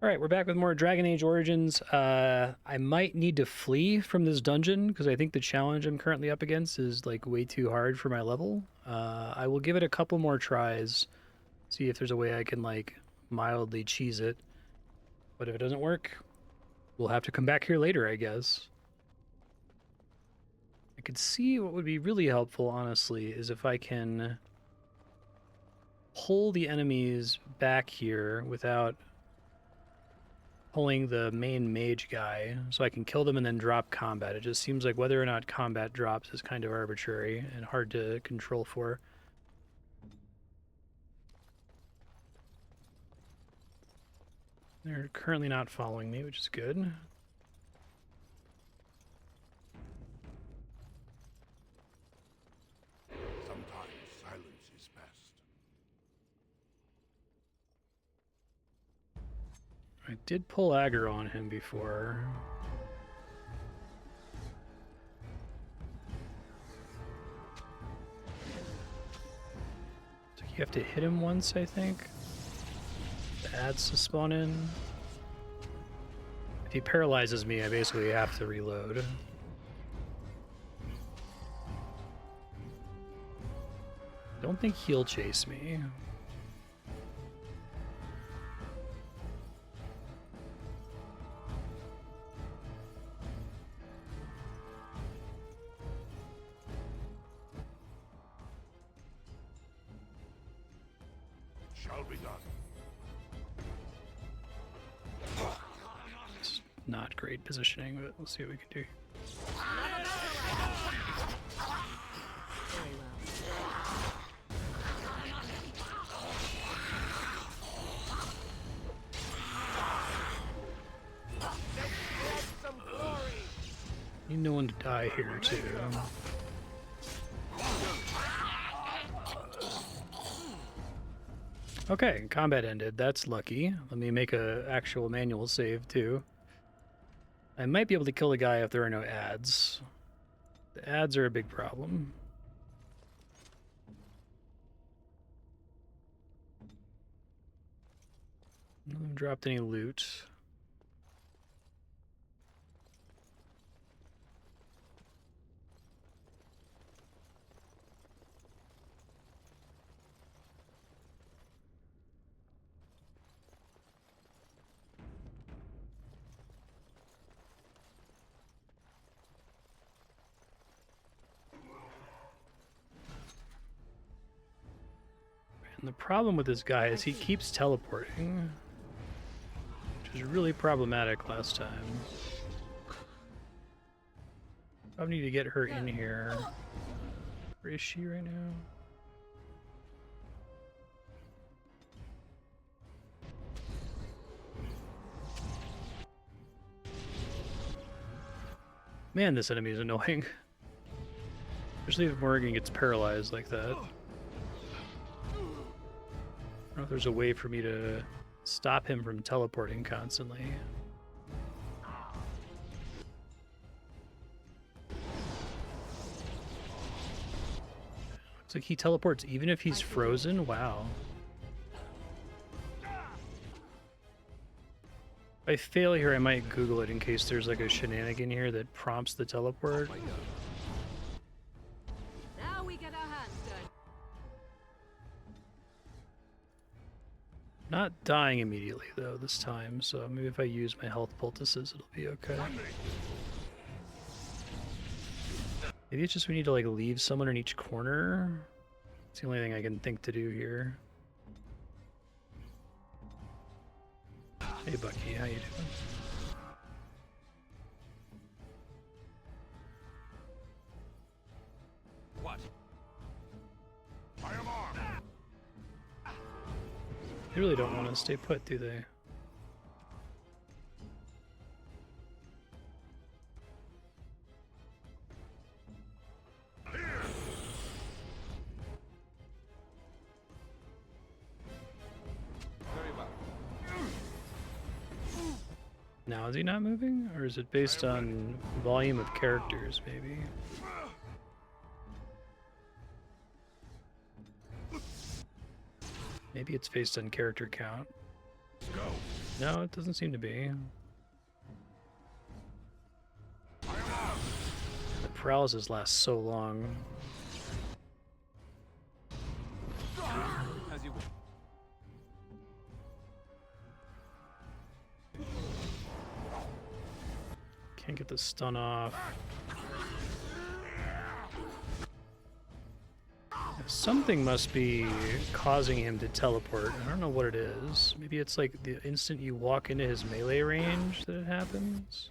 All right, we're back with more Dragon Age Origins. I might need to flee from this dungeon because I think the challenge I'm currently up against is like way too hard for my level. I will give it a couple more tries, see if there's a way I can like mildly cheese it. But if it doesn't work, we'll have to come back here later, I guess. I could see what would be really helpful, honestly, is if I can pull the enemies back here without pulling the main mage guy so I can kill them and then drop combat. It just seems like whether or not combat drops is kind of arbitrary and hard to control for. They're currently not following me, which is good. Sometimes silence is best. I did pull aggro on him before. So you have to hit him once, I think. The ads to spawn in. If he paralyzes me, I basically have to reload. Don't think he'll chase me. Shall be done. It's not great positioning, but we'll see what we can do. Very well. Need no one to die here, too. Okay, combat ended. That's lucky. Let me make a actual manual save, too. I might be able to kill the guy if there are no ads. The ads are a big problem. None of them dropped any loot. And the problem with this guy is he keeps teleporting, which was really problematic last time. I need to get her in here. Where is she right now? Man, this enemy is annoying. Especially if Morgan gets paralyzed like that. I don't know if there's a way for me to stop him from teleporting constantly. Looks like he teleports even if he's frozen. Wow. If I fail here, I might Google it in case there's like a shenanigan here that prompts the teleport. Now we get our hands dirty. Not dying immediately though this time, so maybe if I use my health poultices, it'll be okay. Maybe it's just we need to like leave someone in each corner. It's the only thing I can think to do here. Hey Bucky, how you doing? What? I am armed. They really don't want to stay put, do they? Very well. Now is he not moving? Or is it based on volume of characters, maybe? Maybe it's based on character count. Let's go. No, it doesn't seem to be. The paralysis lasts so long. As you wish. Can't get the stun off. Something must be causing him to teleport. I don't know what it is. Maybe it's like the instant you walk into his melee range that it happens.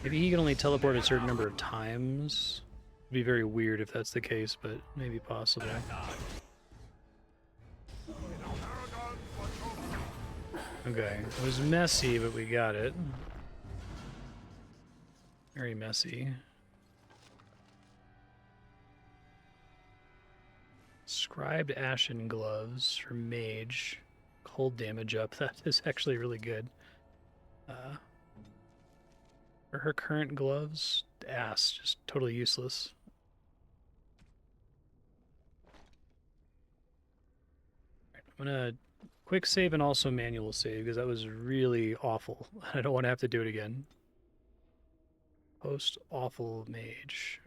Maybe he can only teleport a certain number of times. It'd be very weird if that's the case, but maybe possible. Okay, it was messy, but we got it. Very messy. Scribed Ashen Gloves for Mage. Cold damage up. That is actually really good. For her current gloves, ass. Just totally useless. I'm gonna quick save and also manual save because that was really awful. I don't want to have to do it again. Post awful mage.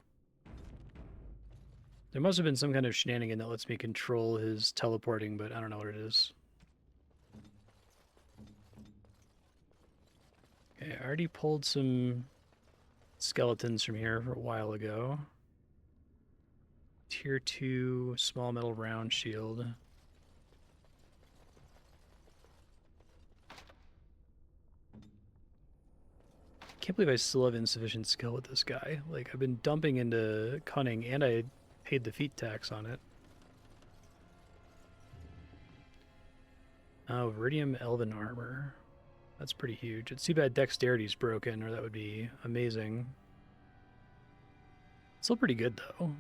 There must have been some kind of shenanigan that lets me control his teleporting, but I don't know what it is. Okay, I already pulled some skeletons from here for a while ago. Tier 2 small metal round shield. Can't believe I still have insufficient skill with this guy. Like, I've been dumping into cunning and I paid the feat tax on it. Oh, Viridium Elven Armor. That's pretty huge. It's too bad Dexterity's broken, or that would be amazing. Still pretty good, though.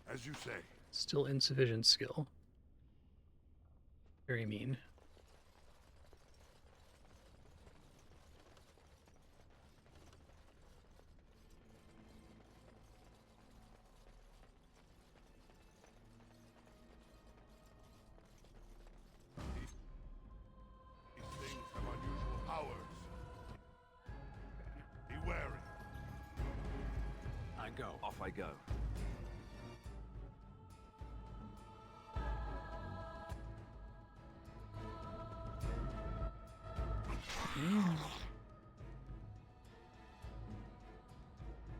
As you say. Still insufficient skill. Very mean. These things have unusual powers. Be wary. I go. Off I go.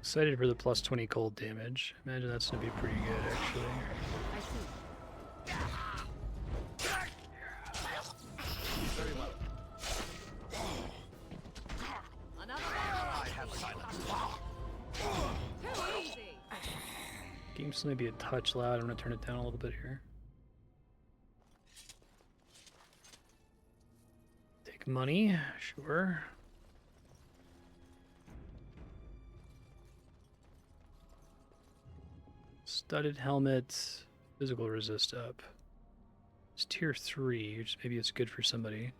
Excited for the plus 20 cold damage. Imagine that's gonna be pretty good, actually. I see. Very well. Another I have silence. too easy. Game's gonna be a touch loud. I'm gonna turn it down a little bit here. Take money, sure. Studded helmet, physical resist up. It's tier 3, which maybe it's good for somebody.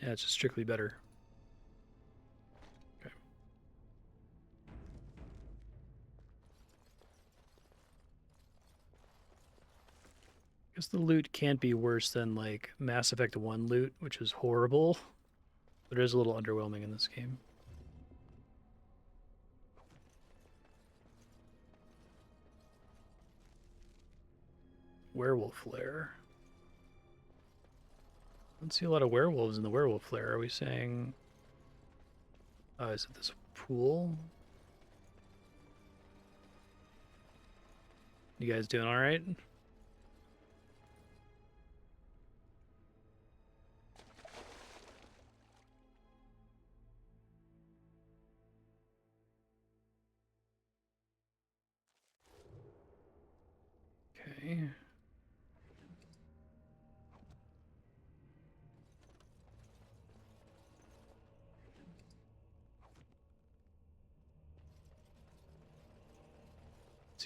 Yeah, it's just strictly better. Okay. I guess the loot can't be worse than like Mass Effect 1 loot, which is horrible. But it is a little underwhelming in this game. Werewolf Lair. I don't see a lot of werewolves in the werewolf lair. Are we saying... is it this pool? You guys doing alright? Okay.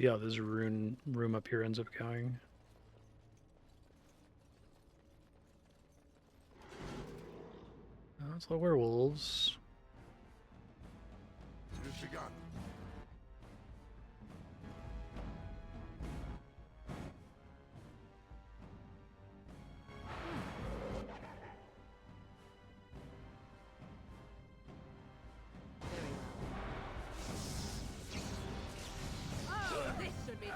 See how this room up here ends up going. Oh, it's the werewolves. It has begun. Oh, this should be good.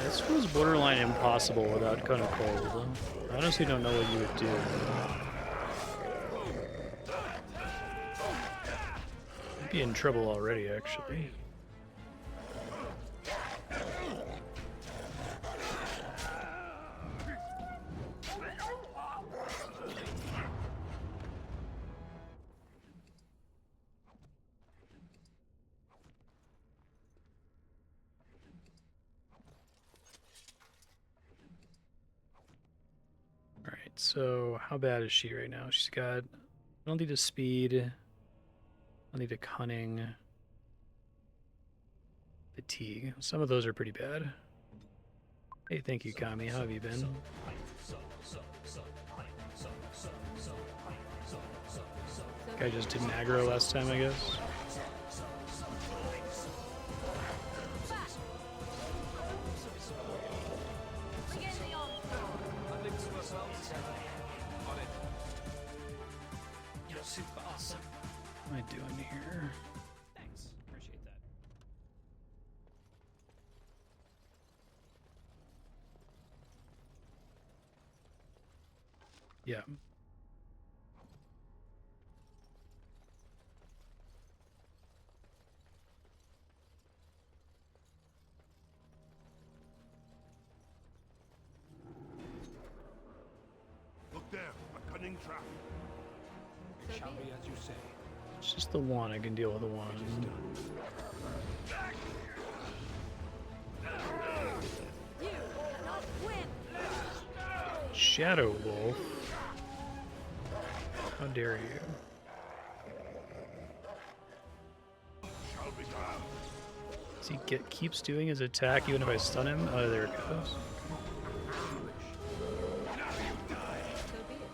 This was borderline impossible without kind of cold. I honestly don't know what you would do. I'd be in trouble already, actually. Alright, so how bad is she right now? She's got... I don't need a speed. I need a cunning. Fatigue. Some of those are pretty bad. Hey, thank you, Kami. How have you been? Guy just didn't aggro last time, I guess. Begin the onslaught. Nothing to us else. On it. You're super awesome. What am I doing here? Thanks. Appreciate that. Yeah. Look there, a cunning trap. It shall be as you say. It's just the one. I can deal with the one. You cannot win. Shadow Wolf. How dare you? Shall be done. Does he keeps doing his attack even if I stun him? Oh, there it goes. So be it.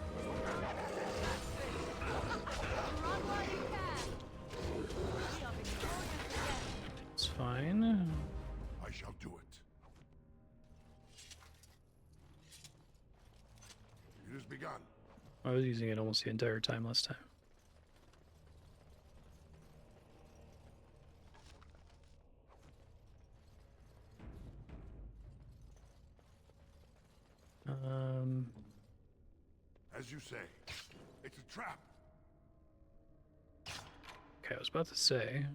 Run while you can. We are victorious again. It's fine. I shall do it. It has begun. I was using it almost the entire time last time. As you say, it's a trap. Okay, I was about to say.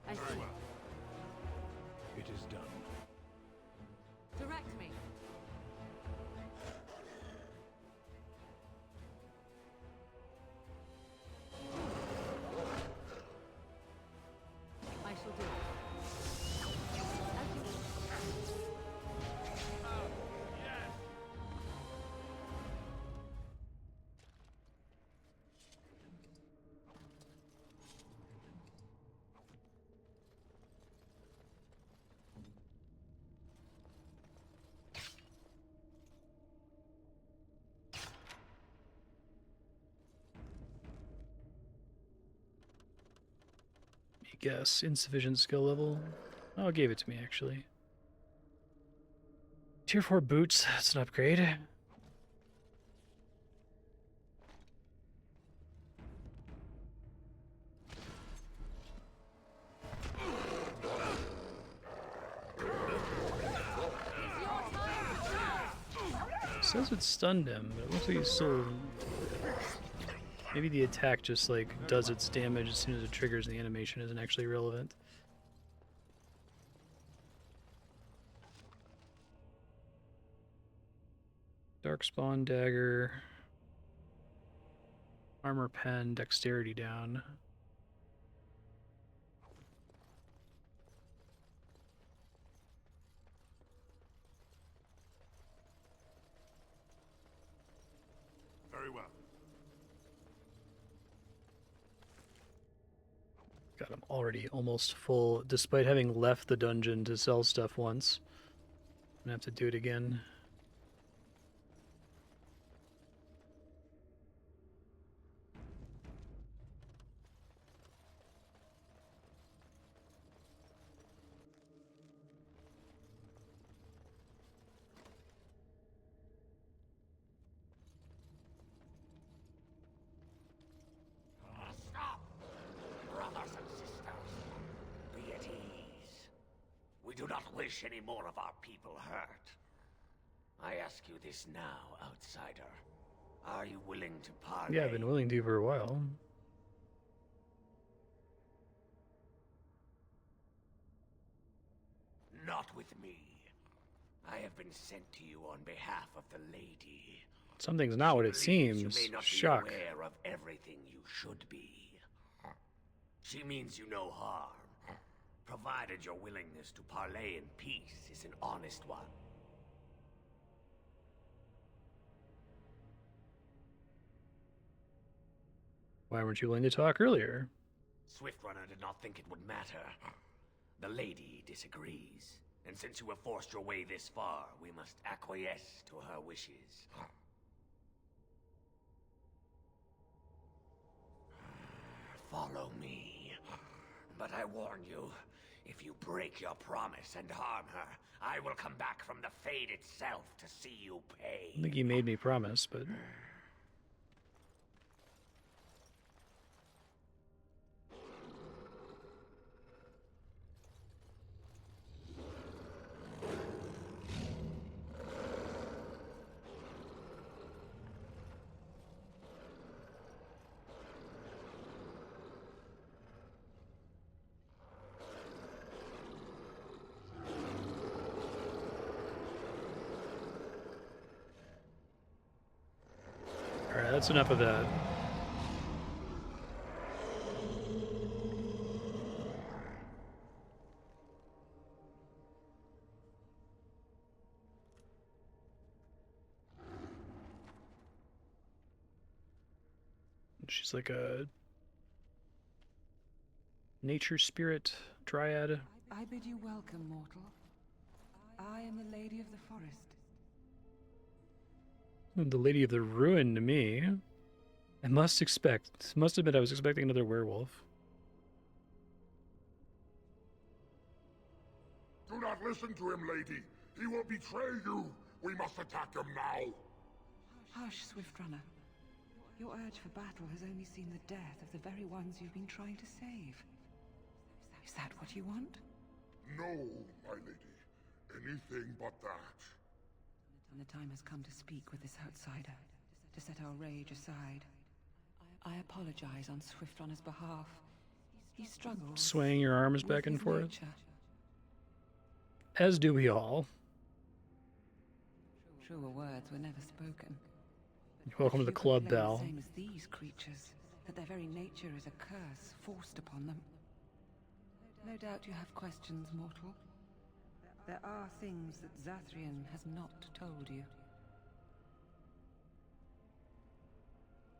I see. Very well. It is done. Direct me. I shall do it. As you wish. I guess insufficient skill level. Oh, it gave it to me actually. Tier 4 boots, that's an upgrade. It says it stunned him, but it looks like he's still... Maybe the attack just like does its damage as soon as it triggers and the animation isn't actually relevant. Darkspawn dagger. Armor pen, dexterity down. already almost full, despite having left the dungeon to sell stuff once. I'm gonna have to do it again. Stop! Brothers and sisters, be at ease. We do not wish any more of our people hurt. I ask you this now, outsider. Are you willing to parley? Yeah, I've been willing to for a while. Not with me. I have been sent to you on behalf of the lady. Something's not what it She believes seems. You may not Shock. be aware of everything you should be. She means you no harm, provided your willingness to parley in peace is an honest one. Why weren't you willing to talk earlier? Swiftrunner did not think it would matter. The lady disagrees, and since you have forced your way this far, we must acquiesce to her wishes. Follow me. But I warn you, if you break your promise and harm her, I will come back from the Fade itself to see you pay. I think he made me promise, but alright, that's enough of that. She's like a nature spirit dryad. I bid you welcome, mortal. I am the Lady of the Forest. The Lady of the Ruin to me. I must admit I was expecting another werewolf. Do not listen to him, lady. He will betray you. We must attack him now. Hush, Swiftrunner. Your urge for battle has only seen the death of the very ones you've been trying to save. Is that what you want? No, my lady. Anything but that. And the time has come to speak with this outsider, to set our rage aside. I apologize on Swiftrunner's behalf. He struggles Swaying your arms with back and his forth. nature. As do we all. Truer words were never spoken. Welcome to the Few could club, claim Bal. the same as these creatures, that their very nature is a curse forced upon them. No doubt you have questions, mortal. There are things that Zathrian has not told you.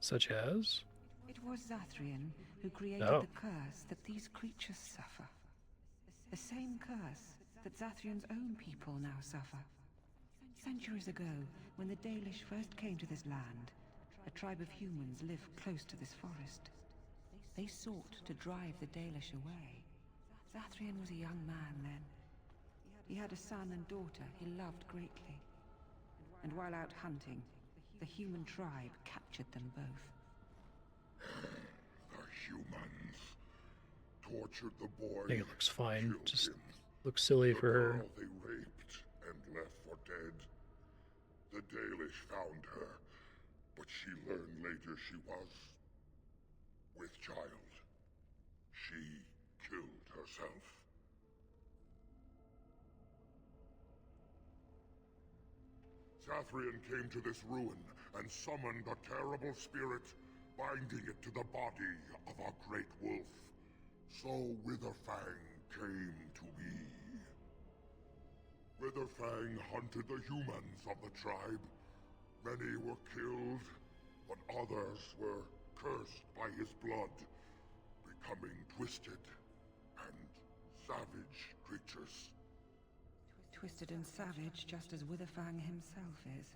Such as? It was Zathrian who created Oh. the curse that these creatures suffer. The same curse that Zathrian's own people now suffer. Centuries ago, when the Dalish first came to this land, a tribe of humans lived close to this forest. They sought to drive the Dalish away. Zathrian was a young man then. He had a son and daughter he loved greatly. And while out hunting, the human tribe captured them both. The humans tortured the boy. I think it looks fine. killed Just him. looks silly The for her. girl they raped and left for dead. The Dalish found her, but she learned later she was with child. She killed herself. Zathrian came to this ruin and summoned a terrible spirit, binding it to the body of a great wolf. So Witherfang came to be. Witherfang hunted the humans of the tribe. Many were killed, but others were cursed by his blood, becoming twisted savage creatures. Twisted and savage, just as Witherfang himself is.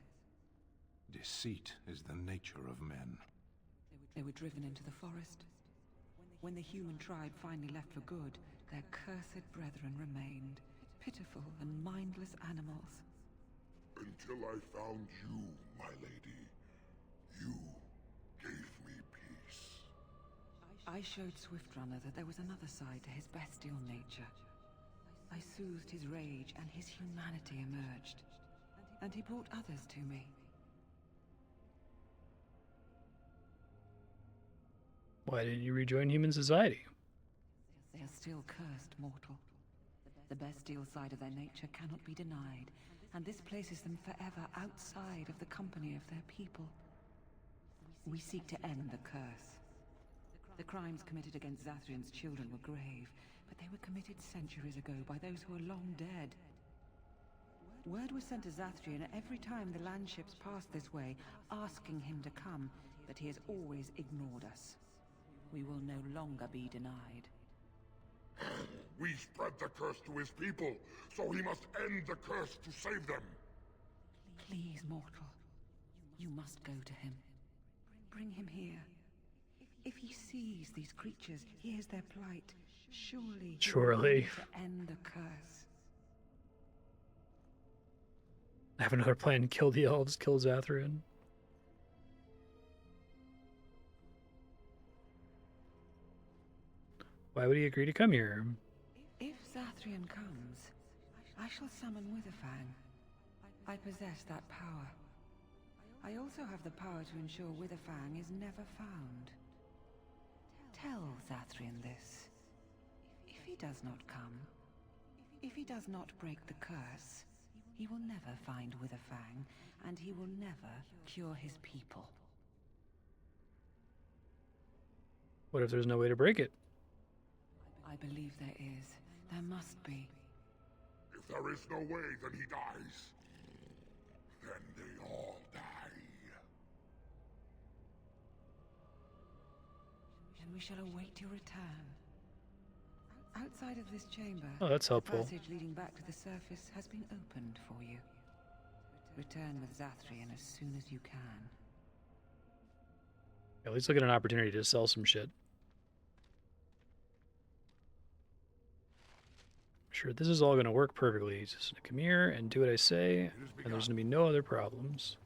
Deceit is the nature of men. They were driven into the forest. When the human tribe finally left for good, their cursed brethren remained, pitiful and mindless animals. Until I found you, my lady. You gave me peace. I showed Swiftrunner that there was another side to his bestial nature. I soothed his rage and his humanity emerged. And he brought others to me. Why didn't you rejoin human society? They are still cursed, mortal. The bestial side of their nature cannot be denied, and this places them forever outside of the company of their people. We seek to end the curse. The crimes committed against Zathrian's children were grave, but they were committed centuries ago by those who are long dead. Word was sent to Zathrian every time the landships passed this way, asking him to come, but he has always ignored us. We will no longer be denied. We spread the curse to his people, so he must end the curse to save them. Please, mortal. You must go to him. Bring him here. If he sees these creatures, hears their plight, surely he will Surely. come to end the curse. I have another plan. Kill the elves, kill Zathrian. Why would he agree to come here? If Zathrian comes, I shall summon Witherfang. I possess that power. I also have the power to ensure Witherfang is never found. Tell Zathrian this. If he does not come, if he does not break the curse, he will never find Witherfang, and he will never cure his people. What if there's no way to break it? I believe there is. There must be. If there is no way, then he dies. Then they all die. Then we shall await your return. Outside of this chamber, Oh, that's helpful. the passage leading back to the surface has been opened for you. Return with Zathrian as soon as you can. At least I'll get an opportunity to sell some shit. Sure, this is all going to work perfectly. Just gonna come here and do what I say, and there's going to be no other problems.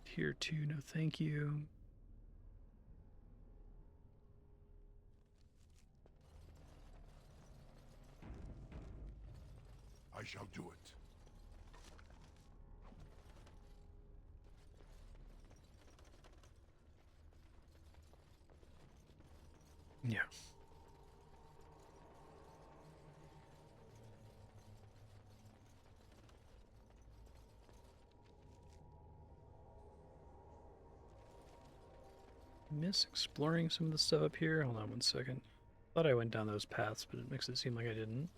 Tier 2, no thank you. I shall do it. Yeah. Miss exploring some of the stuff up here. Hold on one second. Thought I went down those paths, but it makes it seem like I didn't.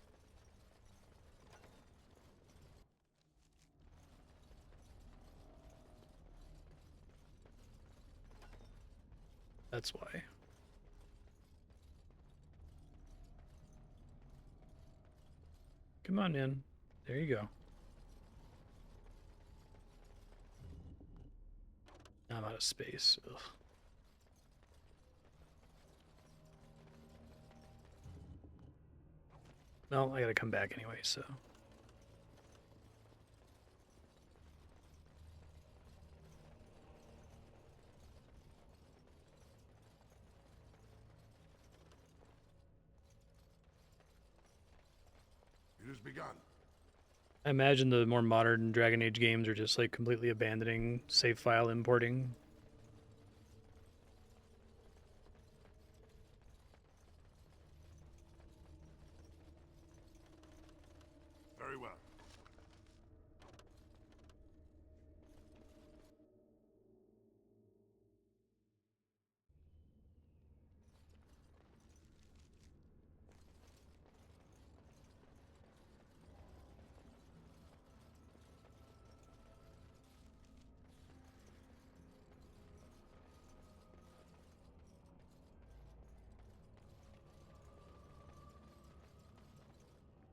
That's why. Come on in. There you go. I'm out of space. Ugh. Well, I gotta come back anyway, so. It has begun. I imagine the more modern Dragon Age games are just like completely abandoning save file importing. Very well.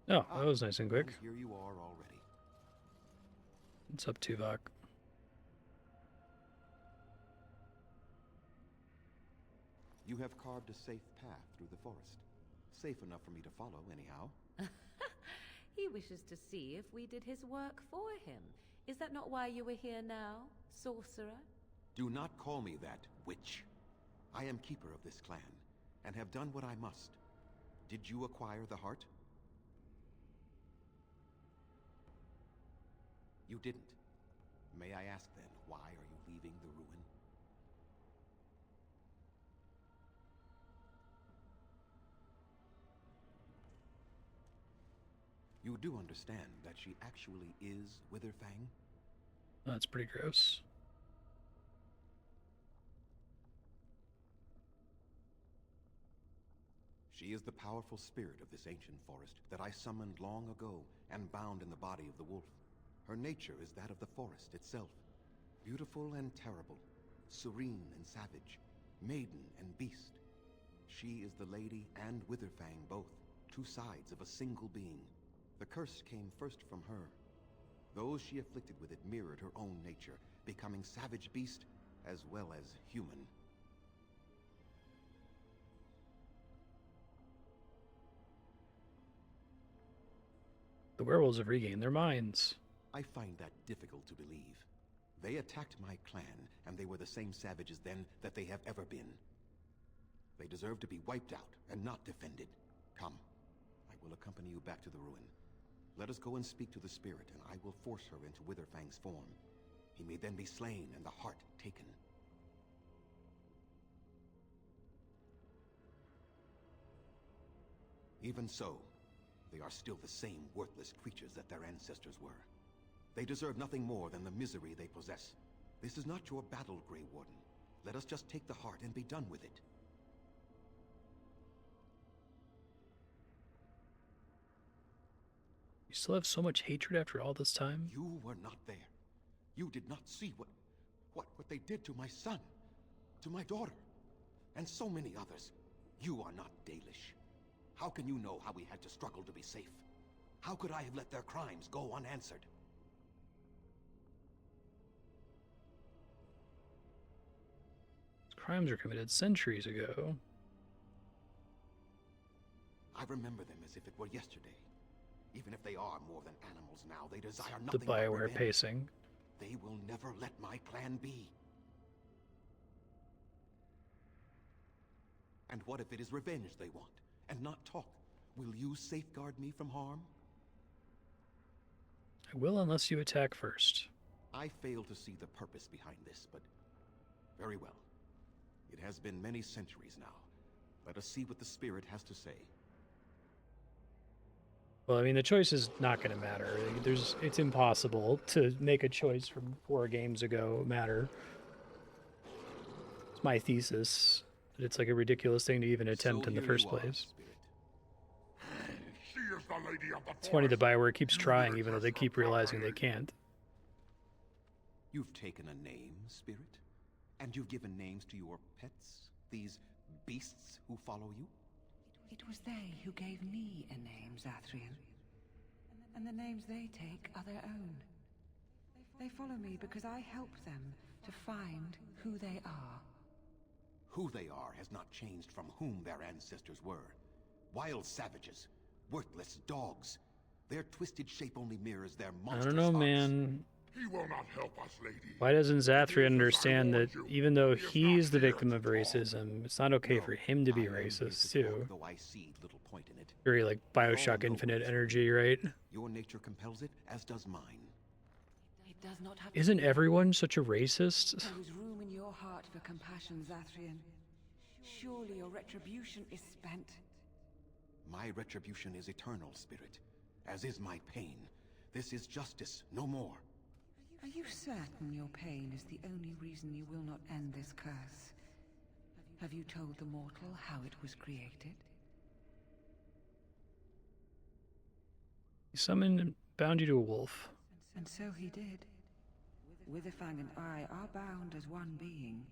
Oh, that was nice and quick. And here you are already. What's up, Tuvok? You have carved a safe path through the forest. Safe enough for me to follow, anyhow. He wishes to see if we did his work for him. Is that not why you were here now, sorcerer? Do not call me that, witch. I am keeper of this clan, and have done what I must. Did you acquire the heart? You didn't. May I ask then, why are you leaving the ruin? You do understand that she actually is Witherfang? That's pretty gross. She is the powerful spirit of this ancient forest that I summoned long ago and bound in the body of the wolf. Her nature is that of the forest itself. Beautiful and terrible, serene and savage, maiden and beast. She is the lady and Witherfang both, two sides of a single being. The curse came first from her. Those she afflicted with it mirrored her own nature, becoming savage beast as well as human. The werewolves have regained their minds. I find that difficult to believe. They attacked my clan, and they were the same savages then that they have ever been. They deserve to be wiped out and not defended. Come, I will accompany you back to the ruin. Let us go and speak to the spirit, and I will force her into Witherfang's form. He may then be slain and the heart taken. Even so, they are still the same worthless creatures that their ancestors were. They deserve nothing more than the misery they possess. This is not your battle, Grey Warden. Let us just take the heart and be done with it. You still have so much hatred after all this time? You were not there. You did not see what they did to my son, to my daughter, and so many others. You are not Dalish. How can you know how we had to struggle to be safe? How could I have let their crimes go unanswered? Crimes were committed centuries ago. I remember them as if it were yesterday. Even if they are more than animals now, they desire nothing The but Bioware revenge. pacing. They will never let my clan be. And what if it is revenge they want, and not talk? Will you safeguard me from harm? I will unless you attack first. I fail to see the purpose behind this, but very well. It has been many centuries now. Let us see what the spirit has to say. Well, I mean, the choice is not going to matter. It's impossible to make a choice from 4 games ago matter. It's my thesis. It's like a ridiculous thing to even attempt So in the here first you are, place. Spirit. She is the lady of the It's funny the forest. Bioware keeps You trying, will even though address they her keep realizing they properly. can't. You've taken a name, Spirit? And you've given names to your pets? These beasts who follow you? It was they who gave me a name, Zathrian. And the names they take are their own. They follow me because I help them to find who they are. Who they are has not changed from whom their ancestors were. Wild savages. Worthless dogs. Their twisted shape only mirrors their I monstrous don't know, hearts. man. He will not help us, lady. Why doesn't It is Zathrian as I understand that warned you. even though He is he's not the here victim to of talk. racism, it's not okay No, for him to be I am here racist, to talk, too? though I see little point in it. Very, like, We all Bioshock know Infinite what is energy, right? Your nature compels it, as does mine. It does not have to Isn't be. everyone such a racist? There is room in your heart for compassion, Zathrian. Surely your retribution is spent. My retribution is eternal, Spirit, as is my pain. This is justice, no more. Are you certain your pain is the only reason you will not end this curse? Have you told the mortal how it was created? He summoned and bound you to a wolf. And so he did. Witherfang and I are bound as one being.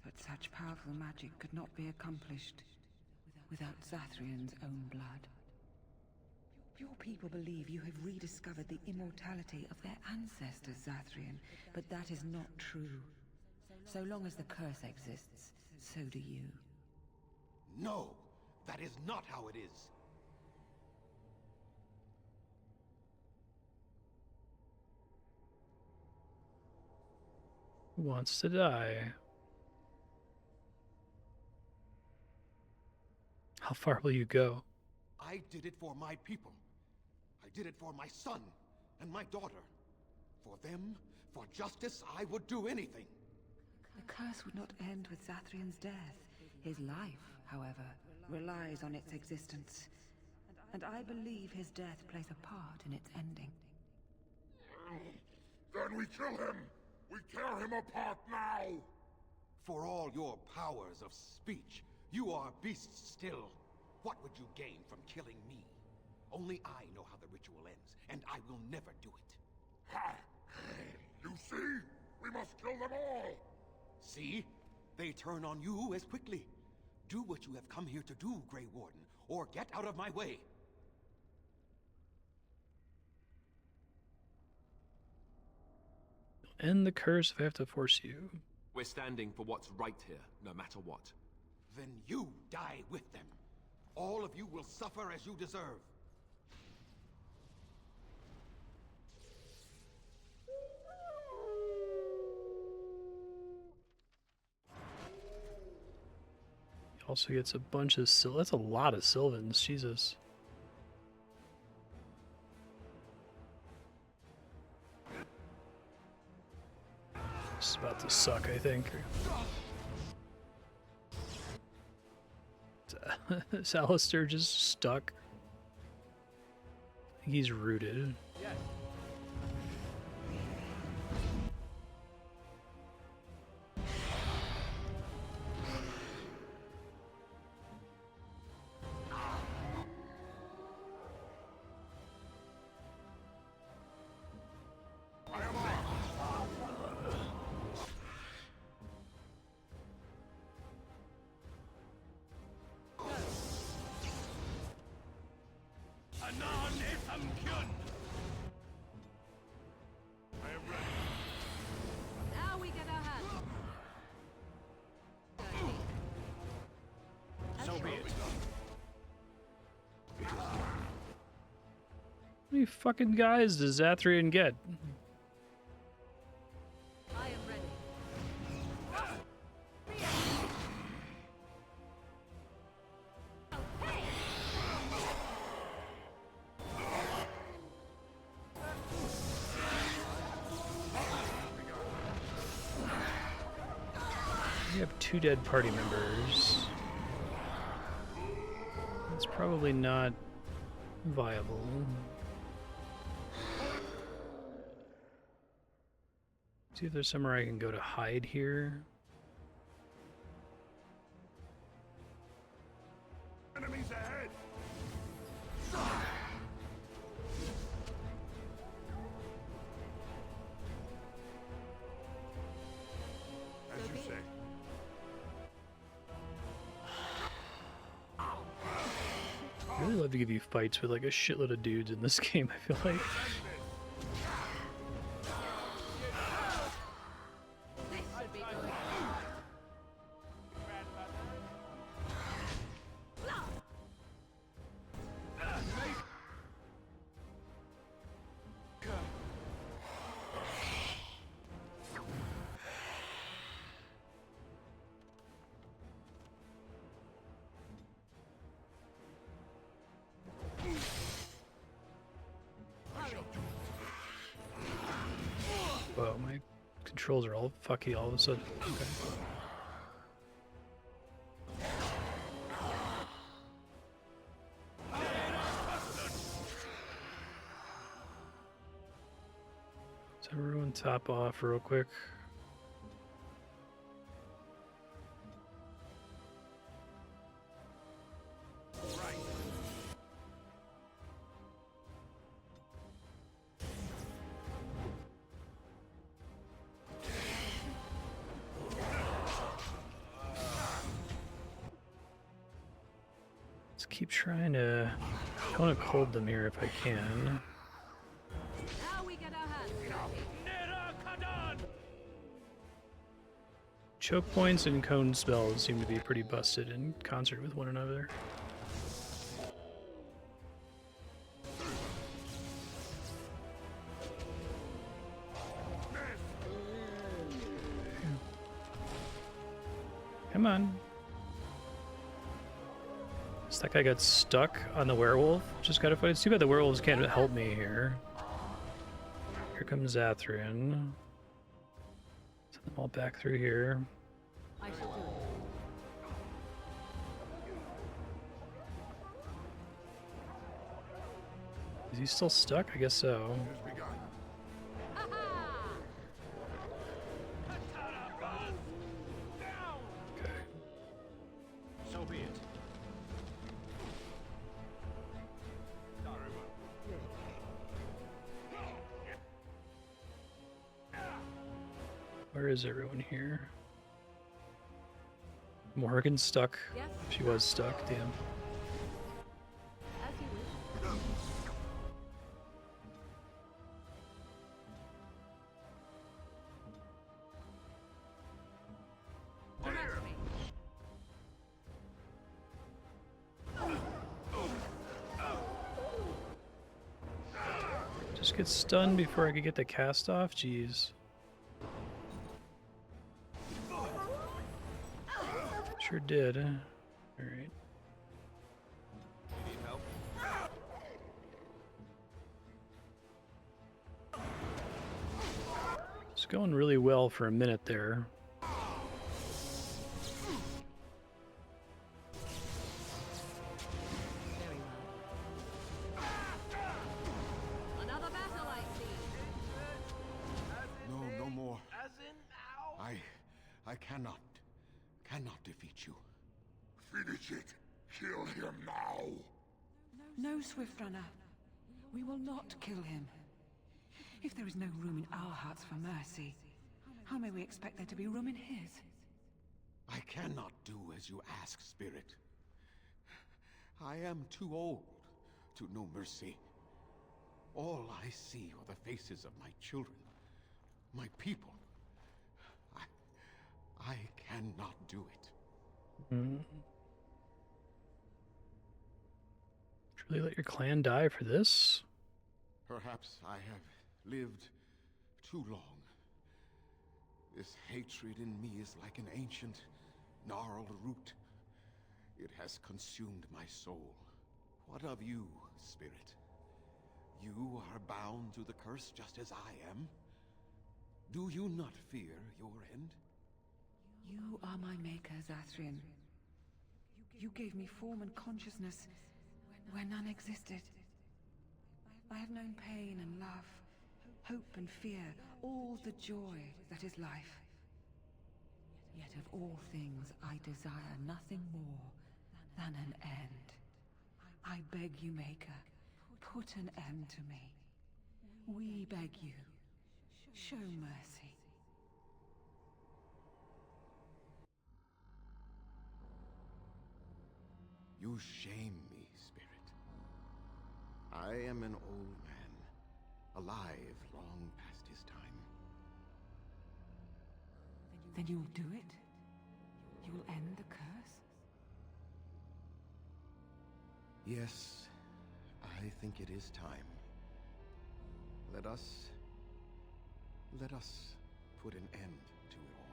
But such powerful magic could not be accomplished without Zathrian's own blood. Your people believe you have rediscovered the immortality of their ancestors, Zathrian, but that is not true. So long as the curse exists, so do you. No! That is not how it is! Who wants to die? How far will you go? I did it for my people. I did it for my son and my daughter. For them, for justice, I would do anything. The curse would not end with Zathrian's death. His life, however, relies on its existence. And I believe his death plays a part in its ending. Then we kill him! We tear him apart now! For all your powers of speech, you are beasts still. What would you gain from killing me? Only I know how the ritual ends, and I will never do it. Ha! You see? We must kill them all! See? They turn on you as quickly. Do what you have come here to do, Grey Warden, or get out of my way. End the curse if I have to force you. We're standing for what's right here, no matter what. Then you die with them. All of you will suffer as you deserve. He also gets a bunch of that's a lot of Sylvans, Jesus. This is about to suck, I think. Is Alistair just stuck? I think he's rooted. Now we get our hands. So be it. How many fucking guys does Zathrian get? I am ready. We have 2 dead party members. That's probably not viable. See if there's somewhere I can go to hide here. Enemies ahead! As you say. I'd really love to give you fights with like a shitload of dudes in this game, I feel like. This should be good. Whoa, my controls are all fucky all of a sudden. Okay. So everyone top off real quick. Let's keep trying to. I want to cold them here if I can. Now we get our hands dirty. Choke points and cone spells seem to be pretty busted in concert with one another. Come on. So that guy got stuck on the werewolf. Just gotta fight. It's too bad the werewolves can't help me here. Here comes Zathrian. Send them all back through here. I shall do it. Is he still stuck? I guess so. Okay. So be it. Where is everyone here? Morgan's stuck. Yes. She was stuck, damn. As you wish. Direct me. Just get stunned before I could get the cast off? Jeez. Sure did. Alright. Need help? It's going really well for a minute there. Very well. Another battle, I see. No, no more. I cannot defeat you. Finish it. Kill him now. No, Swift Runner. We will not kill him. If there is no room in our hearts for mercy, how may we expect there to be room in his? I cannot do as you ask, Spirit. I am too old to know mercy. All I see are the faces of my children, my people. I cannot do it. Truly let your clan die for this? Perhaps I have lived too long. This hatred in me is like an ancient, gnarled root. It has consumed my soul. What of you, Spirit? You are bound to the curse just as I am? Do you not fear your end? You are my maker, Zathrian. You gave me form and consciousness where none existed. I have known pain and love, hope and fear, all the joy that is life. Yet of all things, I desire nothing more than an end. I beg you, Maker, put an end to me. We beg you, show mercy. You shame me, Spirit. I am an old man, alive long past his time. Then you'll do it? You'll end the curse? Yes, I think it is time. Let us put an end to it all.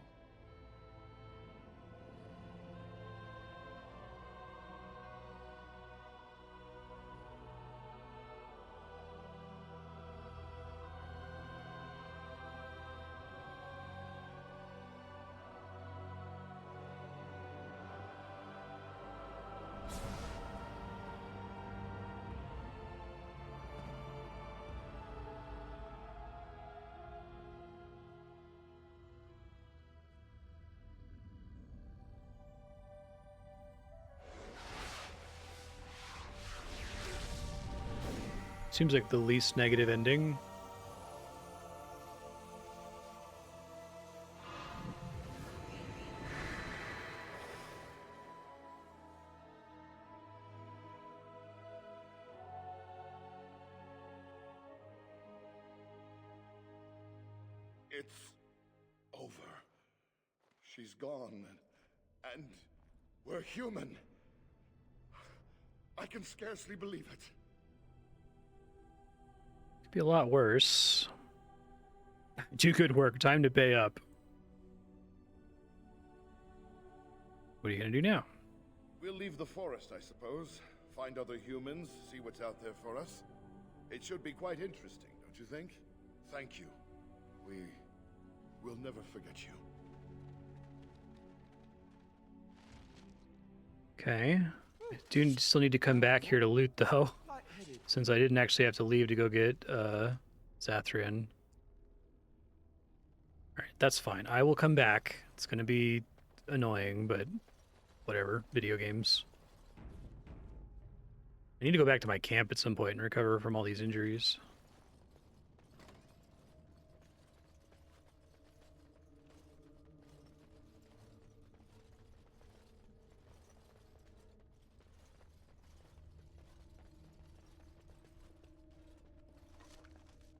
Seems like the least negative ending. It's over. She's gone, and we're human. I can scarcely believe it. Could be a lot worse. Do good work. Time to pay up. What are you gonna do now? We'll leave the forest, I suppose. Find other humans, see what's out there for us. It should be quite interesting, don't you think? Thank you. We'll never forget you. Okay. I do still need to come back here to loot, though, since I didn't actually have to leave to go get Zathrian. Alright, that's fine. I will come back. It's gonna be annoying, but whatever. Video games. I need to go back to my camp at some point and recover from all these injuries.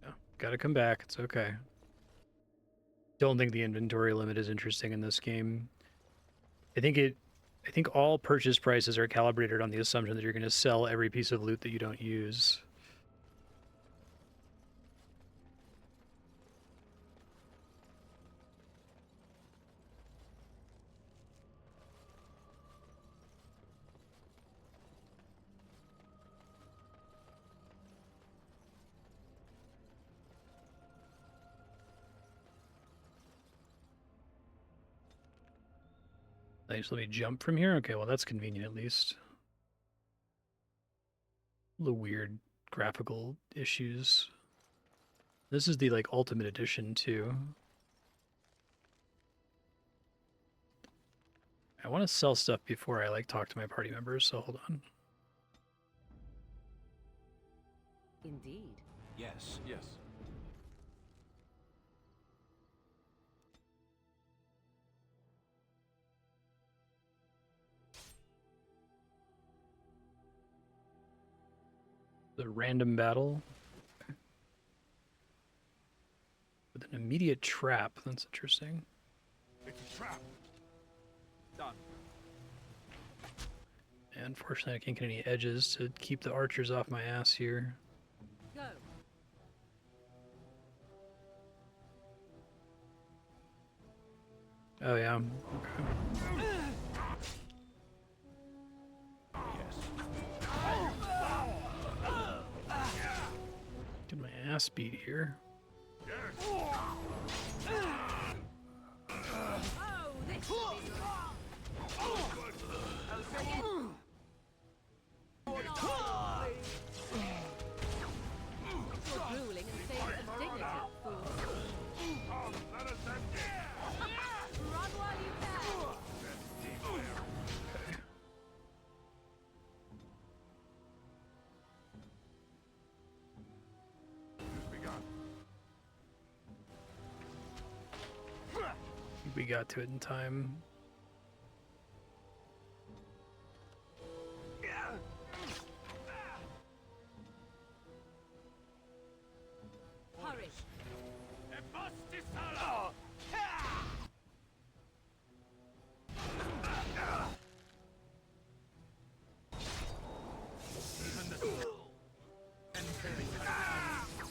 Yeah, gotta come back. It's okay. Don't think the inventory limit is interesting in this game. I think all purchase prices are calibrated on the assumption that you're going to sell every piece of loot that you don't use. Nice, let me jump from here. Okay, well that's convenient at least. The weird graphical issues. This is the like ultimate edition too. I want to sell stuff before I like talk to my party members, so hold on. Indeed. Yes, yes. The random battle. With an immediate trap. That's interesting. It's a trap. Done. And unfortunately, I can't get any edges to keep the archers off my ass here. Go. Oh yeah. Okay. Get my ass beat here. Oh, this will be You're drooling and saving some dignity, fool. Run while you can. We got to it in time. Hurry.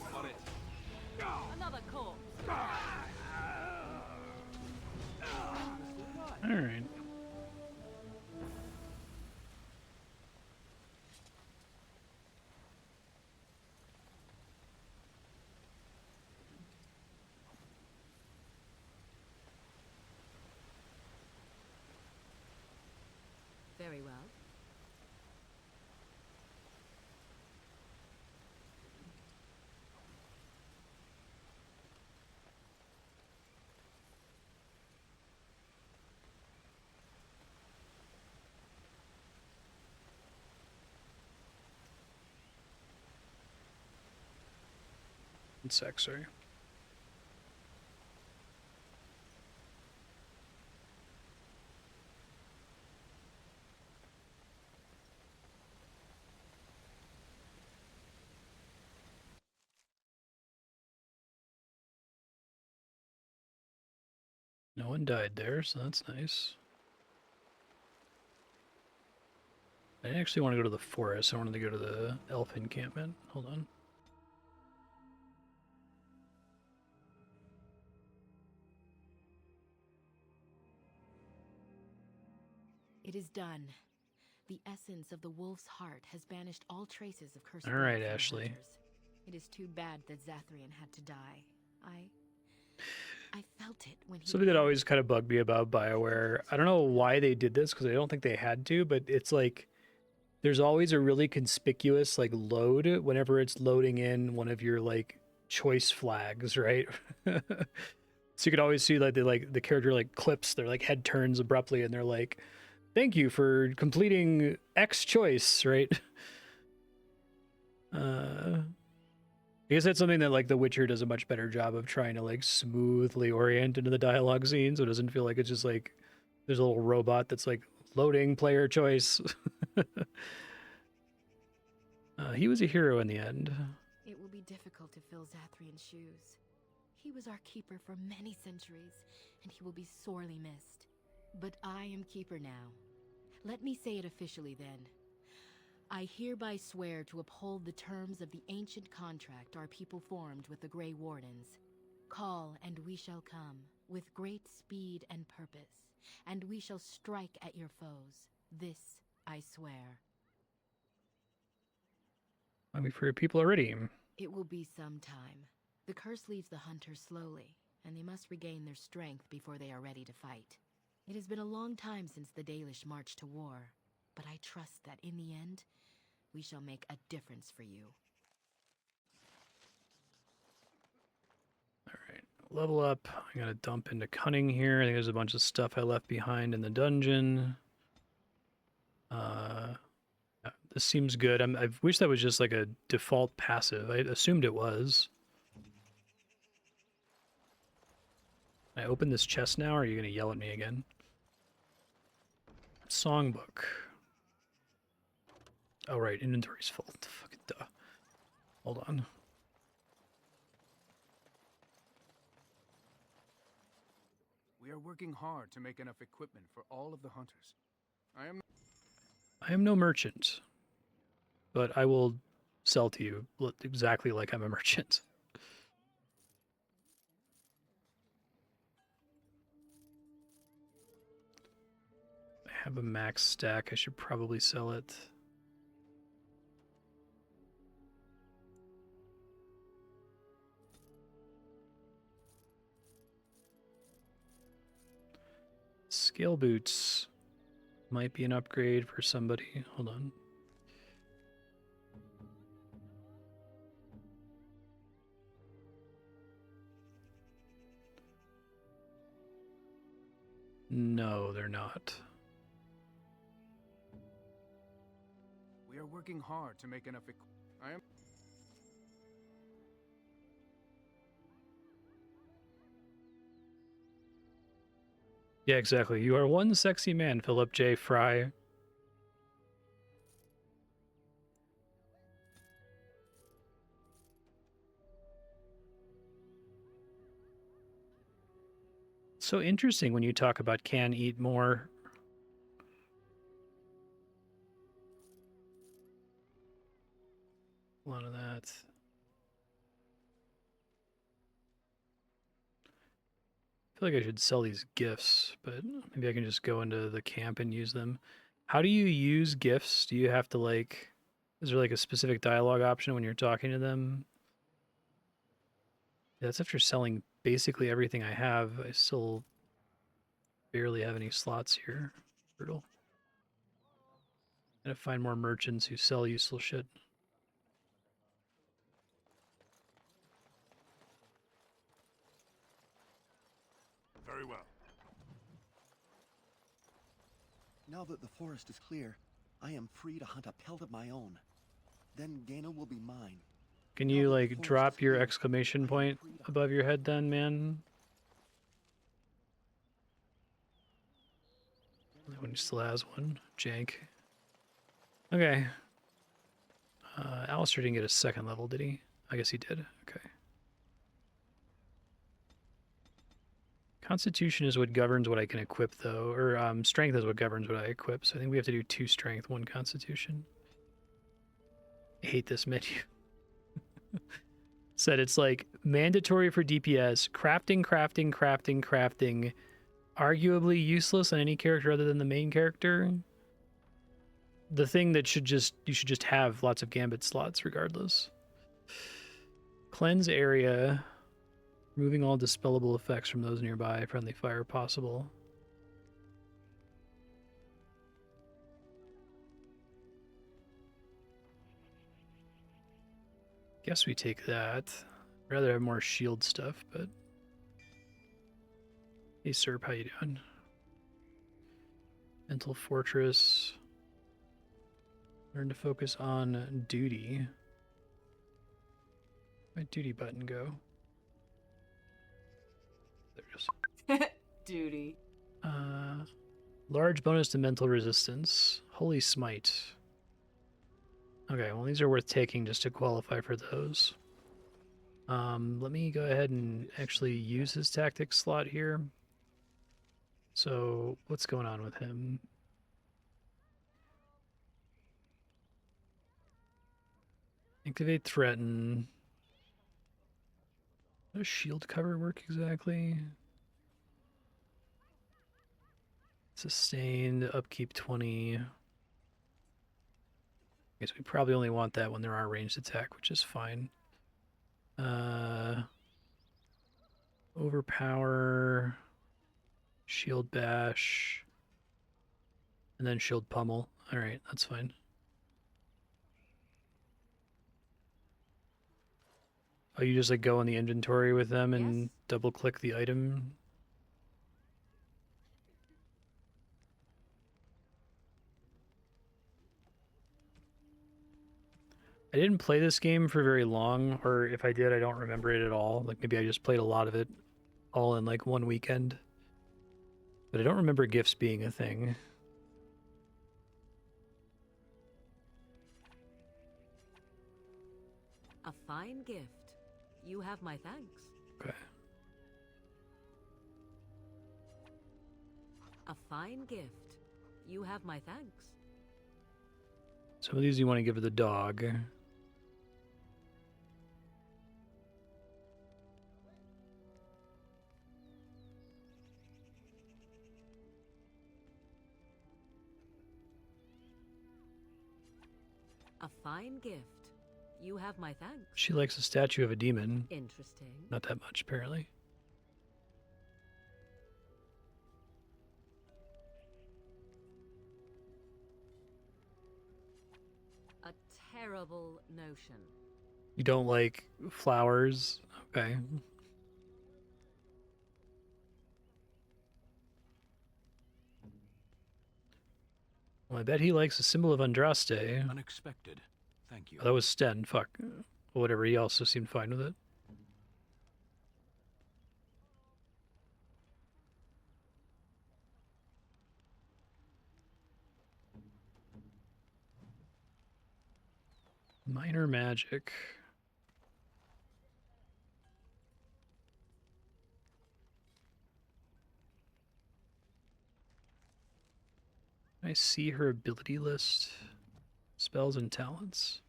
Got it. Another corpse. All right. Very well. One sec, sorry. No one died there, so that's nice. I didn't actually want to go to the forest. I wanted to go to the elf encampment. Hold on. It is done. The essence of the wolf's heart has banished all traces of cursed All right, blood from the Ashley. hunters. It is too bad that Zathrian had to die. I felt it when he... Something that always kind of bugged me about BioWare. I don't know why they did this, because I don't think they had to, but it's like there's always a really conspicuous like load whenever it's loading in one of your like choice flags, right? So you could always see like the character like clips, their like head turns abruptly, and they're like, "Thank you for completing X choice," right? I guess that's something that like The Witcher does a much better job of trying to like smoothly orient into the dialogue scene, so it doesn't feel like it's just like there's a little robot that's like loading player choice. He was a hero in the end. It will be difficult to fill Zathrian's shoes. He was our keeper for many centuries, and he will be sorely missed. But I am keeper now. Let me say it officially then. I hereby swear to uphold the terms of the ancient contract our people formed with the Grey Wardens. Call, and we shall come, with great speed and purpose, and we shall strike at your foes. This I swear. I mean, for your people already. It will be some time. The curse leaves the hunters slowly, and they must regain their strength before they are ready to fight. It has been a long time since the Dalish marched to war, but I trust that in the end, we shall make a difference for you. All right, level up. I gotta dump into cunning here. I think there's a bunch of stuff I left behind in the dungeon. Yeah, this seems good. I wish that was just like a default passive. I assumed it was. Can I open this chest now, or are you gonna yell at me again? Songbook. Oh right, inventory's full. Fucking duh. Hold on. We are working hard to make enough equipment for all of the hunters. I am no merchant, but I will sell to you exactly like I'm a merchant. I have a max stack. I should probably sell it. Scale boots might be an upgrade for somebody. Hold on. No, they're not. We are working hard to make enough Yeah, exactly. You are one sexy man, Philip J. Fry. So interesting when you talk about can eat more. A lot of that. I feel like I should sell these gifts, but maybe I can just go into the camp and use them. How do you use gifts? Do you have to like, is there like a specific dialogue option when you're talking to them? That's after selling basically everything I have. I still barely have any slots here. Brutal. Gotta find more merchants who sell useful shit. Very well. Now that the forest is clear, I am free to hunt a pelt of my own. Then Gaina will be mine. Can you like drop your exclamation point above your head then, man? When he still has one. Jank. Okay. Alistair didn't get a second level, did he? I guess he did. Okay. Constitution is what governs what I can equip, though, or strength is what governs what I equip. So I think we have to do 2 strength, 1 constitution. I hate this menu. Said it's like mandatory for DPS, crafting, arguably useless on any character other than the main character. The thing that you should just have lots of gambit slots regardless. Cleanse area. Removing all dispellable effects from those nearby. Friendly fire possible. Guess we take that. I'd rather have more shield stuff, but... Hey, Serp, how you doing? Mental Fortress. Learn to focus on duty. Where'd my duty button go? There it is. Duty. Large bonus to mental resistance. Holy Smite. Okay, well, these are worth taking just to qualify for those. Let me go ahead and actually use his tactics slot here. So, what's going on with him? Activate Threaten. How does shield cover work exactly? Sustained, upkeep 20. I guess we probably only want that when there are ranged attack, which is fine. Overpower, shield bash, and then shield pummel. Alright, that's fine. Oh, you just like go in the inventory with them and double click the item? I didn't play this game for very long, or if I did, I don't remember it at all. Like maybe I just played a lot of it all in like one weekend. But I don't remember gifts being a thing. A fine gift. You have my thanks. Okay. A fine gift. You have my thanks. Some of these you want to give to the dog. A fine gift. You have my thanks. She likes a statue of a demon. Interesting. Not that much, apparently. A terrible notion. You don't like flowers? Okay. Well, I bet he likes a symbol of Andraste. Unexpected. Thank you. Oh, that was Sten. Fuck. Whatever, he also seemed fine with it. Minor magic. Can I see her ability list? Spells and talents.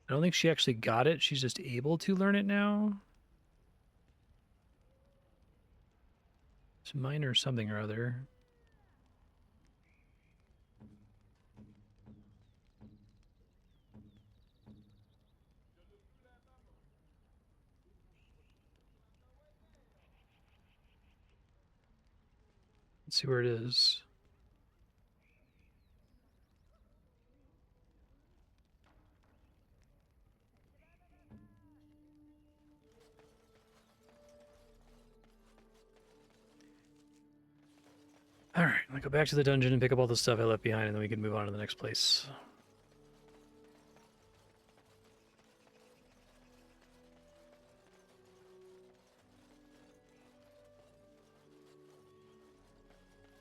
I don't think she actually got it. She's just able to learn it now. It's minor something or other. Let's see where it is. Alright, I'm gonna go back to the dungeon and pick up all the stuff I left behind, and then we can move on to the next place.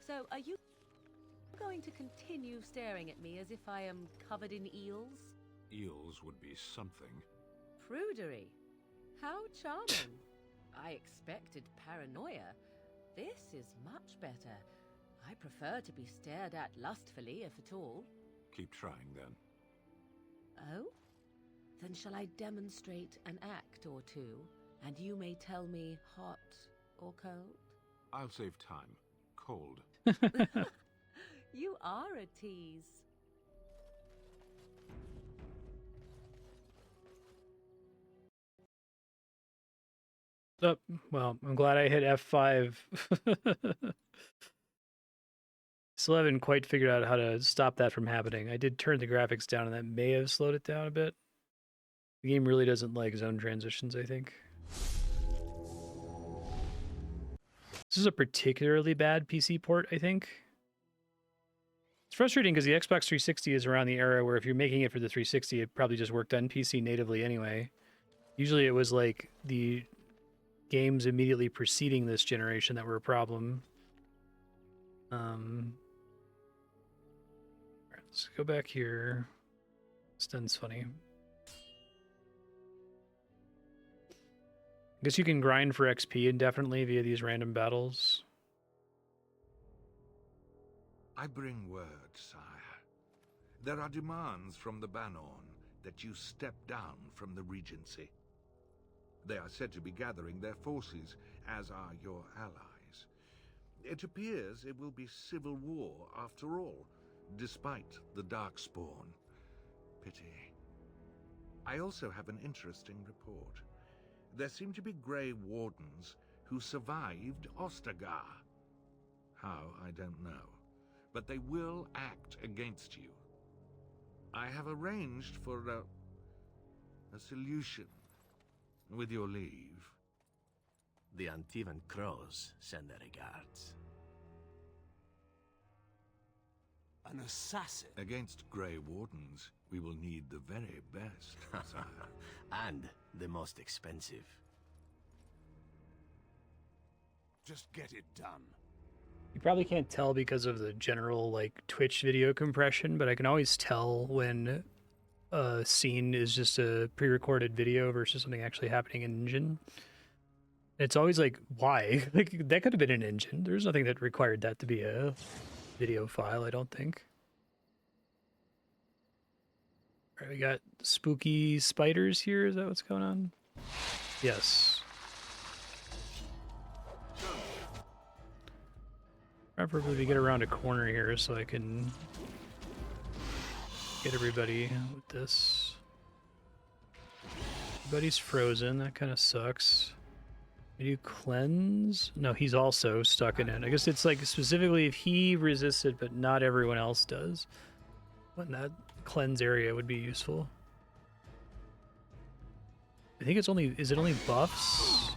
So, are you going to continue staring at me as if I am covered in eels? Eels would be something. Prudery. How charming. I expected paranoia. This is much better. I prefer to be stared at lustfully, if at all. Keep trying, then. Oh? Then shall I demonstrate an act or two, and you may tell me hot or cold? I'll save time. Cold. You are a tease. Oh, well, I'm glad I hit F5. Still haven't quite figured out how to stop that from happening. I did turn the graphics down, and that may have slowed it down a bit. The game really doesn't like zone transitions, I think. This is a particularly bad PC port, I think. It's frustrating because the Xbox 360 is around the era where if you're making it for the 360, it probably just worked on PC natively anyway. Usually it was like the games immediately preceding this generation that were a problem. Let's go back here. This done's funny. I guess you can grind for XP indefinitely via these random battles. I bring word, sire. There are demands from the Banorn that you step down from the Regency. They are said to be gathering their forces, as are your allies. It appears it will be civil war after all, despite the Darkspawn. Pity. I also have an interesting report. There seem to be Grey Wardens who survived Ostagar. How, I don't know. But they will act against you. I have arranged for a solution, with your leave. The Antivan Crows send their regards. An assassin? Against Grey Wardens, we will need the very best, sire. And the most expensive. Just get it done. You probably can't tell because of the general like Twitch video compression, but I can always tell when a scene is just a pre-recorded video versus something actually happening in engine. It's always like, why? Like that could have been an engine. There's nothing that required that to be a video file, I don't think. All right, we got spooky spiders here. Is that what's going on? Yes. Preferably we get around a corner here so I can get everybody with this. Everybody's frozen. That kind of sucks. We do cleanse? No, he's also stuck in it. I guess it's like specifically if he resisted, but not everyone else does. But that cleanse area would be useful. I think it's only, is it only buffs?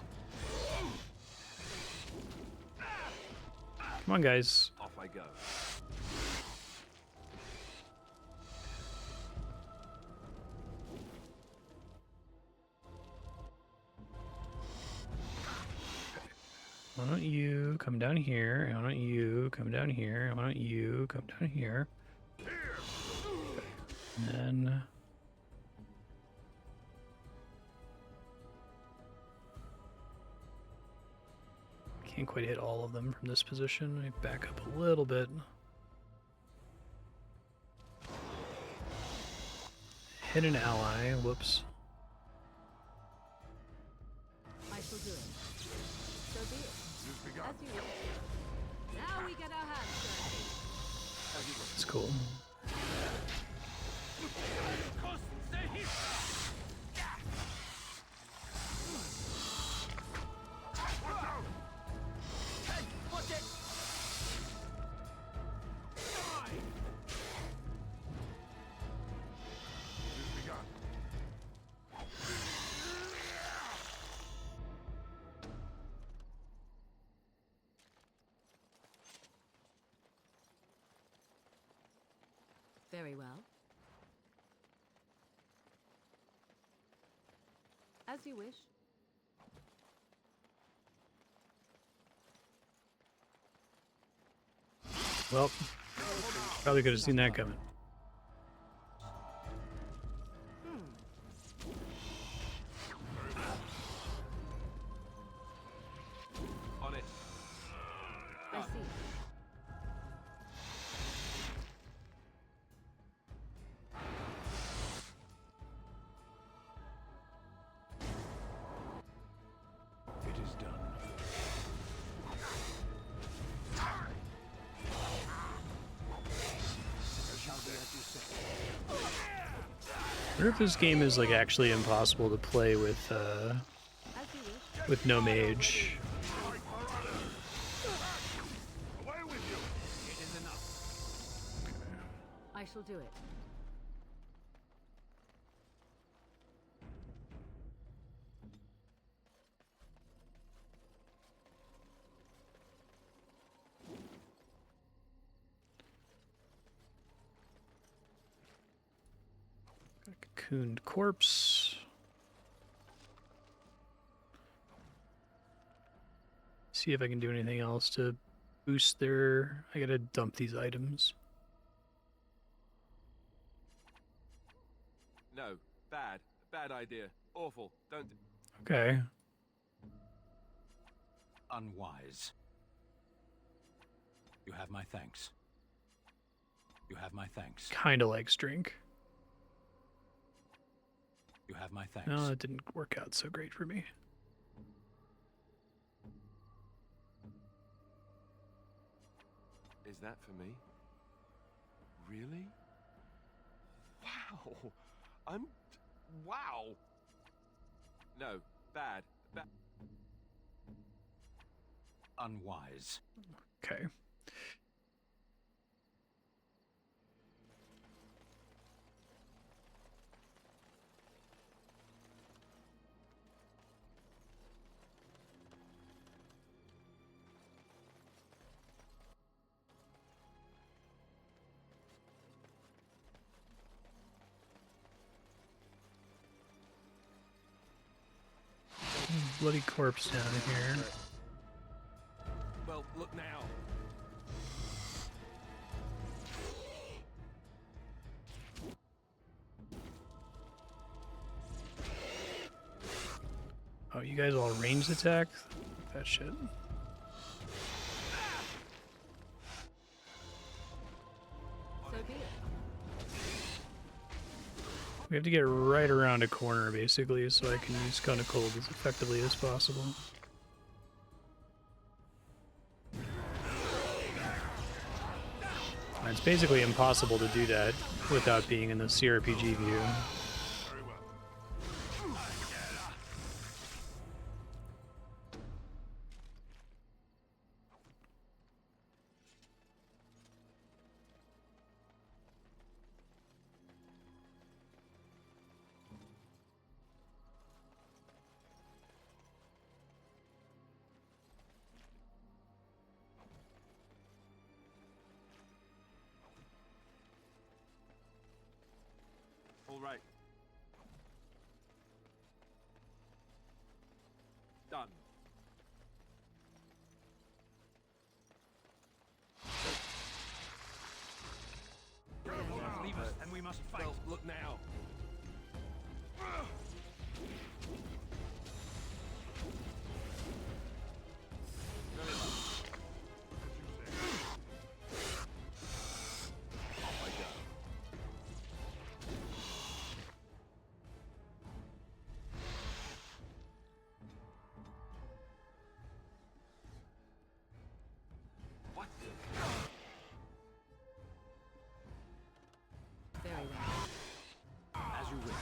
Come on, guys. Off I go. Why don't you come down here? Why don't you come down here? Why don't you come down here? And then... Can't quite hit all of them from this position. I back up a little bit. Hit an ally. Whoops. I shall do it. So be it. As you wish. Now we get our hands dirty. It's cool. Very well. As you wish. Well, probably could have seen that coming. I wonder if this game is like actually impossible to play with no mage. I shall do it. Cocooned corpse. See if I can do anything else to boost their... I gotta dump these items. No, bad. Bad idea. Awful. Don't... Okay. Unwise. You have my thanks. You have my thanks. Kinda likes drink. You have my thanks. No, that didn't work out so great for me. Is that for me? Really? Wow. Wow. No, bad. Unwise. Okay. Bloody corpse down here. Well, look now. Oh, you guys all ranged attack? That shit. So be it. We have to get right around a corner, basically, so I can use Cone of Cold as effectively as possible. And it's basically impossible to do that without being in the CRPG view. All right. Done. Leave us, and we must fight. Well, look now. Very well. As you wish.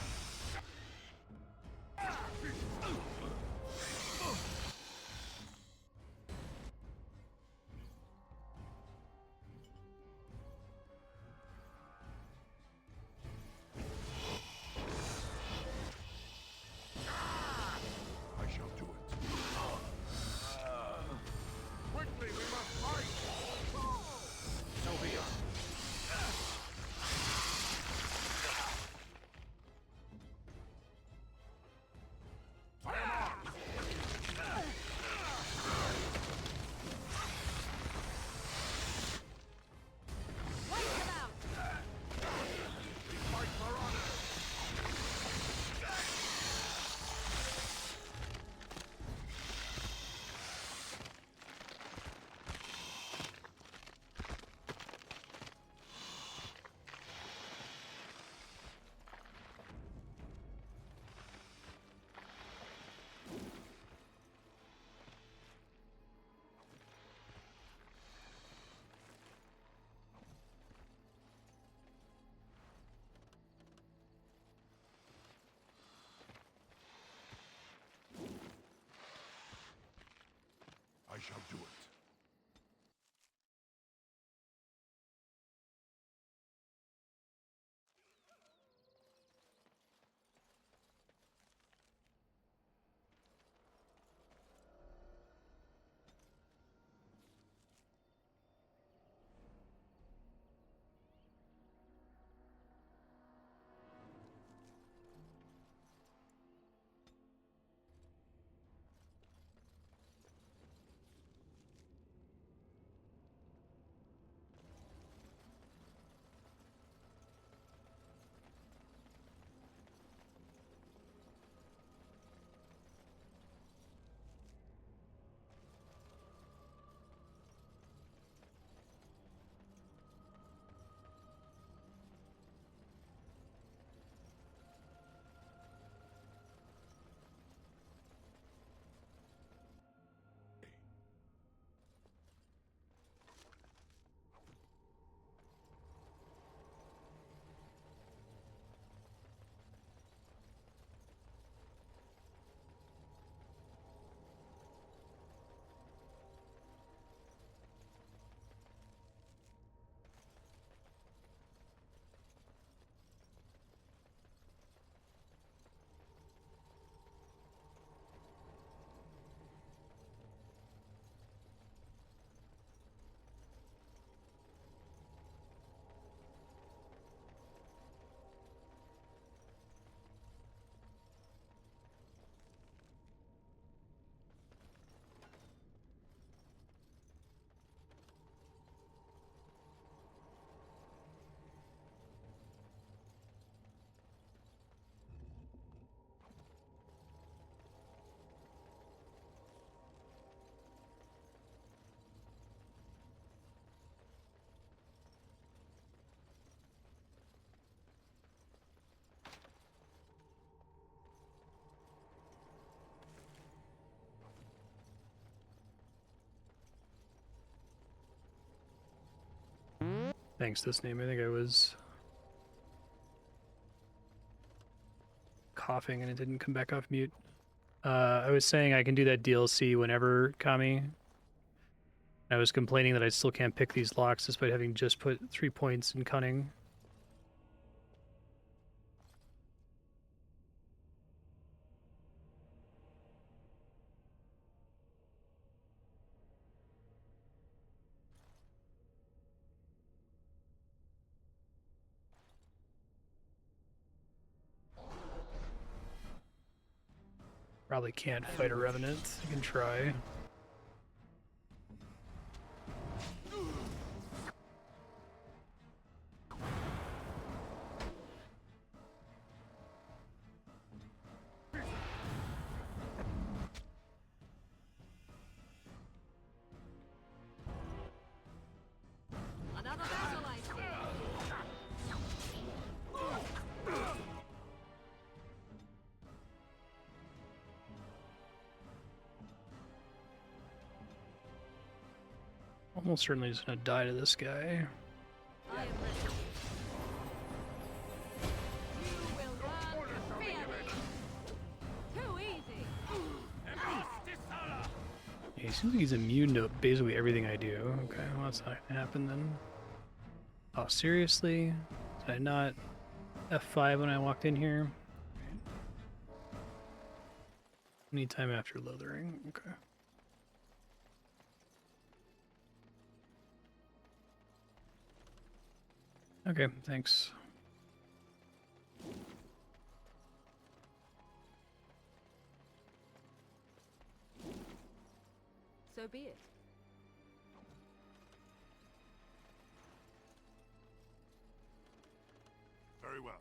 I shall do it. Quickly, we must fight! So be it. Thanks, this name. I think I was coughing and it didn't come back off mute. I was saying I can do that DLC whenever, Kami. I was complaining that I still can't pick these locks despite having just put 3 points in cunning. Probably can't fight a revenant. I can try. Another vessel, I see. Almost certainly just gonna die to this guy. I am ready. You will run fearless. Too easy. He seems like he's immune to basically everything I do. Okay, well that's not gonna happen then. Oh, seriously? Did I not F5 when I walked in here? Anytime after lothering, okay. Okay, thanks. So be it. Very well.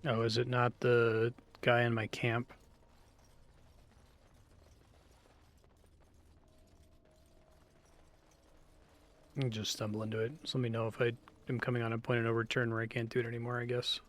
Oh, is it not the guy in my camp? I can just stumble into it. Just let me know if I am coming on a point of no return where I can't do it anymore, I guess.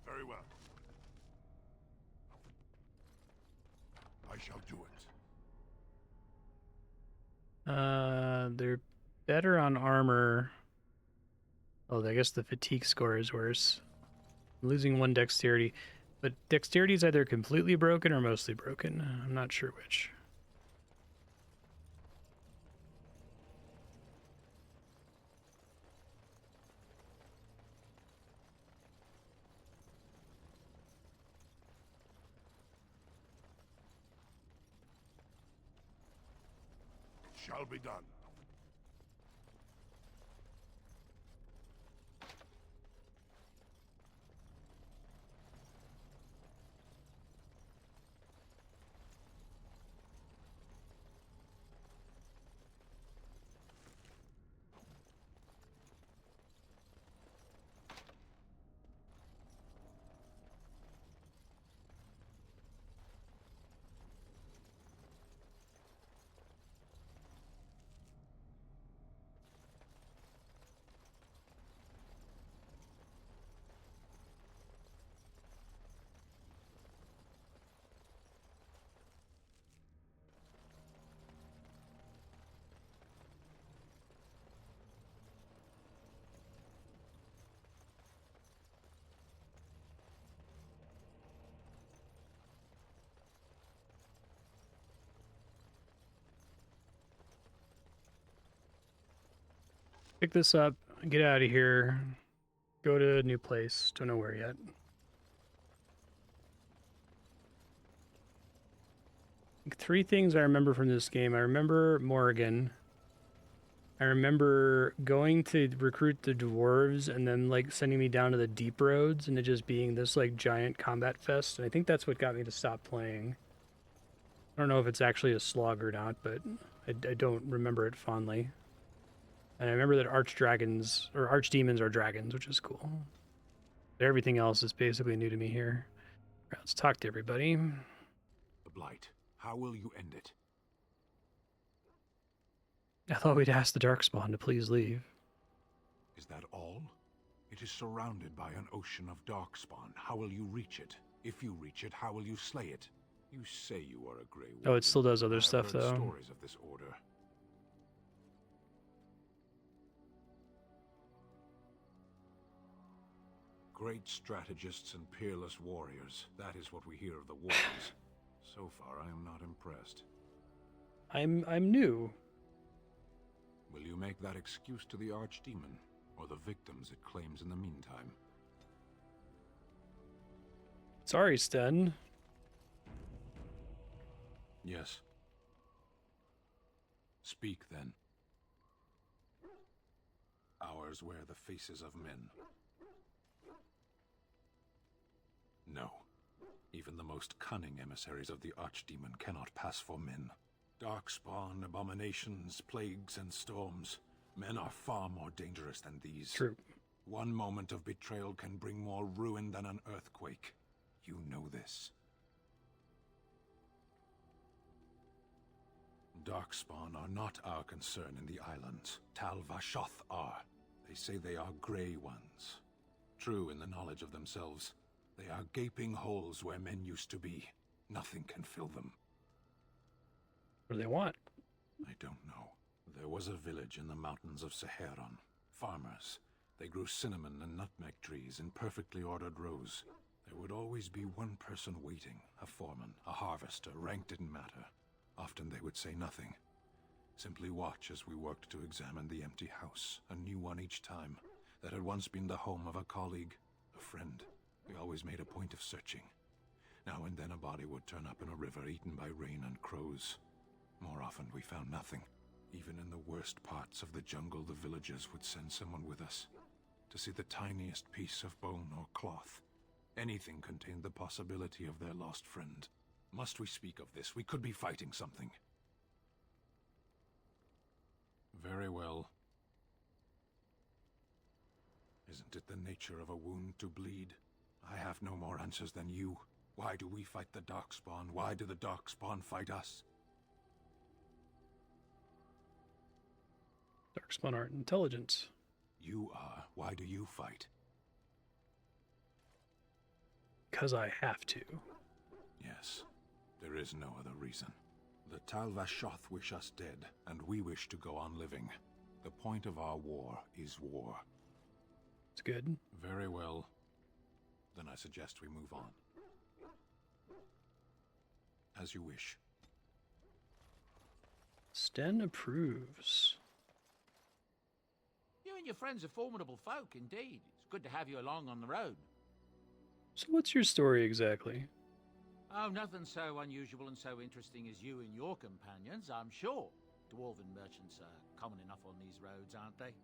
Very well. I shall do it. They're better on armor. Oh, I guess the fatigue score is worse. I'm losing 1 dexterity. But dexterity is either completely broken or mostly broken. I'm not sure which. Shall be done. Pick this up, get out of here, go to a new place. Don't know where yet. Three things I remember from this game. I remember Morrigan. I remember going to recruit the dwarves and then like sending me down to the deep roads and it just being this like giant combat fest. And I think that's what got me to stop playing. I don't know if it's actually a slog or not, but I don't remember it fondly. And I remember that archdragons or archdemons are dragons, which is cool. But everything else is basically new to me here. Right, let's talk to everybody. The Blight. How will you end it? I thought we'd ask the Darkspawn to please leave. Is that all? It is surrounded by an ocean of Darkspawn. How will you reach it? If you reach it, how will you slay it? You say you are a Grey Warden. Oh, it still does other stuff, I've heard though. Stories of this order. Great strategists and peerless warriors. That is what we hear of the Wardens. So far, I am not impressed. I'm new. Will you make that excuse to the Archdemon, or the victims it claims in the meantime? Sorry, Sten. Yes. Speak, then. Ours wear the faces of men. No. Even the most cunning emissaries of the Archdemon cannot pass for men. Darkspawn, abominations, plagues, and storms. Men are far more dangerous than these. True. One moment of betrayal can bring more ruin than an earthquake. You know this. Darkspawn are not our concern in the islands. Tal Vashoth are. They say they are Grey Ones. True in the knowledge of themselves. They are gaping holes where men used to be. Nothing can fill them. What do they want? I don't know. There was a village in the mountains of Saharon. Farmers. They grew cinnamon and nutmeg trees in perfectly ordered rows. There would always be one person waiting, a foreman, a harvester, rank didn't matter. Often they would say nothing. Simply watch as we worked to examine the empty house, a new one each time, that had once been the home of a colleague, a friend. We always made a point of searching. Now and then a body would turn up in a river eaten by rain and crows. More often we found nothing. Even in the worst parts of the jungle, the villagers would send someone with us to see the tiniest piece of bone or cloth. Anything contained the possibility of their lost friend. Must we speak of this? We could be fighting something. Very well. Isn't it the nature of a wound to bleed? I have no more answers than you. Why do we fight the Darkspawn? Why do the Darkspawn fight us? Darkspawn aren't intelligent. You are. Why do you fight? Because I have to. Yes. There is no other reason. The Tal Vashoth wish us dead, and we wish to go on living. The point of our war is war. It's good. Very well. Then I suggest we move on. As you wish. Sten approves. You and your friends are formidable folk, indeed. It's good to have you along on the road. So what's your story exactly? Oh, nothing so unusual and so interesting as you and your companions, I'm sure. Dwarven merchants are common enough on these roads, aren't they?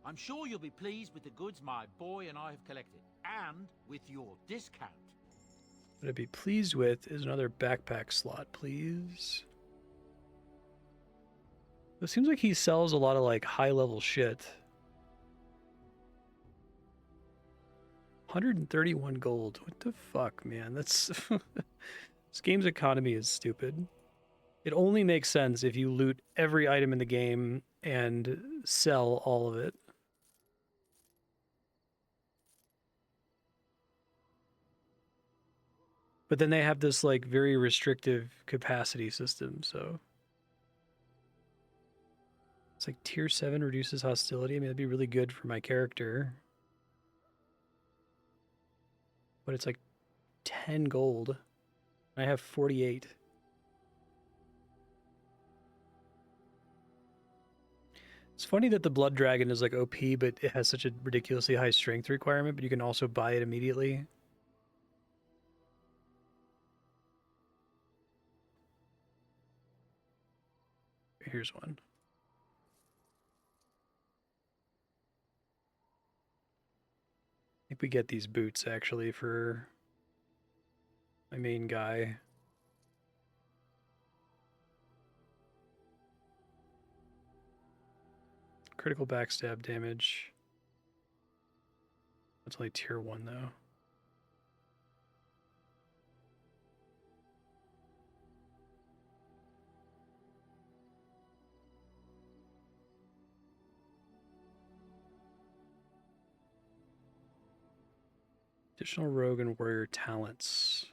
I'm sure you'll be pleased with the goods my boy and I have collected, and with your discount. What I'd be pleased with is another backpack slot, please. It seems like he sells a lot of like high-level shit. 131 gold. What the fuck, man? That's this game's economy is stupid. It only makes sense if you loot every item in the game and sell all of it. But then they have this like very restrictive capacity system, so it's like tier 7 reduces hostility. I mean, that'd be really good for my character. But it's like 10 gold. I have 48. It's funny that the blood dragon is like OP, but it has such a ridiculously high strength requirement, but you can also buy it immediately. Here's one. I think we get these boots actually for my main guy. Critical backstab damage. That's only tier 1 though. Additional rogue and warrior talents.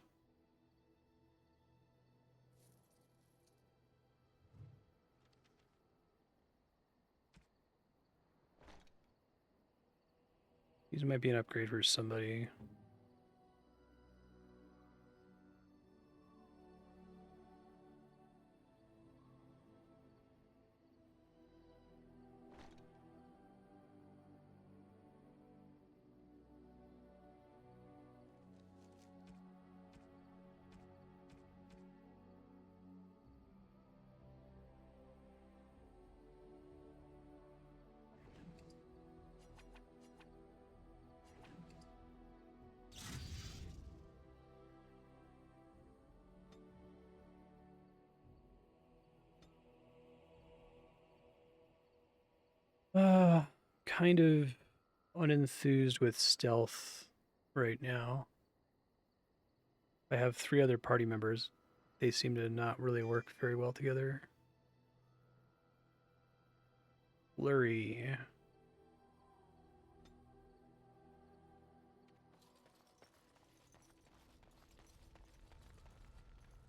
These might be an upgrade for somebody. Kind of unenthused with stealth right now. I have 3 other party members. They seem to not really work very well together. Blurry.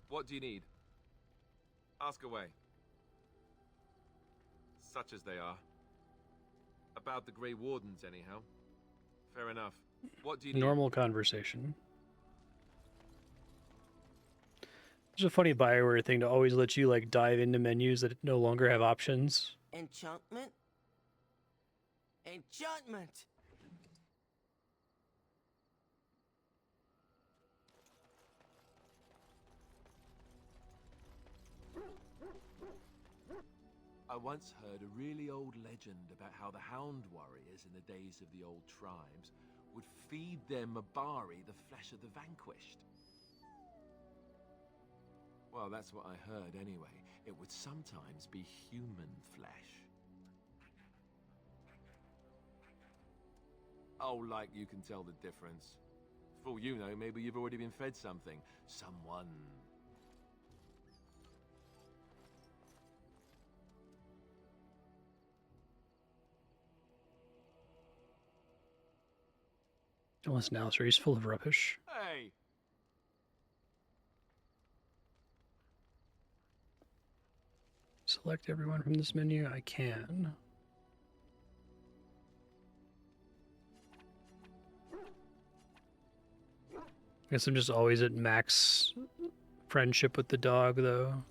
What do you need? Ask away. Such as they are. About the Grey Wardens, anyhow. Fair enough. What do you need? Normal conversation. There's a funny Bioware thing to always let you like dive into menus that no longer have options. Enchantment? Enchantment! I once heard a really old legend about how the Hound Warriors in the days of the old tribes would feed their Mabari the flesh of the vanquished. Well, that's what I heard anyway. It would sometimes be human flesh. Oh, like you can tell the difference. For all you know, maybe you've already been fed something. Someone. Don't listen to Alistair, he's full of rubbish. Hey! Select everyone from this menu. I can. I guess I'm just always at max friendship with the dog, though.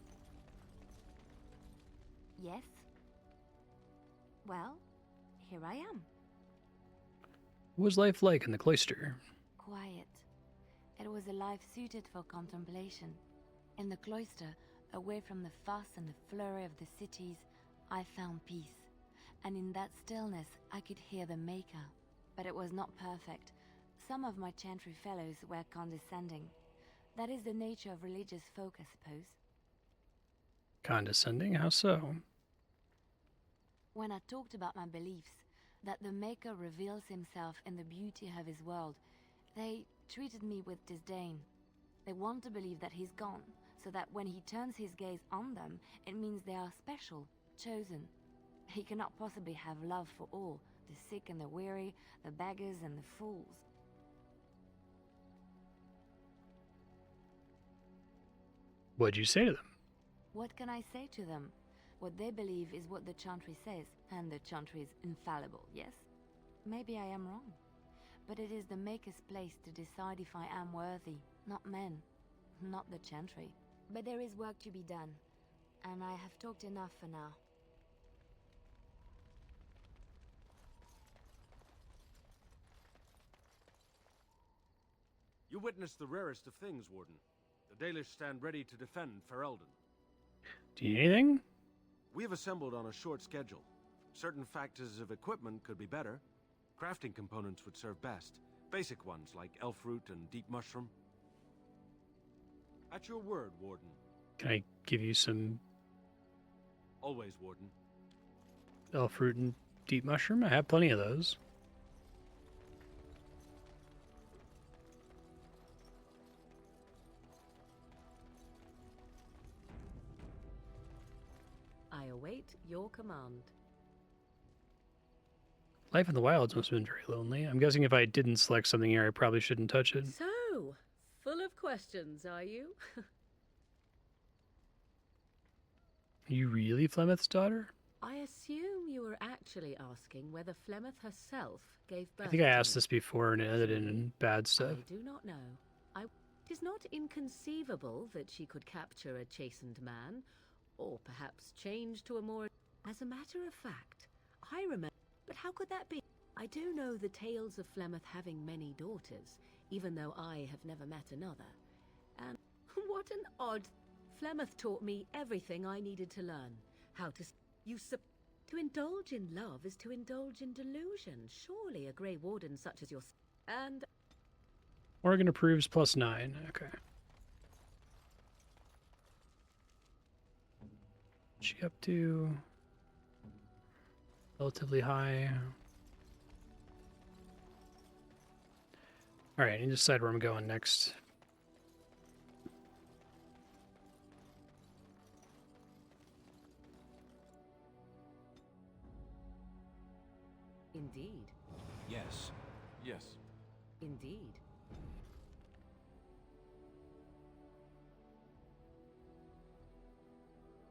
Yes? Well, here I am. What was life like in the cloister? Quiet. It was a life suited for contemplation. In the cloister, away from the fuss and the flurry of the cities, I found peace. And in that stillness, I could hear the Maker. But it was not perfect. Some of my chantry fellows were condescending. That is the nature of religious folk, I suppose. Condescending? How so? When I talked about my beliefs, that the Maker reveals himself in the beauty of his world, they treated me with disdain. They want to believe that he's gone, so that when he turns his gaze on them, it means they are special, chosen. He cannot possibly have love for all, the sick and the weary, the beggars and the fools. What'd you say to them? What can I say to them? What they believe is what the Chantry says, and the Chantry is infallible, yes? Maybe I am wrong. But it is the Maker's place to decide if I am worthy, not men, not the Chantry. But there is work to be done, and I have talked enough for now. You witnessed the rarest of things, Warden. The Dalish stand ready to defend Ferelden. Do you need anything? We have assembled on a short schedule. Certain factors of equipment could be better. Crafting components would serve best. Basic ones like elf root and deep mushroom. At your word, Warden. Can I give you some Always, Warden. elf root and deep mushroom? I have plenty of those. I await your command. Life in the wilds must have been very lonely. I'm guessing if I didn't select something here, I probably shouldn't touch it. So, full of questions, are you? You really Flemeth's daughter? I assume you were actually asking whether Flemeth herself gave birth I think I to asked me. this before and it ended in bad stuff. I do not know. It is not inconceivable that she could capture a chastened man, or perhaps change to a more... As a matter of fact, I remember... But how could that be? I do know the tales of Flemeth having many daughters, even though I have never met another. And what an odd... Flemeth taught me everything I needed to learn. How to... To indulge in love is to indulge in delusion. Surely a Grey Warden such as yourself... And... Morgan approves +9. Okay. What's she up to? Relatively high. Alright, I need to decide where I'm going next. Indeed. Yes. Yes. Indeed.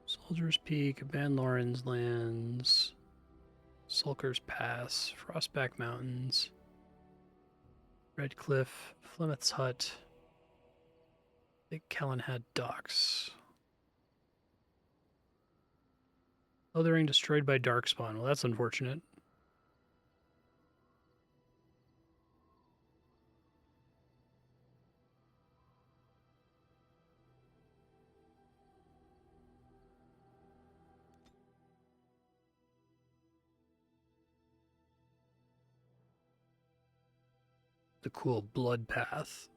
Soldier's Peak, Ban Loren's Lands, Sulker's Pass, Frostback Mountains, Red Cliff, Flemeth's Hut, Big Kellenhad Docks. Othering destroyed by Darkspawn. Well, that's unfortunate. The cool blood path.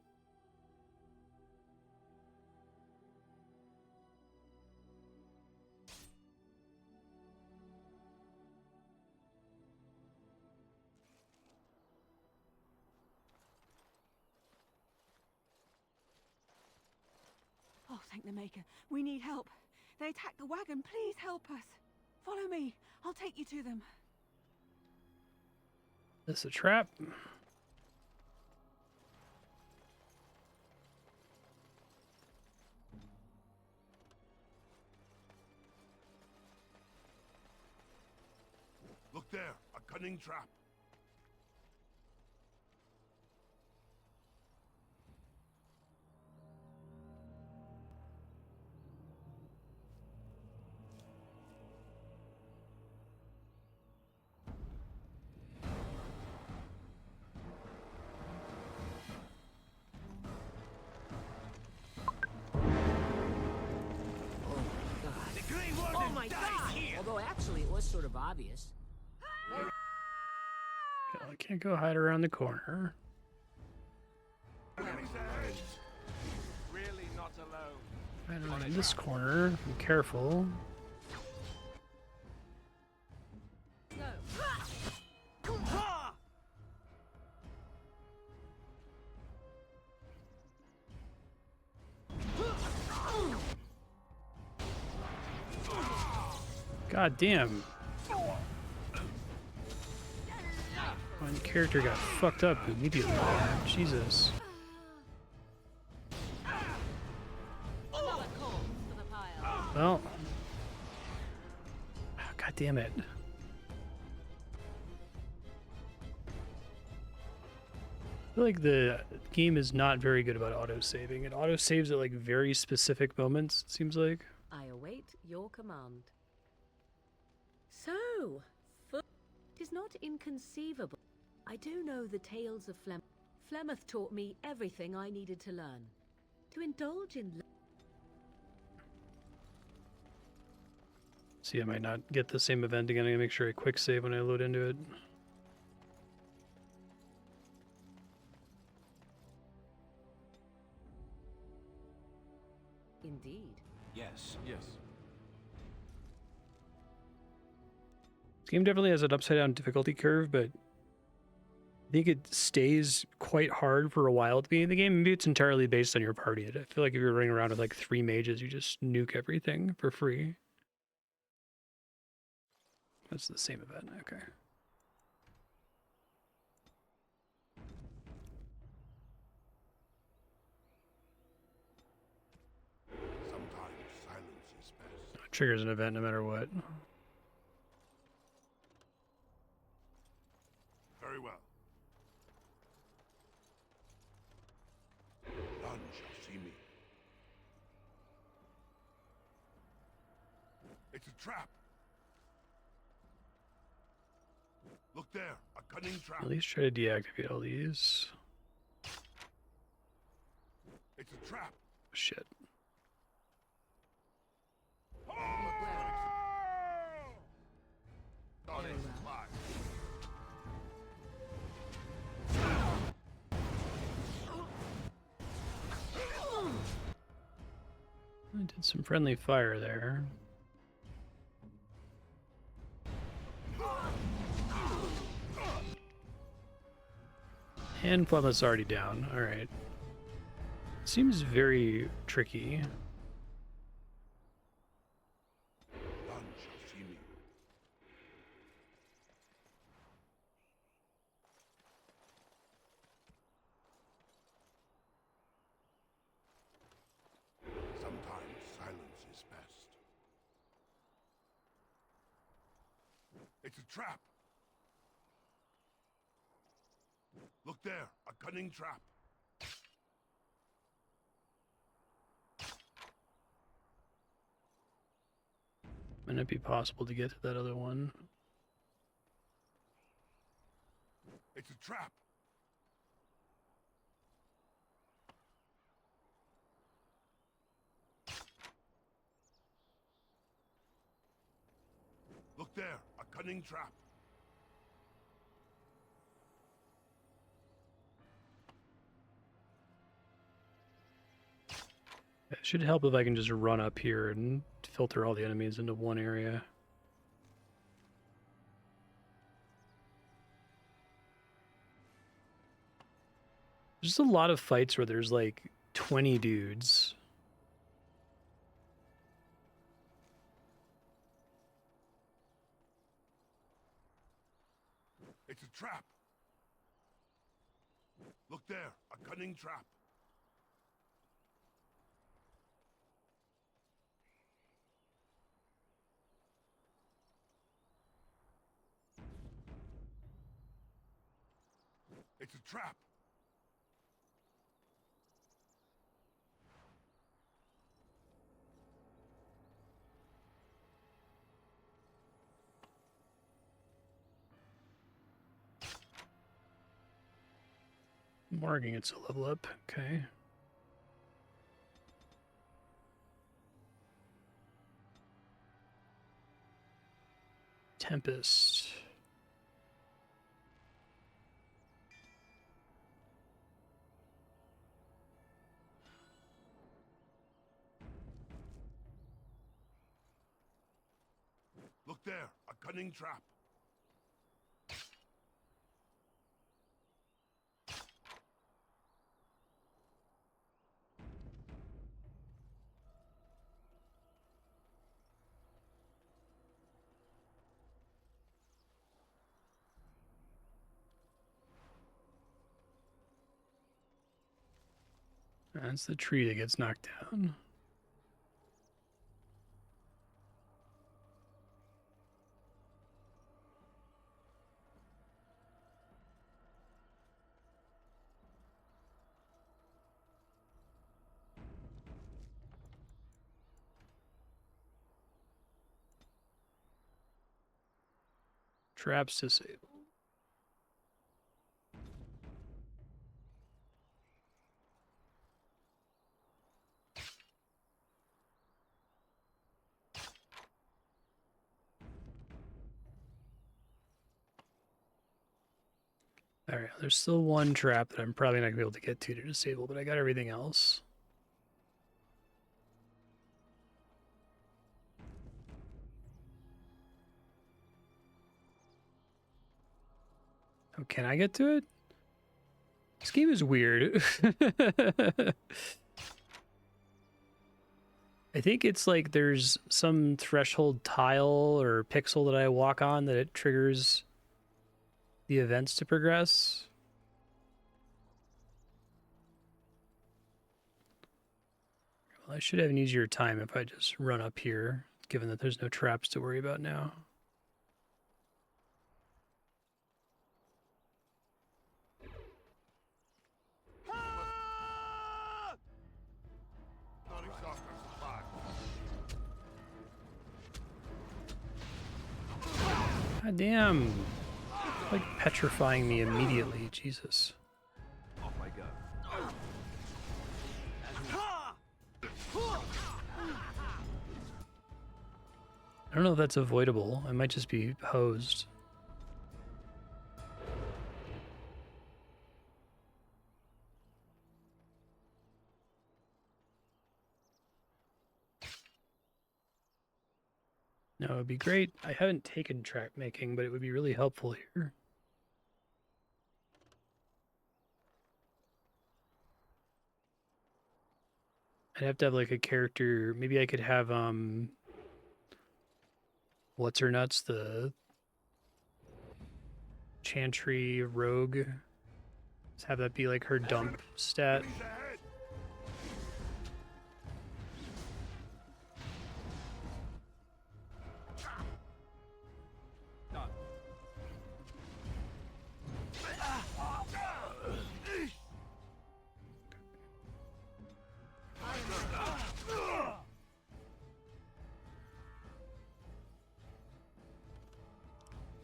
Oh, thank the Maker. We need help. They attacked the wagon. Please help us. Follow me. I'll take you to them. This a trap? Look there, a cunning trap. Oh my god! Although actually it was sort of obvious. I can't go hide around the corner. Really not alone. Hide around this corner. Be careful. God damn. My character got fucked up immediately there. Jesus. Well. God damn it. I feel like the game is not very good about auto-saving. It auto-saves at like very specific moments, it seems like. I await your command. So, it is not inconceivable. I do know the tales of Flemeth taught me everything I needed to learn. To indulge in... See, I might not get the same event again. I'm gonna make sure I quick save when I load into it. Indeed. Yes, yes. This game definitely has an upside down difficulty curve, but I think it stays quite hard for a while at the beginning of the game. Maybe it's entirely based on your party. I feel like if you're running around with like 3 mages, you just nuke everything for free. That's the same event, okay. Sometimes silence is best. It triggers an event no matter what. Very well. None shall see me. It's a trap. Look there, a cunning trap. At least try to deactivate all these. It's a trap. Shit. I did some friendly fire there. And Plummet's already down. Alright. Seems very tricky. None shall see me. Sometimes silence is best. It's a trap. Look there, a cunning trap. Might it be possible to get to that other one? It's a trap. Look there, a cunning trap. It should help if I can just run up here and filter all the enemies into one area. There's a lot of fights where there's like 20 dudes. It's a trap. Look there, a cunning trap. It's a trap. Morgan gets a level up. Okay. Tempest. Look there, a cunning trap. That's the tree that gets knocked down. Traps disabled. Alright, there's still one trap that I'm probably not going to be able to get to disable, but I got everything else. Oh, can I get to it? This game is weird. I think it's like there's some threshold tile or pixel that I walk on that it triggers the events to progress. Well, I should have an easier time if I just run up here, given that there's no traps to worry about now. God damn. Like petrifying me immediately, Jesus. Off I go. I don't know if that's avoidable. I might just be hosed. No, it would be great. I haven't taken trap making, but it would be really helpful here. I'd have to have like a character. Maybe I could have what's her nuts, the Chantry Rogue. Just have that be like her dump stat.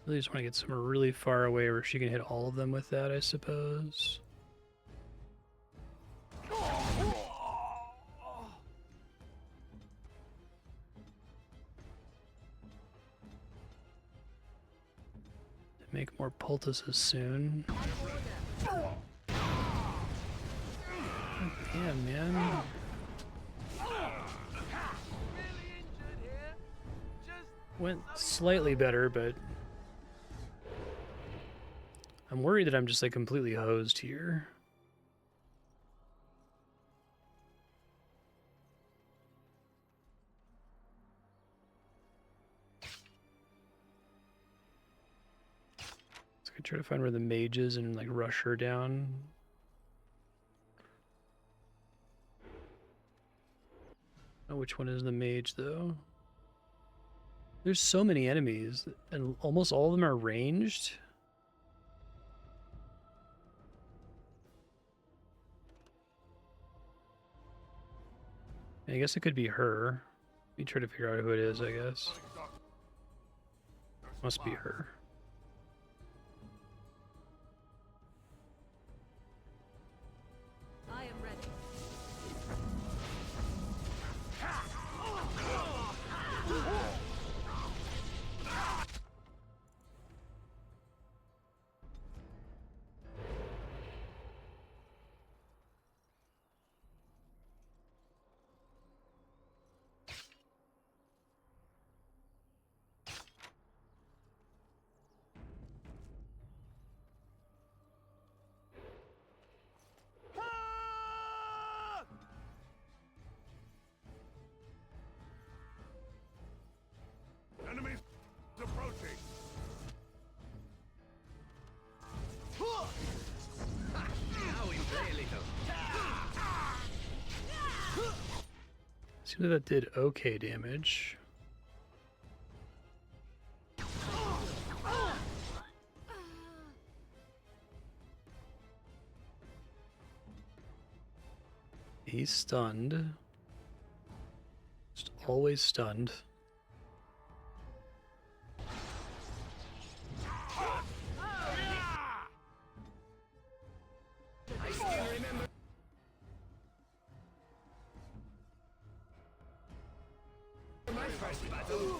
Really just want to get somewhere really far away where she can hit all of them with that, I suppose. Make more poultices soon. Damn, man. Went slightly better, but I'm worried that I'm just like completely hosed here. So I could try to find where the mage is and like rush her down. Oh, which one is the mage though? There's so many enemies, and almost all of them are ranged. I guess it could be her. Let me try to figure out who it is, I guess. Must be her. I am ready. Enemies approaching. Now we play a little. Seems that did okay damage. He's stunned. Just always stunned. I still remember. My first battle.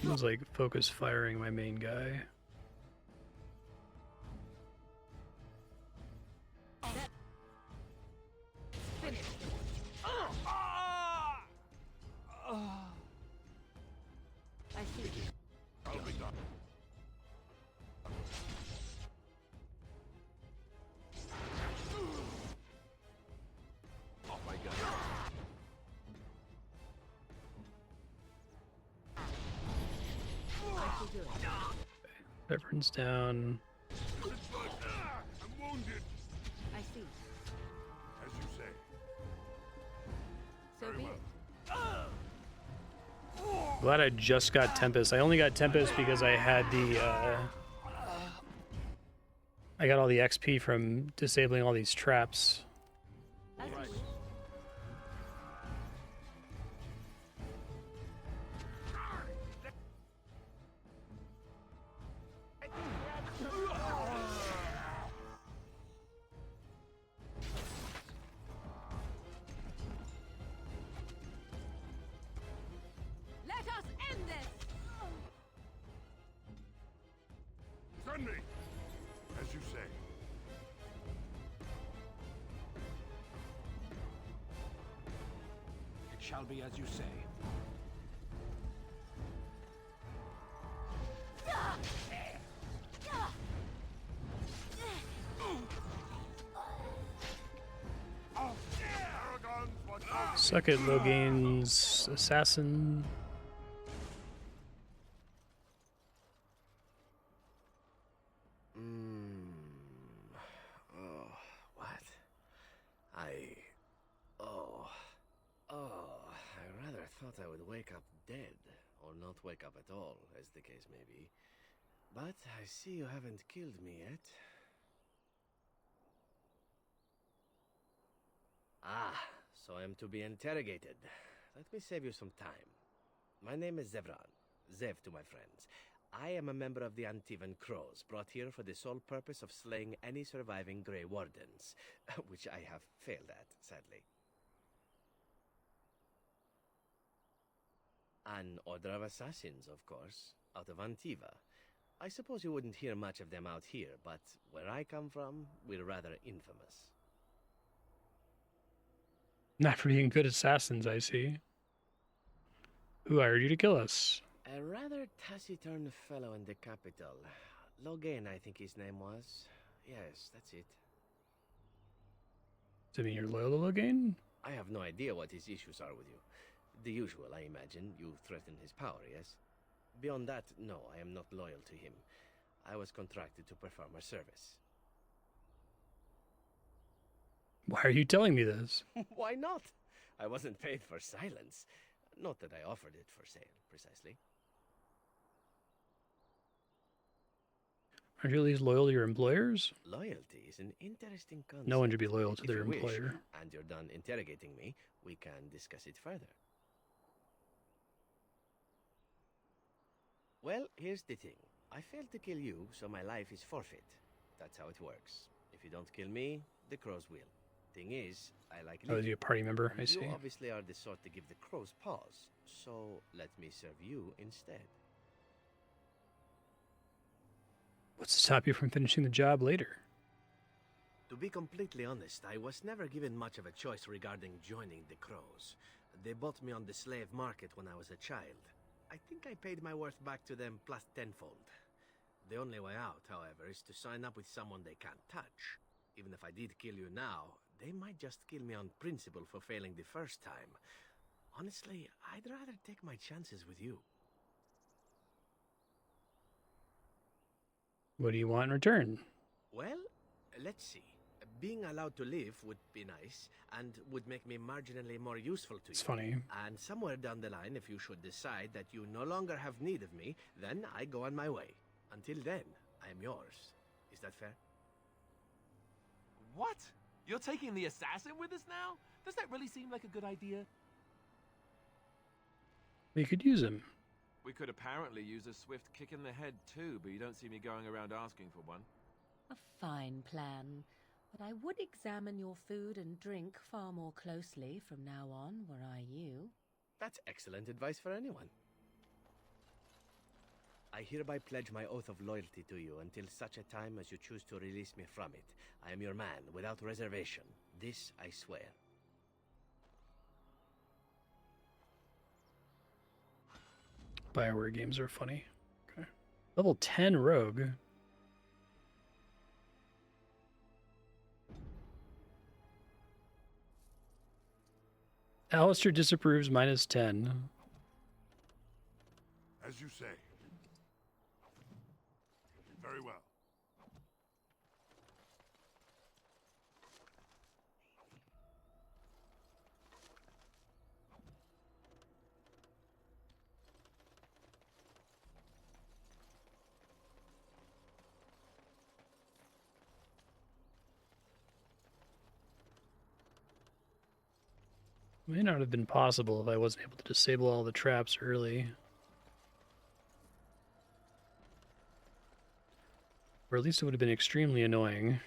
Someone's like focus firing my main guy. Finish. I see. I'll be done. Off I go. I shall do it. Veterans down. I'm wounded. I see. As you say. So be it. Glad I just got Tempest. I only got Tempest because I had the I got all the XP from disabling all these traps. As you wish. Let us end this! Send me. As you say. It shall be as you say. Suck it, Logain's assassin. Oh, what? I rather thought I would wake up dead, or not wake up at all, as the case may be. But I see you haven't killed me yet. Ah, so I am to be interrogated. Let me save you some time. My name is Zevran. Zev to my friends. I am a member of the Antivan Crows, brought here for the sole purpose of slaying any surviving Grey Wardens, which I have failed at, sadly. An order of assassins, of course, out of Antiva. I suppose you wouldn't hear much of them out here, but where I come from, we're rather infamous. Not for being good assassins, I see. Who hired you to kill us? A rather taciturn fellow in the capital. Logain, I think his name was. Yes, that's it. Does it mean you're loyal to Logain? I have no idea what his issues are with you. The usual, I imagine. You threaten his power, yes? Beyond that, no, I am not loyal to him. I was contracted to perform a service. Why are you telling me this? Why not? I wasn't paid for silence. Not that I offered it for sale, precisely. Aren't you at least loyal to your employers? Loyalty is an interesting concept. No one should be loyal to If their you wish, employer. and you're done interrogating me, we can discuss it further. Well, here's the thing. I failed to kill you, so my life is forfeit. That's how it works. If you don't kill me, the crows will. Thing is, I like Oh, is he a party member? I You see. obviously are the sort to give the crows pause, so let me serve you instead. What's to stop you from finishing the job later? To be completely honest, I was never given much of a choice regarding joining the crows. They bought me on the slave market when I was a child. I think I paid my worth back to them plus tenfold. The only way out, however, is to sign up with someone they can't touch. Even if I did kill you now, they might just kill me on principle for failing the first time. Honestly, I'd rather take my chances with you. What do you want in return? Well, let's see. Being allowed to live would be nice, and would make me marginally more useful to you. It's funny. And somewhere down the line, if you should decide that you no longer have need of me, then I go on my way. Until then, I am yours. Is that fair? What? You're taking the assassin with us now? Does that really seem like a good idea? We could use him. We could apparently use a swift kick in the head too, but you don't see me going around asking for one. A fine plan. But I would examine your food and drink far more closely from now on, were I you. That's excellent advice for anyone. I hereby pledge my oath of loyalty to you until such a time as you choose to release me from it. I am your man, without reservation. This I swear. Bioware games are funny. Okay. Level 10 rogue. Alistair disapproves -10. As you say. Very well. May not have been possible if I wasn't able to disable all the traps early. Or at least it would have been extremely annoying.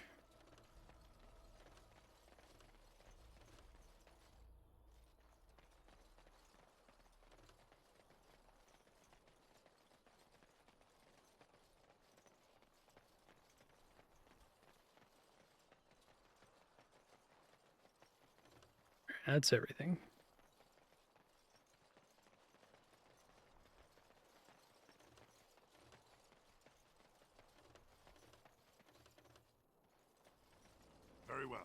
That's everything. Very well.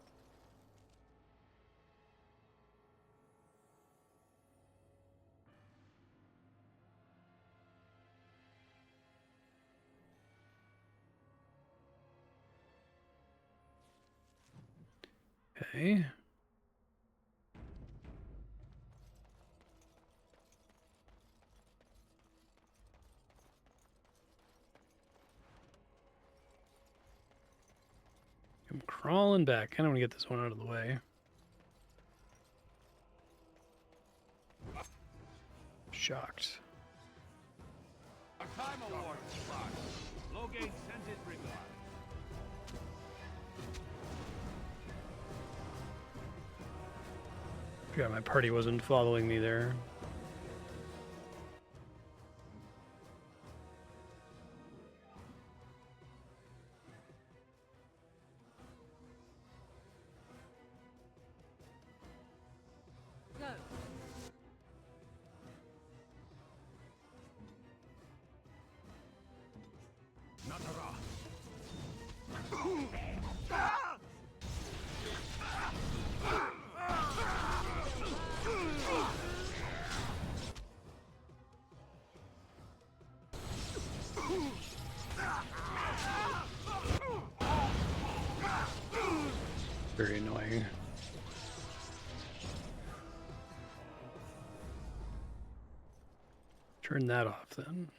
Okay. I'm crawling back. I don't want to get this one out of the way. Shocked. Our time award clock. Logate sent his regard. Forgot my party wasn't following me there. Go. Natara. Very annoying. Turn that off then.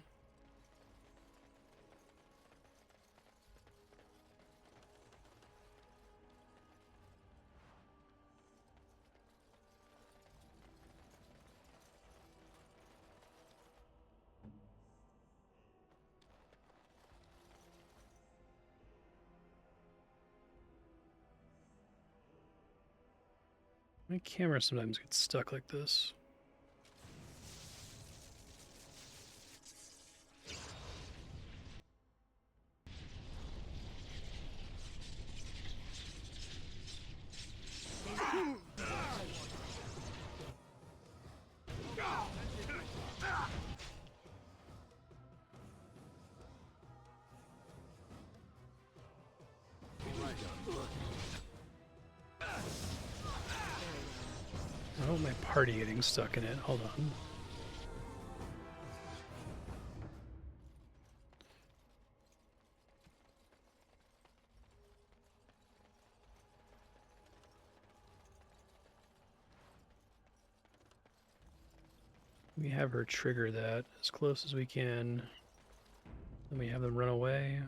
My camera sometimes gets stuck like this. Oh, my party getting stuck in it. Hold on. We have her trigger that as close as we can. Then we have them run away.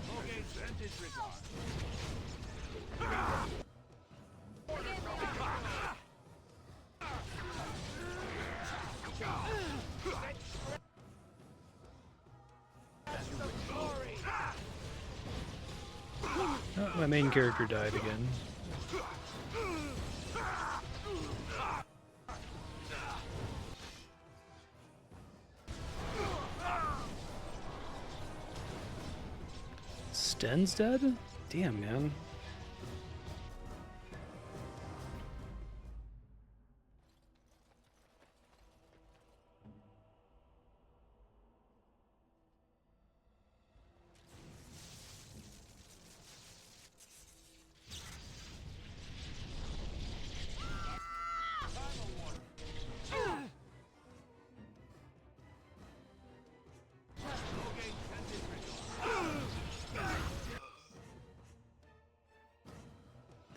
Logate sent his regard. My main character died again. Sten's dead? Damn, man.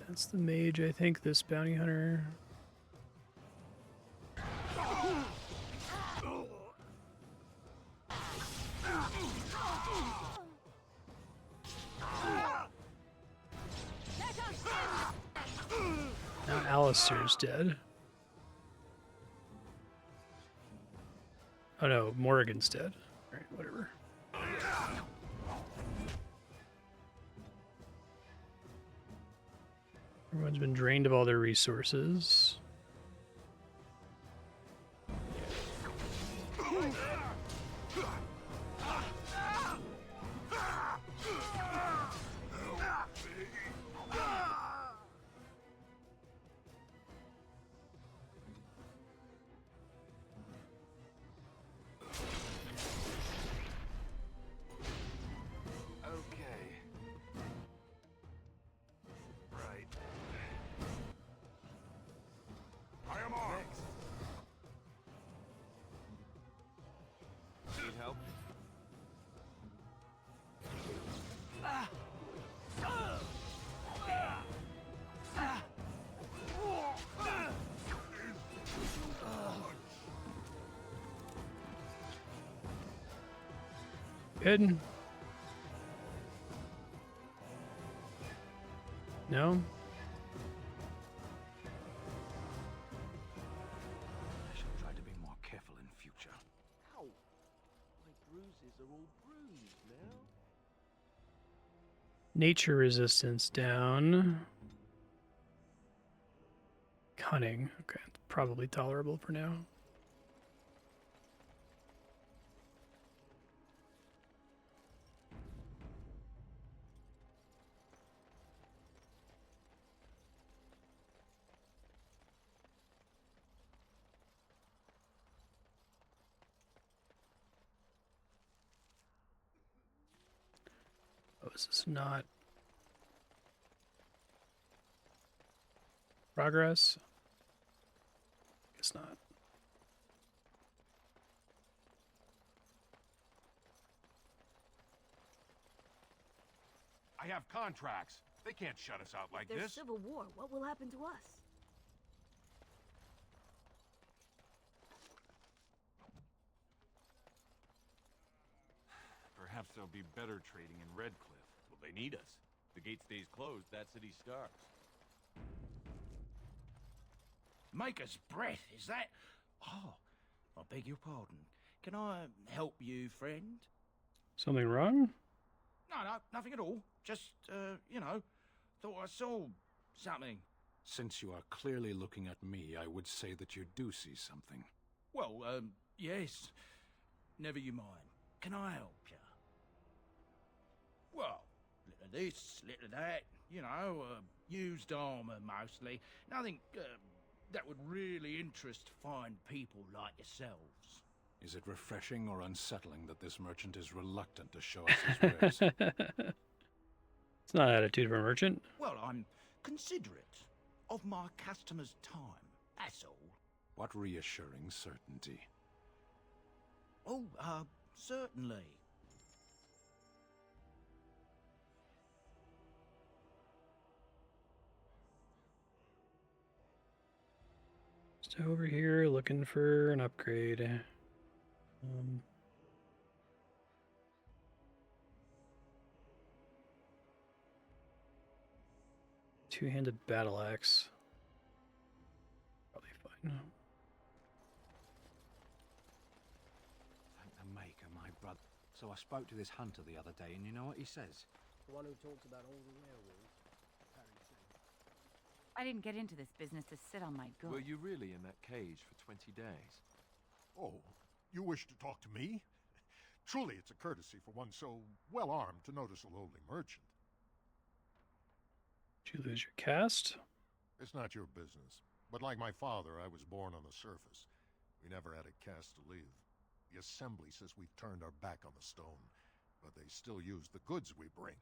That's the mage, I think, this bounty hunter. Now Alistair's dead. Oh no, Morrigan's dead. Alright, whatever. Everyone's been drained of all their resources. Good. No? I shall try to be more careful in future. Ow! My bruises are all bruised now. Nature resistance down. Cunning. Okay, it's probably tolerable for now. Oh, is this not progress? Guess not. I have contracts. They can't shut us out like There's this. civil war. What will happen to us? Perhaps there'll be better trading in Redcliffe. Well, they need us. The gate stays closed, that city starves. Maker's breath, is that? Oh, I beg your pardon. Can I help you, friend? Something wrong? No, nothing at all. Just, you know, thought I saw something. Since you are clearly looking at me, I would say that you do see something. Well, yes. Never you mind. Can I help you? Well, little of this, little of that. You know, used armor mostly. Nothing that would really interest fine people like yourselves. Is it refreshing or unsettling that this merchant is reluctant to show us his wares? It's not attitude of a merchant. Well, I'm considerate of my customers' time, that's all. What reassuring certainty. Oh, certainly. Just over here looking for an upgrade. Two-handed battle axe. Probably fine. Thank the Maker, my brother. So I spoke to this hunter the other day, and you know what he says? The one who talks about all the werewolves. I didn't get into this business to sit on my goods. Were you really in that cage for 20 days? Oh, you wish to talk to me? Truly, it's a courtesy for one so well-armed to notice a lowly merchant. Did you lose your cast? It's not your business. But like my father, I was born on the surface. We never had a caste to leave. The Assembly says we've turned our back on the stone, but they still use the goods we bring.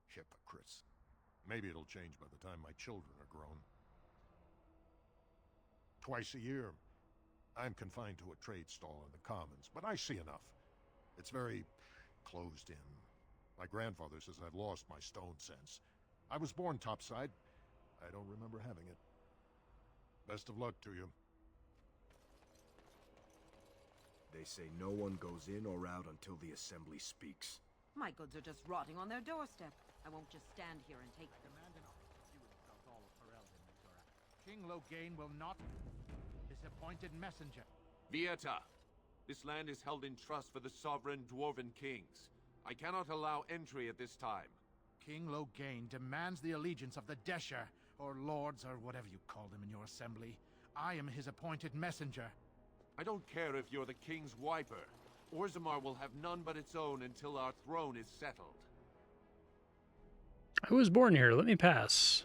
Hypocrites. Maybe it'll change by the time my children are grown. Twice a year, I'm confined to a trade stall in the Commons, but I see enough. It's very closed in. My grandfather says I've lost my stone sense. I was born topside. I don't remember having it. Best of luck to you. They say no one goes in or out until the Assembly speaks. My goods are just rotting on their doorstep. I won't just stand here and take them. King Loghain will not... His appointed messenger. Vieta, this land is held in trust for the sovereign dwarven kings. I cannot allow entry at this time. King Loghain demands the allegiance of the Desher, or lords, or whatever you call them in your assembly. I am his appointed messenger. I don't care if you're the king's wiper. Orzammar will have none but its own until our throne is settled. I was born here. Let me pass.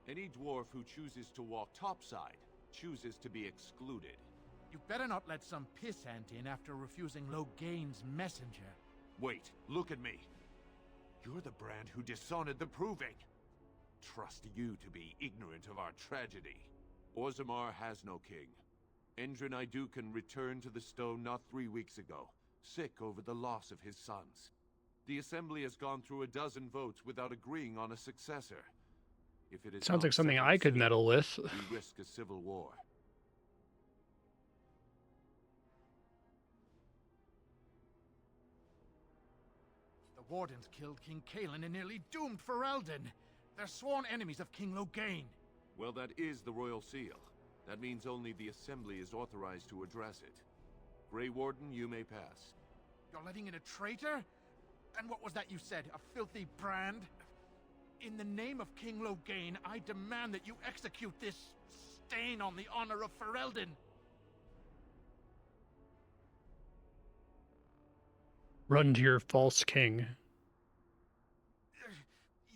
Any dwarf who chooses to walk topside chooses to be excluded. You better not let some pissant in after refusing Loghain's messenger. Wait, look at me. You're the brand who dishonored the Proving. Trust you to be ignorant of our tragedy. Orzammar has no king. Endrin Idukan returned to the stone not 3 weeks ago, sick over the loss of his sons. The Assembly has gone through a dozen votes without agreeing on a successor. If it is Sounds not like something settled I could soon, meddle with. we risk a civil war. The Wardens killed King Cailan and nearly doomed Ferelden. They're sworn enemies of King Loghain. Well, that is the Royal Seal. That means only the Assembly is authorized to address it. Grey Warden, you may pass. You're letting in a traitor? And what was that you said? A filthy brand? In the name of King Loghain, I demand that you execute this stain on the honor of Ferelden. Run to your false king.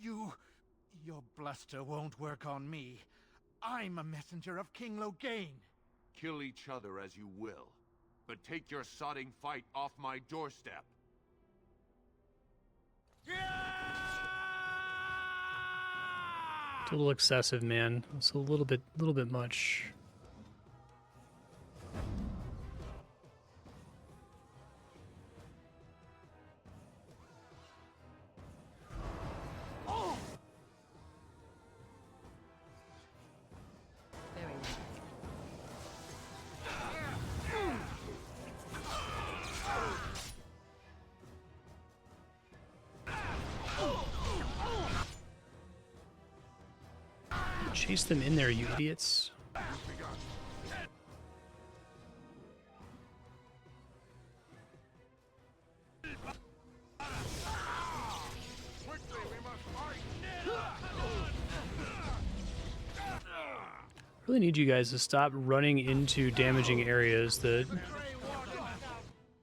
Your bluster won't work on me. I'm a messenger of King Loghain. Kill each other as you will, but take your sodding fight off my doorstep. It's a little excessive, man. It's a little bit much. Chase them in there, you idiots. Really need you guys to stop running into damaging areas that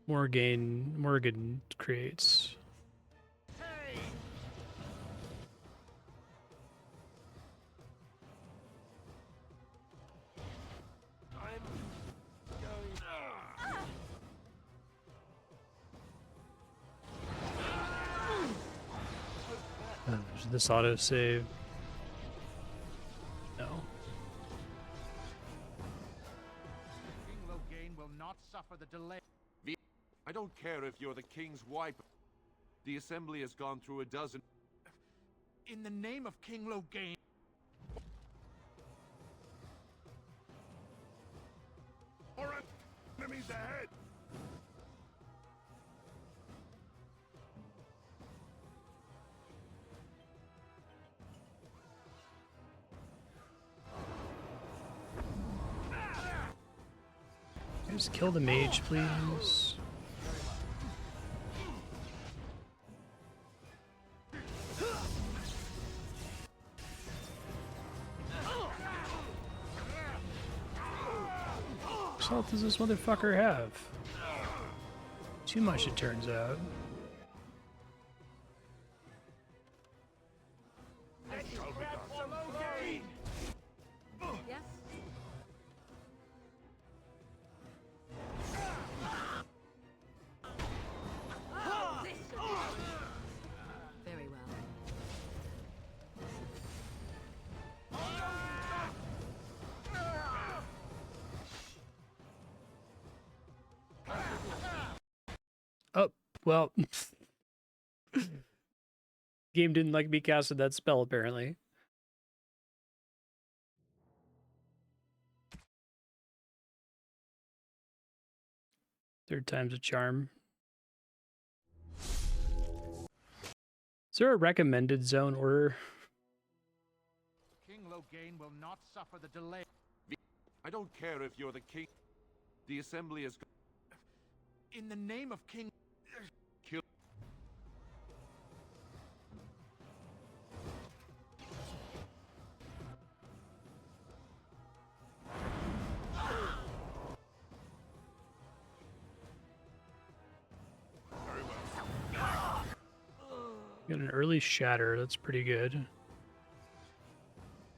Morgan creates. This auto save. No. King Loghain will not suffer the delay. I don't care if you're the king's wiper. The Assembly has gone through a dozen... In the name of King Loghain. Or enemies ahead! Just kill the mage, please. max health does this motherfucker have? Too much, it turns out. Yes? Very well. Oh, well. Game didn't like me casting that spell, apparently. Third time's a charm. Is there a recommended zone order? King Logain will not suffer the delay. I don't care if you're the king. The assembly is... In the name of King... Kill... Got an early shatter, that's pretty good.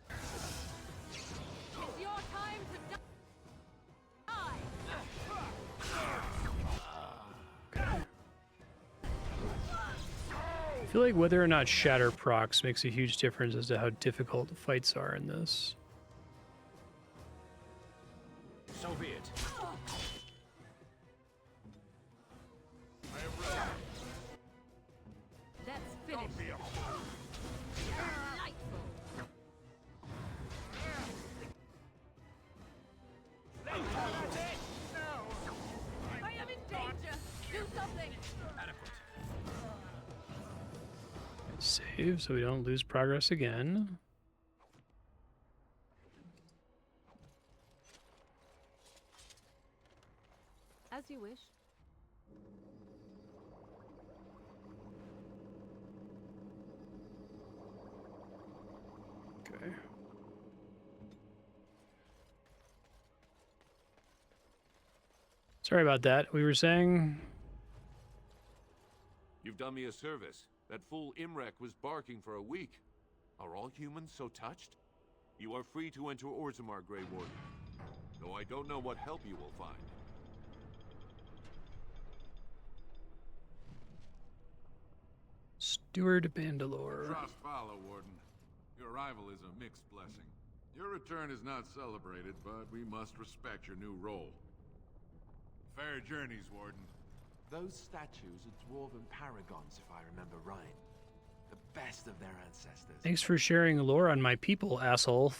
It's your time to die. I feel like whether or not shatter procs makes a huge difference as to how difficult the fights are in this. So be it. That's finished. I am in danger. Do something. Save so we don't lose progress again. As you wish. Okay. Sorry about that. We were saying... You've done me a service. That fool Imrek was barking for a week. Are all humans so touched? You are free to enter Orzammar, Grey Warden. Though I don't know what help you will find. Steward Bandalore. Trust follow, Warden. Your arrival is a mixed blessing. Your return is not celebrated, but we must respect your new role. Fair journeys, Warden. Those statues are dwarven paragons, if I remember right. The best of their ancestors. Thanks for sharing lore on my people, asshole.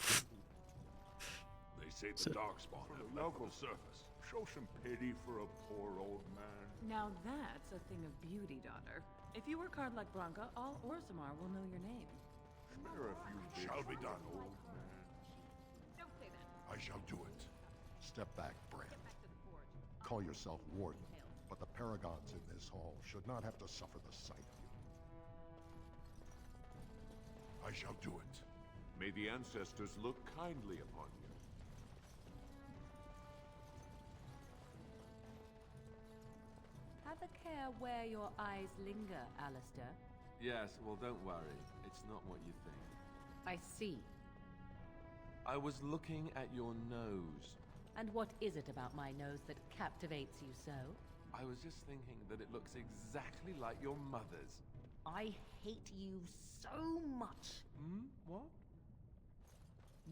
They say the Darkspawn have left the surface. Show some pity for a poor old man. Now that's a thing of beauty, daughter. If you work hard like Blanca, all Orzammar will know your name. Spare a few bits. Shall be done, old man. Don't say that. I shall do it. Step back, Brand. Call yourself Warden, but the paragons in this hall should not have to suffer the sight of you. I shall do it. May the ancestors look kindly upon you. Have a care where your eyes linger, Alistair. Yes, well don't worry. It's not what you think. I see. I was looking at your nose. And what is it about my nose that captivates you so? I was just thinking that it looks exactly like your mother's. I hate you so much. Hmm? What?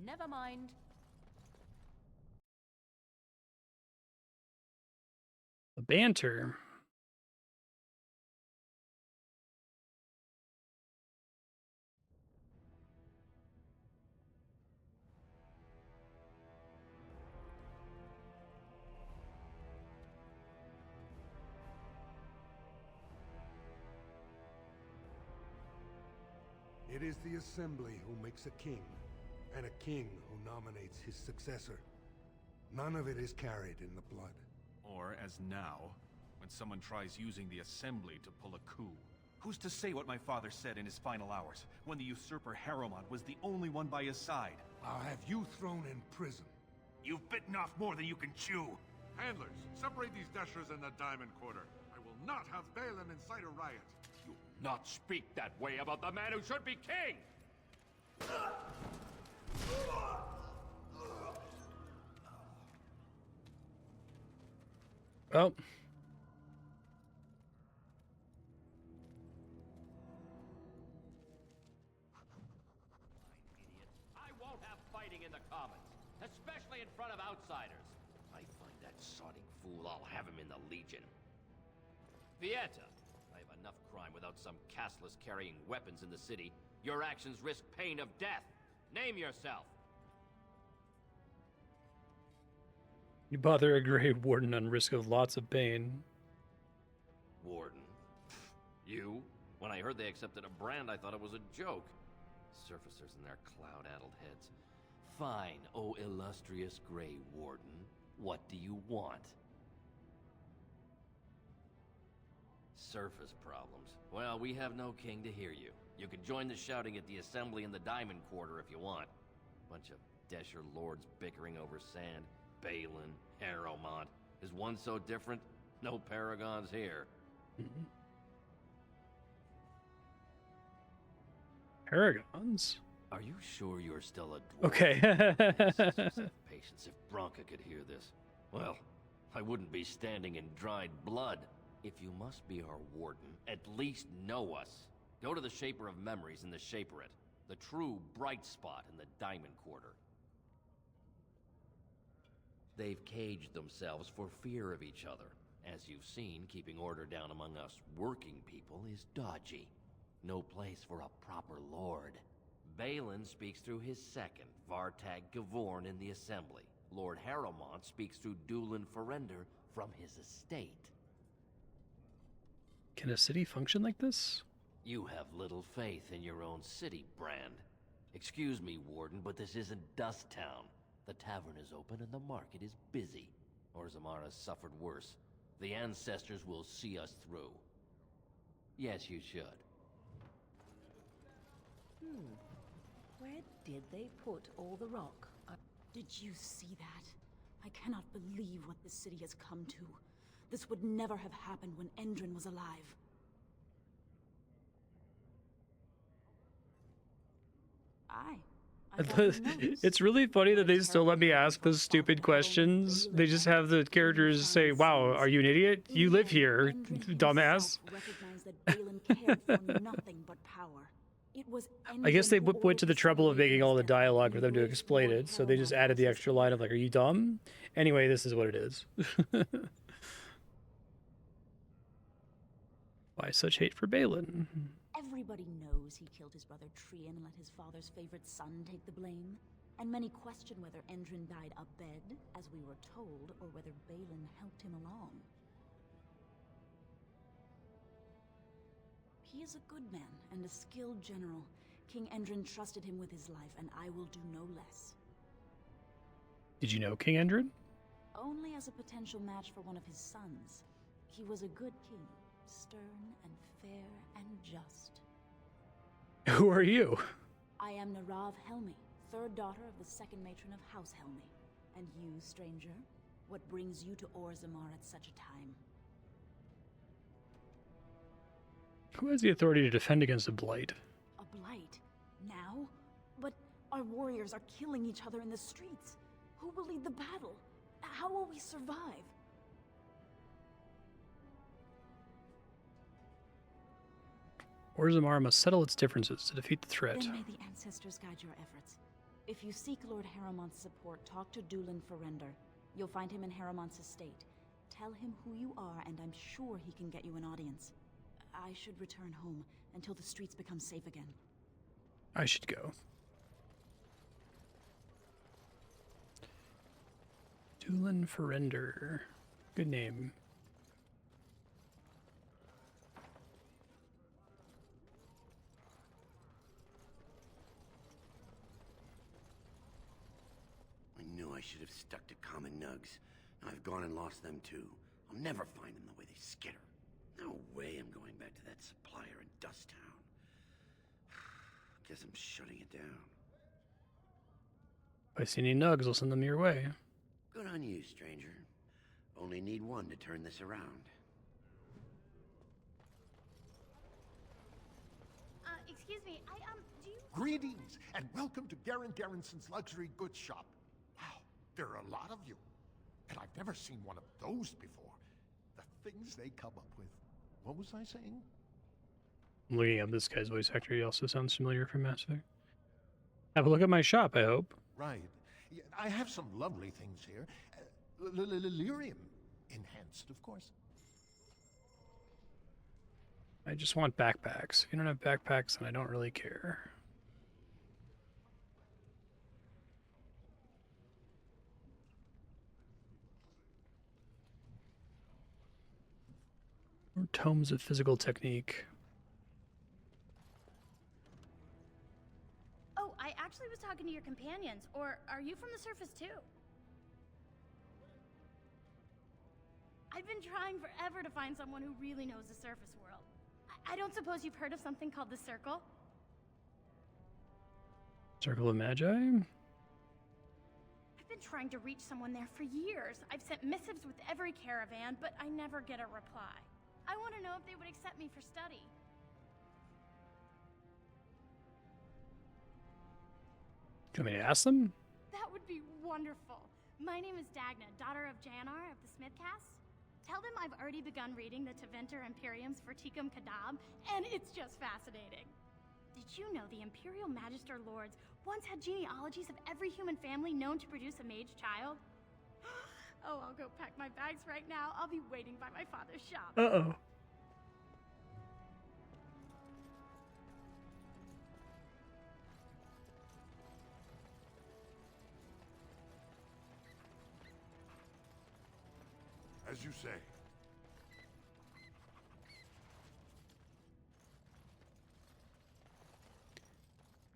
Never mind. A banter. It is the Assembly who makes a king, and a king who nominates his successor. None of it is carried in the blood. Or, as now, when someone tries using the Assembly to pull a coup. Who's to say what my father said in his final hours, when the usurper Harrowmont was the only one by his side? I'll have you thrown in prison. You've bitten off more than you can chew. Handlers, separate these dashers in the Diamond Quarter. I will not have Balin incite a riot. You'll not speak that way about the man who should be king! Oh. I won't have fighting in the Commons, especially in front of outsiders. I find that sodding fool, I'll have him in the Legion. Vieta, I have enough crime without some castless carrying weapons in the city. Your actions risk pain of death. Name yourself. You bother a Grey Warden on risk of lots of pain. Warden? You? When I heard they accepted a brand, I thought it was a joke. Surfacers and their cloud-addled heads. Fine, oh illustrious Grey Warden. What do you want? Surface problems. Well, we have no king to hear you. You can join the shouting at the assembly in the Diamond Quarter if you want. Bunch of Desher lords bickering over sand. Balin, Harrowmont. Is one so different? No paragons here. Paragons? Are you sure you're still a dwarf? Okay. Patience if Bronca could hear this. Well, I wouldn't be standing in dried blood. If you must be our warden, at least know us. Go to the Shaper of Memories in the Shaperate, the true bright spot in the Diamond Quarter. They've caged themselves for fear of each other. As you've seen, keeping order down among us working people is dodgy. No place for a proper lord. Balin speaks through his second, Vartag Gavorn, in the Assembly. Lord Harrowmont speaks through Dulin Ferender from his estate. Can a city function like this? You have little faith in your own city, Brand. Excuse me, Warden, but this isn't Dust Town. The tavern is open and the market is busy. Orzammar has suffered worse. The ancestors will see us through. Yes, you should. Where did they put all the rock? Did you see that? I cannot believe what this city has come to. This would never have happened when Endrin was alive. It's really funny that they still let me ask those stupid questions. They just have the characters say, "Wow, are you an idiot? You live here, dumbass." I guess they went to the trouble of making all the dialogue for them to explain it, so they just added the extra line of like, "Are you dumb?" Anyway, this is what it is. Why such hate for Balin? Everybody knows he killed his brother Trian and let his father's favorite son take the blame. And many question whether Endrin died abed, as we were told, or whether Balin helped him along. He is a good man and a skilled general. King Endrin trusted him with his life, and I will do no less. Did you know King Endrin? Only as a potential match for one of his sons. He was a good king, stern and fair and just. Who are you? I am Narav Helmi, third daughter of the second matron of House Helmi. And you, stranger, what brings you to Orzammar at such a time? Who has the authority to defend against a blight? A blight? Now? But our warriors are killing each other in the streets. Who will lead the battle? How will we survive? Orzammar must settle its differences to defeat the threat. Then may the ancestors guide your efforts. If you seek Lord Harrowmont's support, talk to Dulin Ferender. You'll find him in Harrowmont's estate. Tell him who you are, and I'm sure he can get you an audience. I should return home until the streets become safe again. I should go. Dulin Ferender. Good name. I knew I should have stuck to common nugs. Now I've gone and lost them too. I'll never find them the way they skitter. No way I'm going back to that supplier in Dust Town. Guess I'm shutting it down. If I see any nugs, I'll send them your way. on you, stranger. Only need one to turn this around. Excuse me, do you... Greetings, and welcome to Garen Garrison's luxury goods shop. Wow, there are a lot of you. And I've never seen one of those before. The things they come up with. What was I saying? I'm looking up this guy's voice actor. He also sounds familiar from Mass Effect. Have a look at my shop, I hope. Right. Yeah, I have some lovely things here. Lyrium enhanced, of course. I just want backpacks. If you don't have backpacks, then I don't really care. Or tomes of physical technique. Oh, I actually was talking to your companions. Or are you from the surface too? I've been trying forever to find someone who really knows the surface world. I don't suppose you've heard of something called the Circle? Circle of Magi? I've been trying to reach someone there for years. I've sent missives with every caravan, but I never get a reply. I want to know if they would accept me for study. Do you want me to ask them? That would be wonderful. My name is Dagna, daughter of Janar of the Smithcast. Tell them I've already begun reading the Teventer Imperium's Verticum Kadab, and it's just fascinating. Did you know the Imperial Magister Lords once had genealogies of every human family known to produce a mage child? Oh, I'll go pack my bags right now. I'll be waiting by my father's shop. Uh-oh. As you say.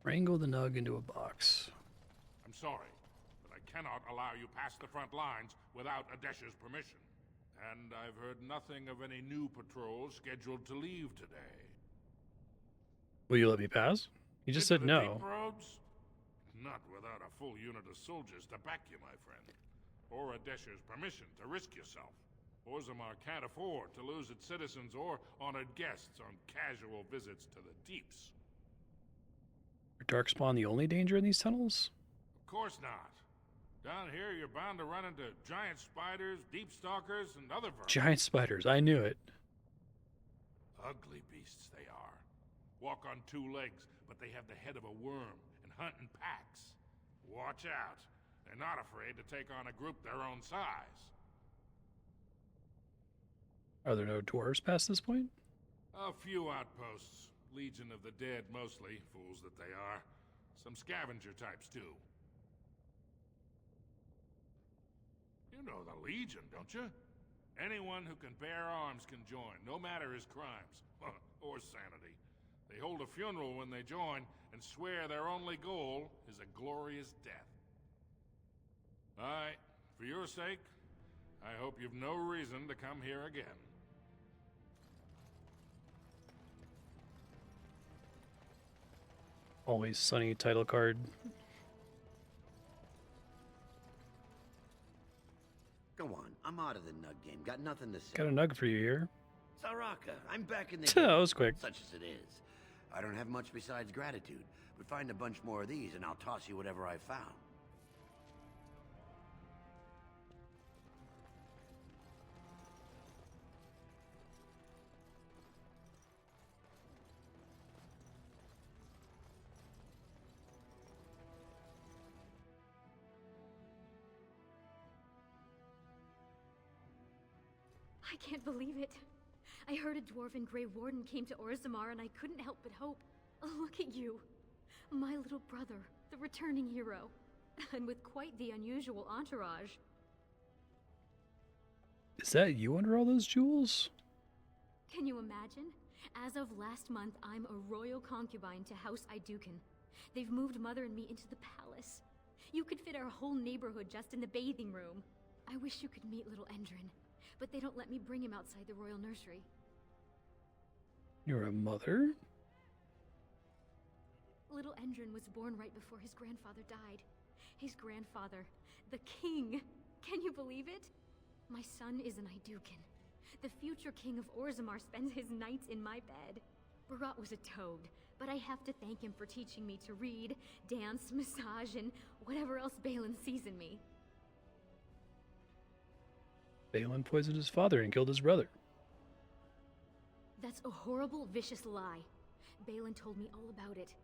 Wrangle the Nug into a box. I'm sorry, but I cannot allow you past the front lines without Adesha's permission. And I've heard nothing of any new patrols scheduled to leave today. Will you let me pass? You just said Into the no. deep roads? Not without a full unit of soldiers to back you, my friend. Or Adesha's permission to risk yourself. Orzammar can't afford to lose its citizens or honored guests on casual visits to the deeps. Are Darkspawn the only danger in these tunnels? Of course not. Down here, you're bound to run into giant spiders, deep stalkers, and other vermin. Giant spiders, I knew it. Ugly beasts they are. Walk on two legs, but they have the head of a worm and hunt in packs. Watch out. They're not afraid to take on a group their own size. Are there no dwarves past this point? A few outposts. Legion of the Dead mostly, fools that they are. Some scavenger types too. You know the Legion, don't you? Anyone who can bear arms can join, no matter his crimes. Or sanity. They hold a funeral when they join, and swear their only goal is a glorious death. Aye, for your sake, I hope you've no reason to come here again. Always Sunny title card. Go on, I'm out of the nug game. Got nothing to say. Got a nug for you here. Saraka, I'm back in the That game. was quick. Such as it is. I don't have much besides gratitude, but find a bunch more of these and I'll toss you whatever I found. I can't believe it. I heard a dwarven Grey Warden came to Orzammar and I couldn't help but hope. Look at you. My little brother, the returning hero. And with quite the unusual entourage. Is that you under all those jewels? Can you imagine? As of last month, I'm a royal concubine to House Iduken. They've moved Mother and me into the palace. You could fit our whole neighborhood just in the bathing room. I wish you could meet little Endrin, but they don't let me bring him outside the royal nursery. You're a mother? Little Endrin was born right before his grandfather died. His grandfather, the king, Can you believe it? My son is an Idukan. The future king of Orzammar spends his nights in my bed. Barat was a toad, but I have to thank him for teaching me to read, dance, massage, and whatever else Balin sees in me. Balin poisoned his father and killed his brother. That's a horrible, vicious lie. Balin told me all about it.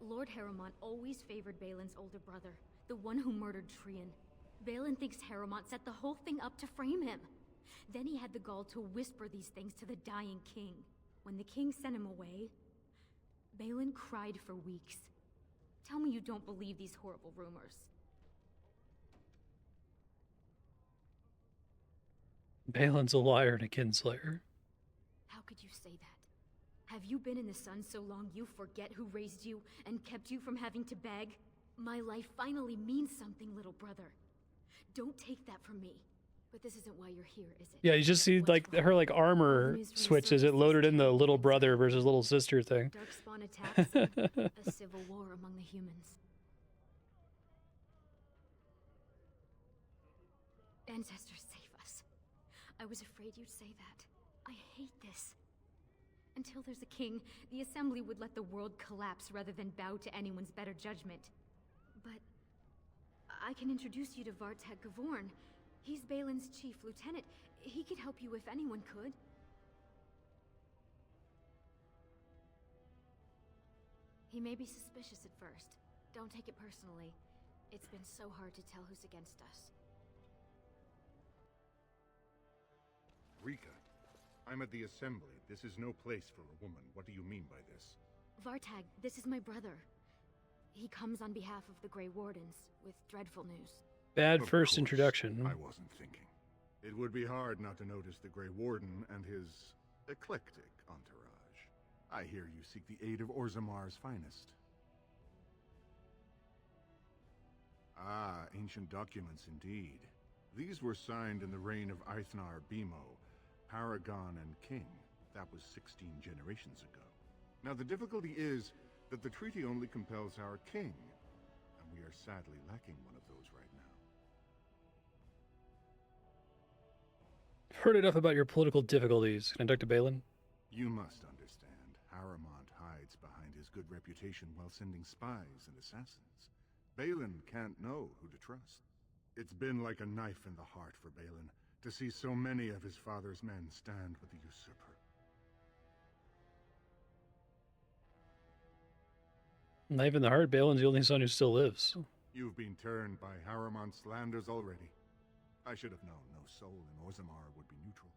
Lord Harrowmont always favored Balin's older brother, the one who murdered Trian. Balin thinks Harrowmont set the whole thing up to frame him. Then he had the gall to whisper these things to the dying king. When the king sent him away, Balin cried for weeks. Tell me you don't believe these horrible rumors. Balin's a liar and a kinslayer. How could you say that? Have you been in the sun so long you forget who raised you and kept you from having to beg? My life finally means something, little brother. Don't take that from me. But this isn't why you're here, is it? Yeah, you just see like her like armor switches. It loaded in the little brother versus little sister thing. Darkspawn attacks and a civil war among the humans. Ancestors, save us. I was afraid you'd say that. I hate this. Until there's a king, the Assembly would let the world collapse rather than bow to anyone's better judgment. But I can introduce you to Vartag Gavorn. He's Balin's chief lieutenant. He could help you if anyone could. He may be suspicious at first. Don't take it personally. It's been so hard to tell who's against us. Rika, I'm at the Assembly. This is no place for a woman. What do you mean by this? Vartag, this is my brother. He comes on behalf of the Grey Wardens with dreadful news. Bad first introduction. I wasn't thinking. It would be hard not to notice the Grey Warden and his eclectic entourage. I hear you seek the aid of Orzammar's finest. Ah, ancient documents indeed. These were signed in the reign of Eithnar Bimo, Paragon and King. That was 16 generations ago. Now the difficulty is that the treaty only compels our king, and we are sadly lacking one of those right now. I've heard enough about your political difficulties. Can I talk to Balin? You must understand, Harrowmont hides behind his good reputation while sending spies and assassins. Balin can't know who to trust. It's been like a knife in the heart for Balin to see so many of his father's men stand with the usurper. Knife in the heart, Balin's the only son who still lives. You've been turned by Harrowmont's slanders already. I should have known no soul in Orzammar would be neutral.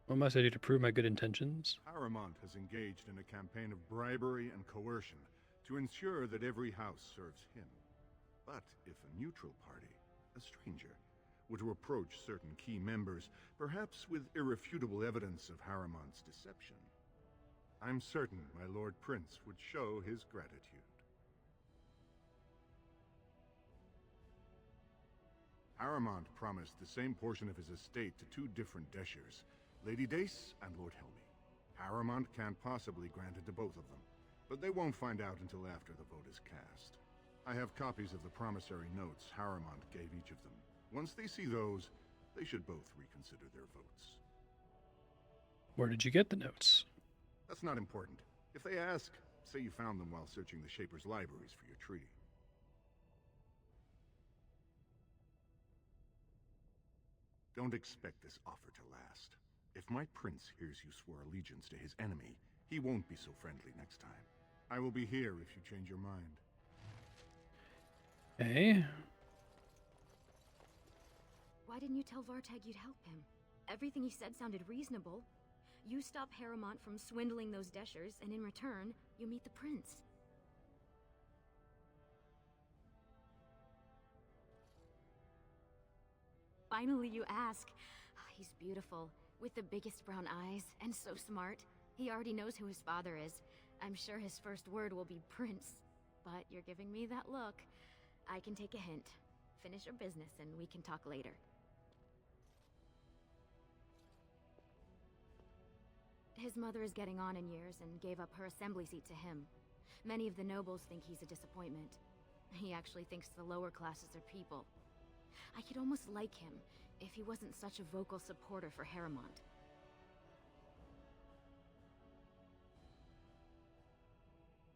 What must I do to prove my good intentions? Harrowmont has engaged in a campaign of bribery and coercion to ensure that every house serves him. But if a neutral party, a stranger, were to approach certain key members, perhaps with irrefutable evidence of Harrowmont's deception, I'm certain my Lord Prince would show his gratitude. Harrowmont promised the same portion of his estate to two different Deshers, Lady Dace and Lord Helmy. Harrowmont can't possibly grant it to both of them, but they won't find out until after the vote is cast. I have copies of the promissory notes Harrowmont gave each of them. Once they see those, they should both reconsider their votes. Where did you get the notes? That's not important. If they ask, say you found them while searching the Shaper's libraries for your treaty. Don't expect this offer to last. If my prince hears you swore allegiance to his enemy, he won't be so friendly next time. I will be here if you change your mind. Okay. Why didn't you tell Vartag you'd help him? Everything he said sounded reasonable. You stop Harrowmont from swindling those Deshers, and in return, you meet the prince. Finally, you ask. He's beautiful, with the biggest brown eyes, and so smart. He already knows who his father is. I'm sure his first word will be Prince. But you're giving me that look. I can take a hint. Finish your business, and we can talk later. His mother is getting on in years and gave up her assembly seat to him. Many of the nobles think he's a disappointment. He actually thinks the lower classes are people. I could almost like him if he wasn't such a vocal supporter for Harrowmont.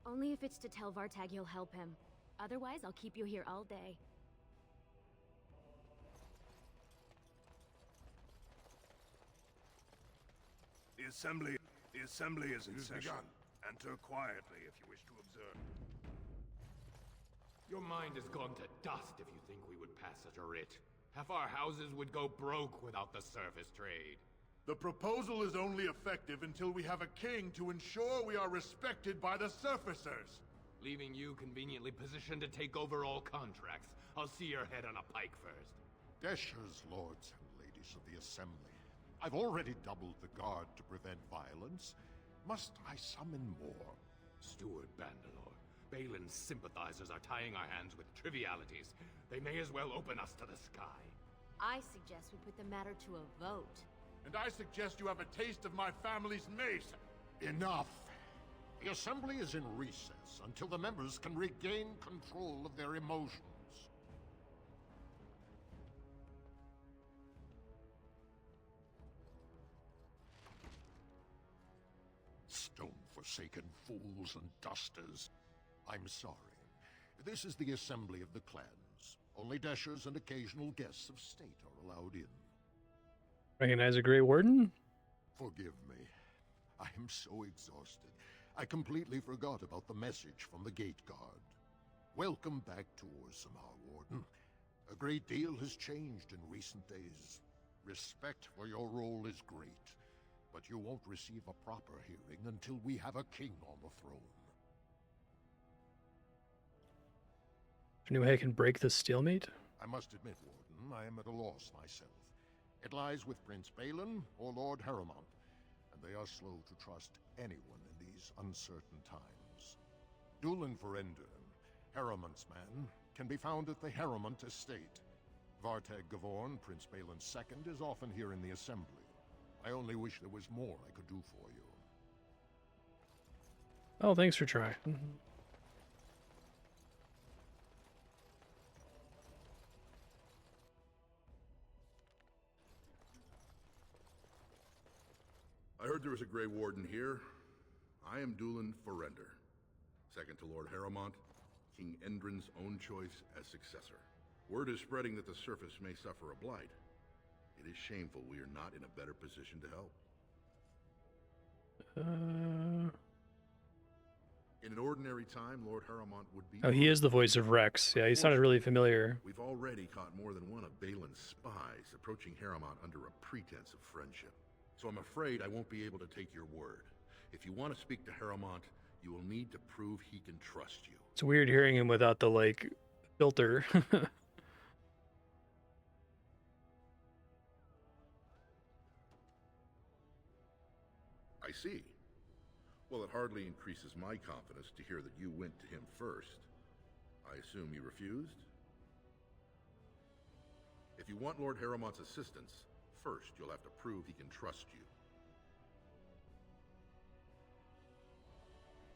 Only if it's to tell Vartag he'll help him. Otherwise, I'll keep you here all day. The assembly is in session. Enter quietly if you wish to observe. Your mind has gone to dust if you think we would pass such a writ. Half our houses would go broke without the service trade. The proposal is only effective until we have a king to ensure we are respected by the surfacers. Leaving you conveniently positioned to take over all contracts. I'll see your head on a pike first. Deshers, lords and ladies of the Assembly. I've already doubled the guard to prevent violence. Must I summon more? Steward Bandalore, Balin's sympathizers are tying our hands with trivialities. They may as well open us to the sky. I suggest we put the matter to a vote. And I suggest you have a taste of my family's mace. Enough! The Assembly is in recess until the members can regain control of their emotions. Stone-forsaken fools and dusters. I'm sorry. This is the Assembly of the Clans. Only Deshers and occasional guests of state are allowed in. Recognize a Grey Warden? Forgive me. I am so exhausted. I completely forgot about the message from the Gate Guard. Welcome back to Orzammar, Warden. A great deal has changed in recent days. Respect for your role is great, but you won't receive a proper hearing until we have a king on the throne. Any way I can break this stalemate? I must admit, Warden, I am at a loss myself. It lies with Prince Balin or Lord Harrowmont, and they are slow to trust anyone in these uncertain times. Dulin Ferender, Harrowmont's man, can be found at the Harrowmont estate. Vartag Gavorn, Prince Balin's second, is often here in the Assembly. I only wish there was more I could do for you. Oh, thanks for trying. I heard there was a Grey Warden here. I am Dulin Ferender, second to Lord Harrowmont, King Endrin's own choice as successor. Word is spreading that the surface may suffer a blight. It is shameful we are not in a better position to help. In an ordinary time, Lord Harrowmont would be... Oh, he is the voice of Rex. Yeah, he sounded really familiar. We've already caught more than one of Balin's spies approaching Harrowmont under a pretense of friendship. So I'm afraid I won't be able to take your word. If you want to speak to Harrowmont, you will need to prove he can trust you. It's weird hearing him without the, like, filter. I see. Well, it hardly increases my confidence to hear that you went to him first. I assume you refused? If you want Lord Harrowmont's assistance, first you'll have to prove he can trust you.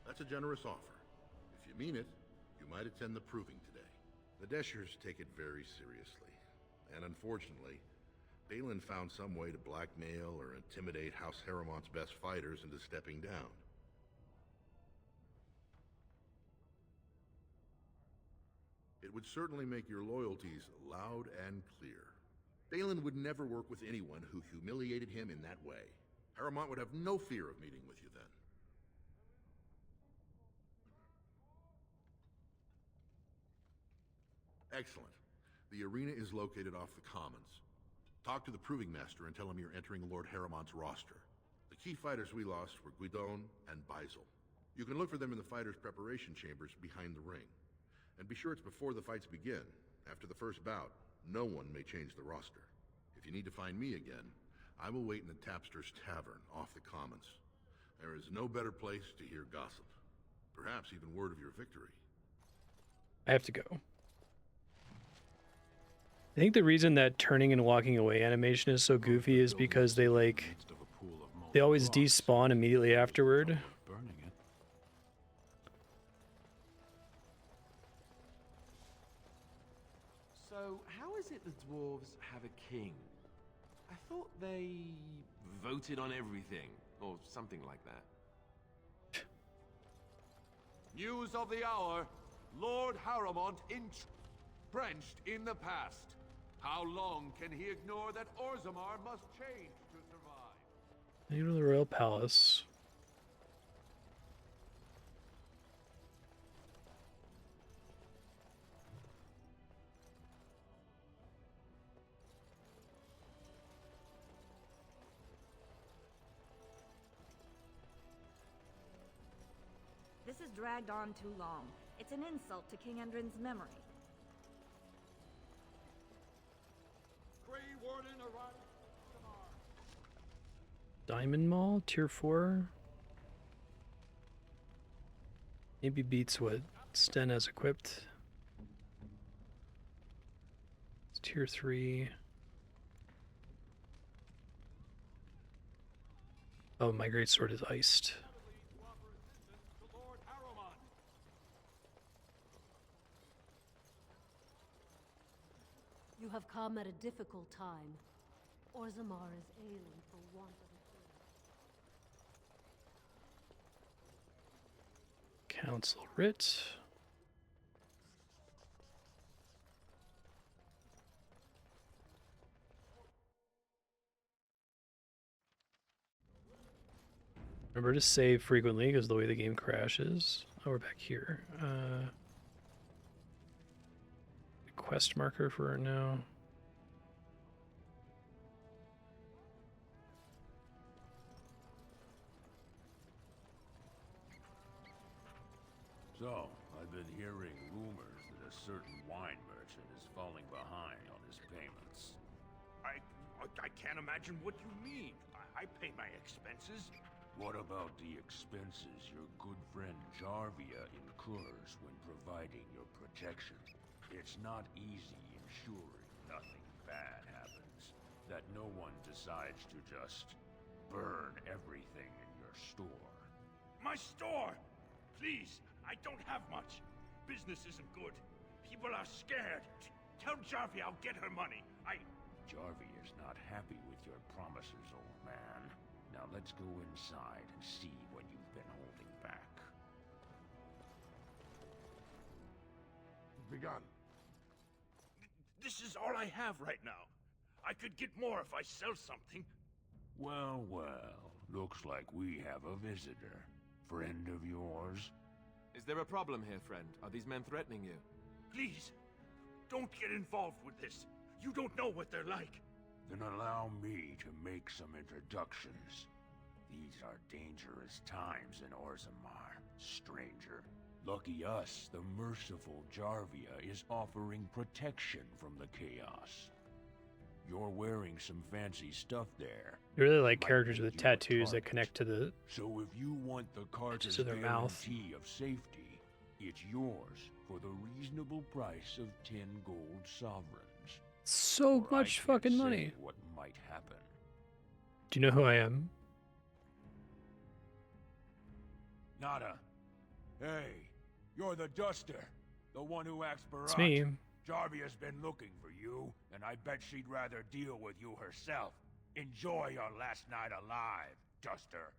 That's a generous offer. If you mean it, you might attend the proving today. The Deshers take it very seriously. And unfortunately, Balin found some way to blackmail or intimidate House Harrowmont's best fighters into stepping down. It would certainly make your loyalties loud and clear. Balin would never work with anyone who humiliated him in that way. Harrowmont would have no fear of meeting with you then. Excellent. The arena is located off the Commons. Talk to the Proving Master and tell him you're entering Lord Harrowmont's roster. The key fighters we lost were Guidon and Baisel. You can look for them in the fighters' preparation chambers behind the ring. And be sure it's before the fights begin. After the first bout, no one may change the roster. If you need to find me again, I will wait in the Tapster's Tavern off the Commons. There is no better place to hear gossip. Perhaps even word of your victory. I have to go. I think the reason that turning and walking away animation is so goofy is because they always despawn immediately afterward. So, how is it the dwarves have a king? I thought they voted on everything, or something like that. News of the hour. Lord Haramont entrenched in the past. How long can he ignore that Orzammar must change to survive? Go to the royal palace. This has dragged on too long. It's an insult to King Endrin's memory. Grey Warden arrived. Diamond Mall, tier 4. Maybe beats what Sten has equipped. It's tier 3. Oh, my greatsword is iced. You have come at a difficult time. Orzammar is ailing for want of a king. Council writ. Remember to save frequently because the way the game crashes. Oh, we're back here. Quest marker for now. So, I've been hearing rumors that a certain wine merchant is falling behind on his payments. I can't imagine what you mean. I pay my expenses. What about the expenses your good friend Jarvia incurs when providing your protection? It's not easy ensuring nothing bad happens, that no one decides to just burn everything in your store. My store! Please, I don't have much. Business isn't good. People are scared. Tell Jarvia I'll get her money. Jarvia's not happy with your promises, old man. Now let's go inside and see what you've been holding back. Begun. This is all I have right now. I could get more if I sell something. Well, well. Looks like we have a visitor. Friend of yours? Is there a problem here, friend? Are these men threatening you? Please, don't get involved with this. You don't know what they're like. Then allow me to make some introductions. These are dangerous times in Orzammar, stranger. Lucky us, the merciful Jarvia is offering protection from the chaos. You're wearing some fancy stuff there. I really like characters with tattoos that connect to the So if you want the Carter's to their mouth. guarantee of safety, it's yours for the reasonable price of 10 gold sovereigns. So Or I much can't fucking say money. What might happen? Do you know who I am? Nada. Hey, you're the Duster, the one who acts Barat. It's me. Jarvia's been looking for you, and I bet she'd rather deal with you herself. Enjoy your last night alive, Duster.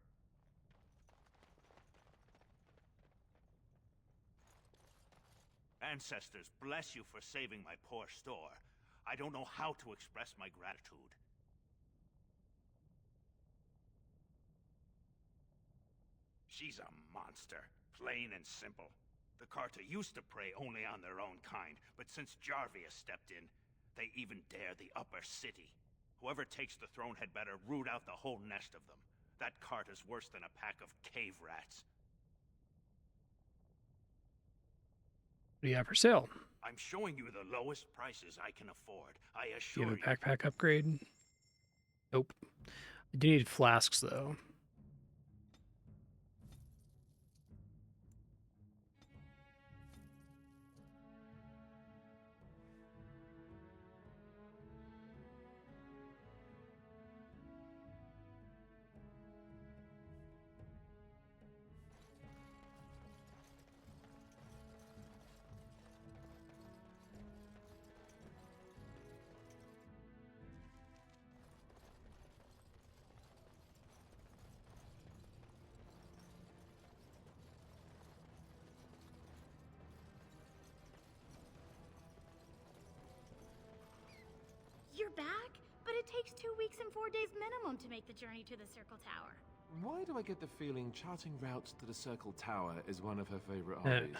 Ancestors, bless you for saving my poor store. I don't know how to express my gratitude. She's a monster, plain and simple. The Carter used to prey only on their own kind, but since Jarvia stepped in, they even dare the upper city. Whoever takes the throne had better root out the whole nest of them. That Carter's worse than a pack of cave rats. What do you have for sale? I'm showing you the lowest prices I can afford. I Do you assure have a you. backpack upgrade? Nope. I do need flasks though. takes him 4 days minimum to make the journey to the Circle Tower. Why do I get the feeling charting routes to the Circle Tower is one of her favorite hobbies?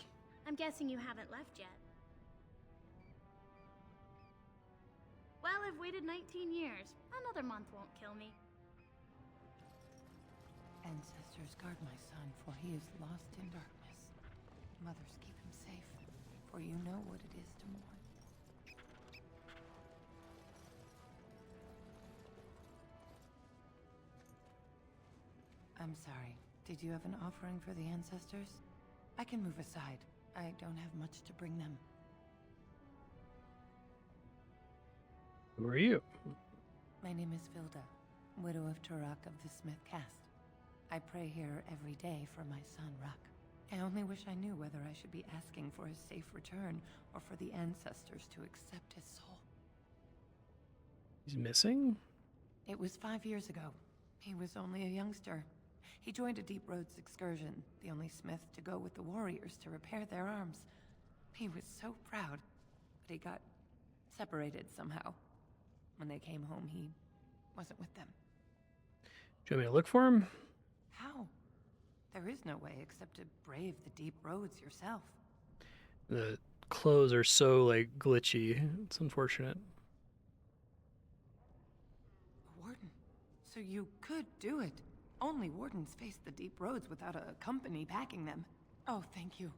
I'm guessing you haven't left yet. Well, I've waited 19 years. Another month won't kill me. Ancestors, guard my son, for he is lost in darkness. Mothers, keep him safe, for you know what it is to mourn. I'm sorry. Did you have an offering for the ancestors? I can move aside. I don't have much to bring them. Who are you? My name is Vilda, widow of Turok of the Smith caste. I pray here every day for my son, Ruck. I only wish I knew whether I should be asking for his safe return or for the ancestors to accept his soul. He's missing? It was 5 years ago. He was only a youngster. He joined a Deep Roads excursion, the only smith to go with the warriors to repair their arms. He was so proud, but he got separated somehow. When they came home, he wasn't with them. Do you want me to look for him? How? There is no way except to brave the Deep Roads yourself. The clothes are so, like, glitchy. It's unfortunate. Warden. So you could do it. Only wardens face the Deep Roads without a company backing them. Oh, thank you.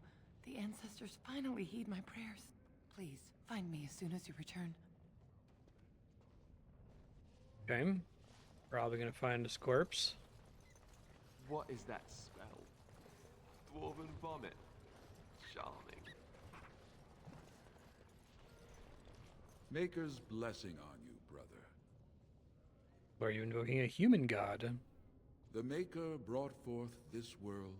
The ancestors finally heed my prayers. Please, find me as soon as you return. Okay. Probably gonna find a corpse. What is that smell? Dwarven vomit. Charming. Maker's blessing on you, brother. Are you invoking a human god? The Maker brought forth this world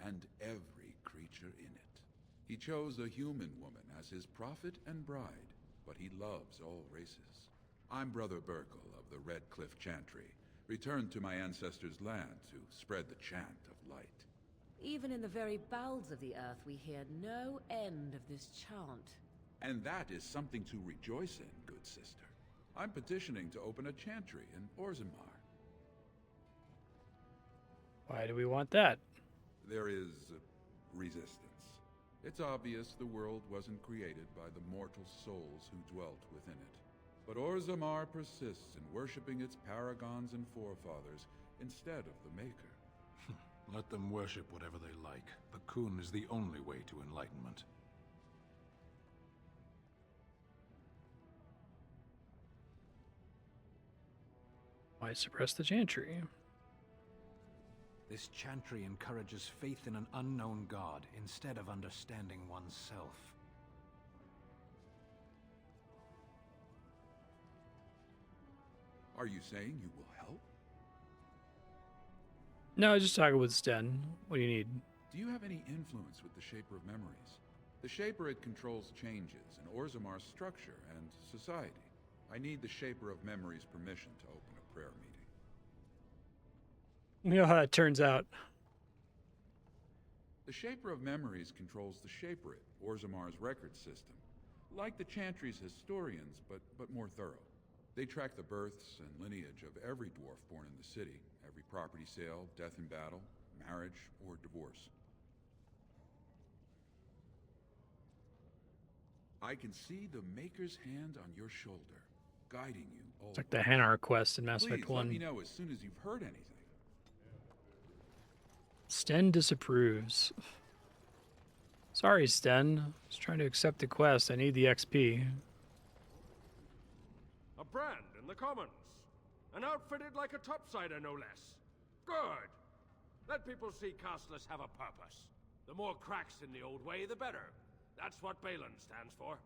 and every creature in it. He chose a human woman as his prophet and bride, but he loves all races. I'm Brother Burkle of the Red Cliff Chantry, returned to my ancestors' land to spread the chant of light. Even in the very bowels of the earth, we hear no end of this chant. And that is something to rejoice in, good sister. I'm petitioning to open a chantry in Orzammar. Why do we want that? There is resistance. It's obvious the world wasn't created by the mortal souls who dwelt within it. But Orzammar persists in worshipping its paragons and forefathers instead of the Maker. Let them worship whatever they like. The Kun is the only way to enlightenment. Why suppress the chantry? This chantry encourages faith in an unknown god instead of understanding oneself. Are you saying you will help? No, I was just talking with Sten. What do you need? Do you have any influence with the Shaper of Memories? The Shaper, it controls changes in Orzammar's structure and society. I need the Shaper of Memories' permission to open a prayer meeting. You know how that turns out. The Shaper of Memories controls the Shaperate, Orzammar's record system. Like the Chantry's historians, but more thorough. They track the births and lineage of every dwarf born in the city, every property sale, death in battle, marriage, or divorce. I can see the Maker's hand on your shoulder, guiding you all. It's like the Hanar quest in Mass Effect 1. Let me know as soon as you've heard anything. Sten disapproves. Sorry, Sten. I was trying to accept the quest. I need the XP. A brand in the commons. And outfitted like a topsider, no less. Good. Let people see Castless have a purpose. The more cracks in the old way, the better. That's what Balin stands for.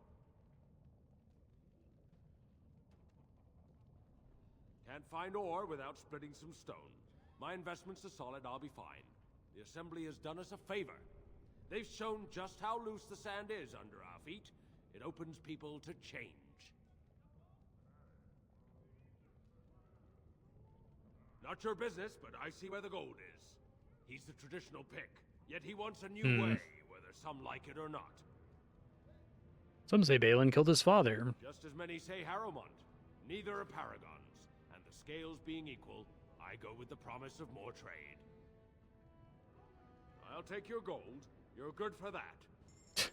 Can't find ore without splitting some stone. My investments are solid, I'll be fine. The Assembly has done us a favor. They've shown just how loose the sand is under our feet. It opens people to change. Not your business, but I see where the gold is. He's the traditional pick, yet he wants a new way, whether some like it or not. Some say Balin killed his father. Just as many say Harrowmont. Neither are paragons, and the scales being equal, I go with the promise of more trade. I'll take your gold. You're good for that.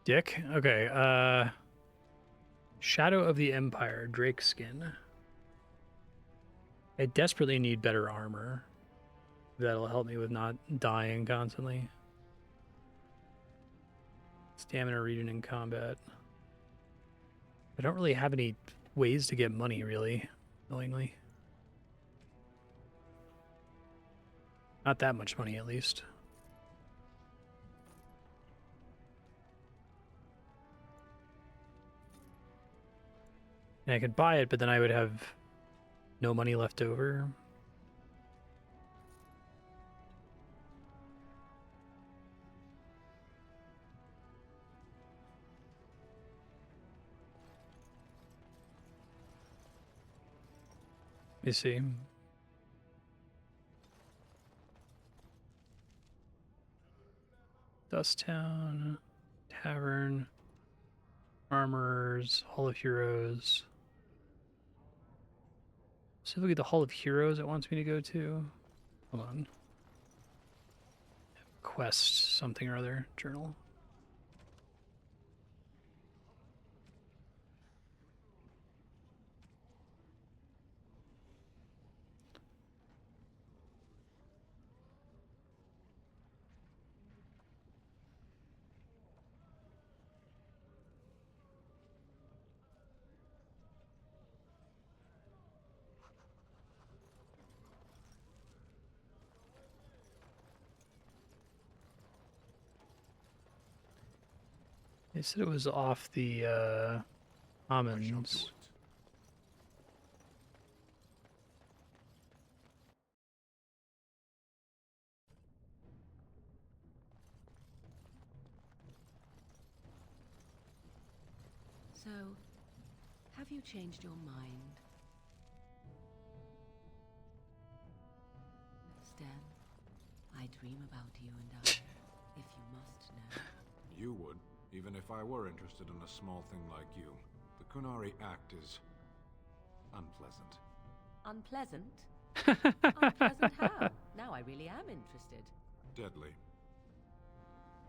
Dick. Okay. Shadow of the Empire, Drake skin. I desperately need better armor. That'll help me with not dying constantly. Stamina regen in combat. I don't really have any ways to get money, really, knowingly. Not that much money, at least. And I could buy it, but then I would have no money left over. Let me see. Dust Town, Tavern, Armorers, Hall of Heroes. Specifically the Hall of Heroes it wants me to go to. Hold on. Quest something or other. Journal. They said it was off the commons. So, have you changed your mind? Stan, I dream about you and I, if you must know. You would, even if I were interested in a small thing like you. The Kunari Act is unpleasant. Unpleasant? Unpleasant how? Now I really am interested. Deadly.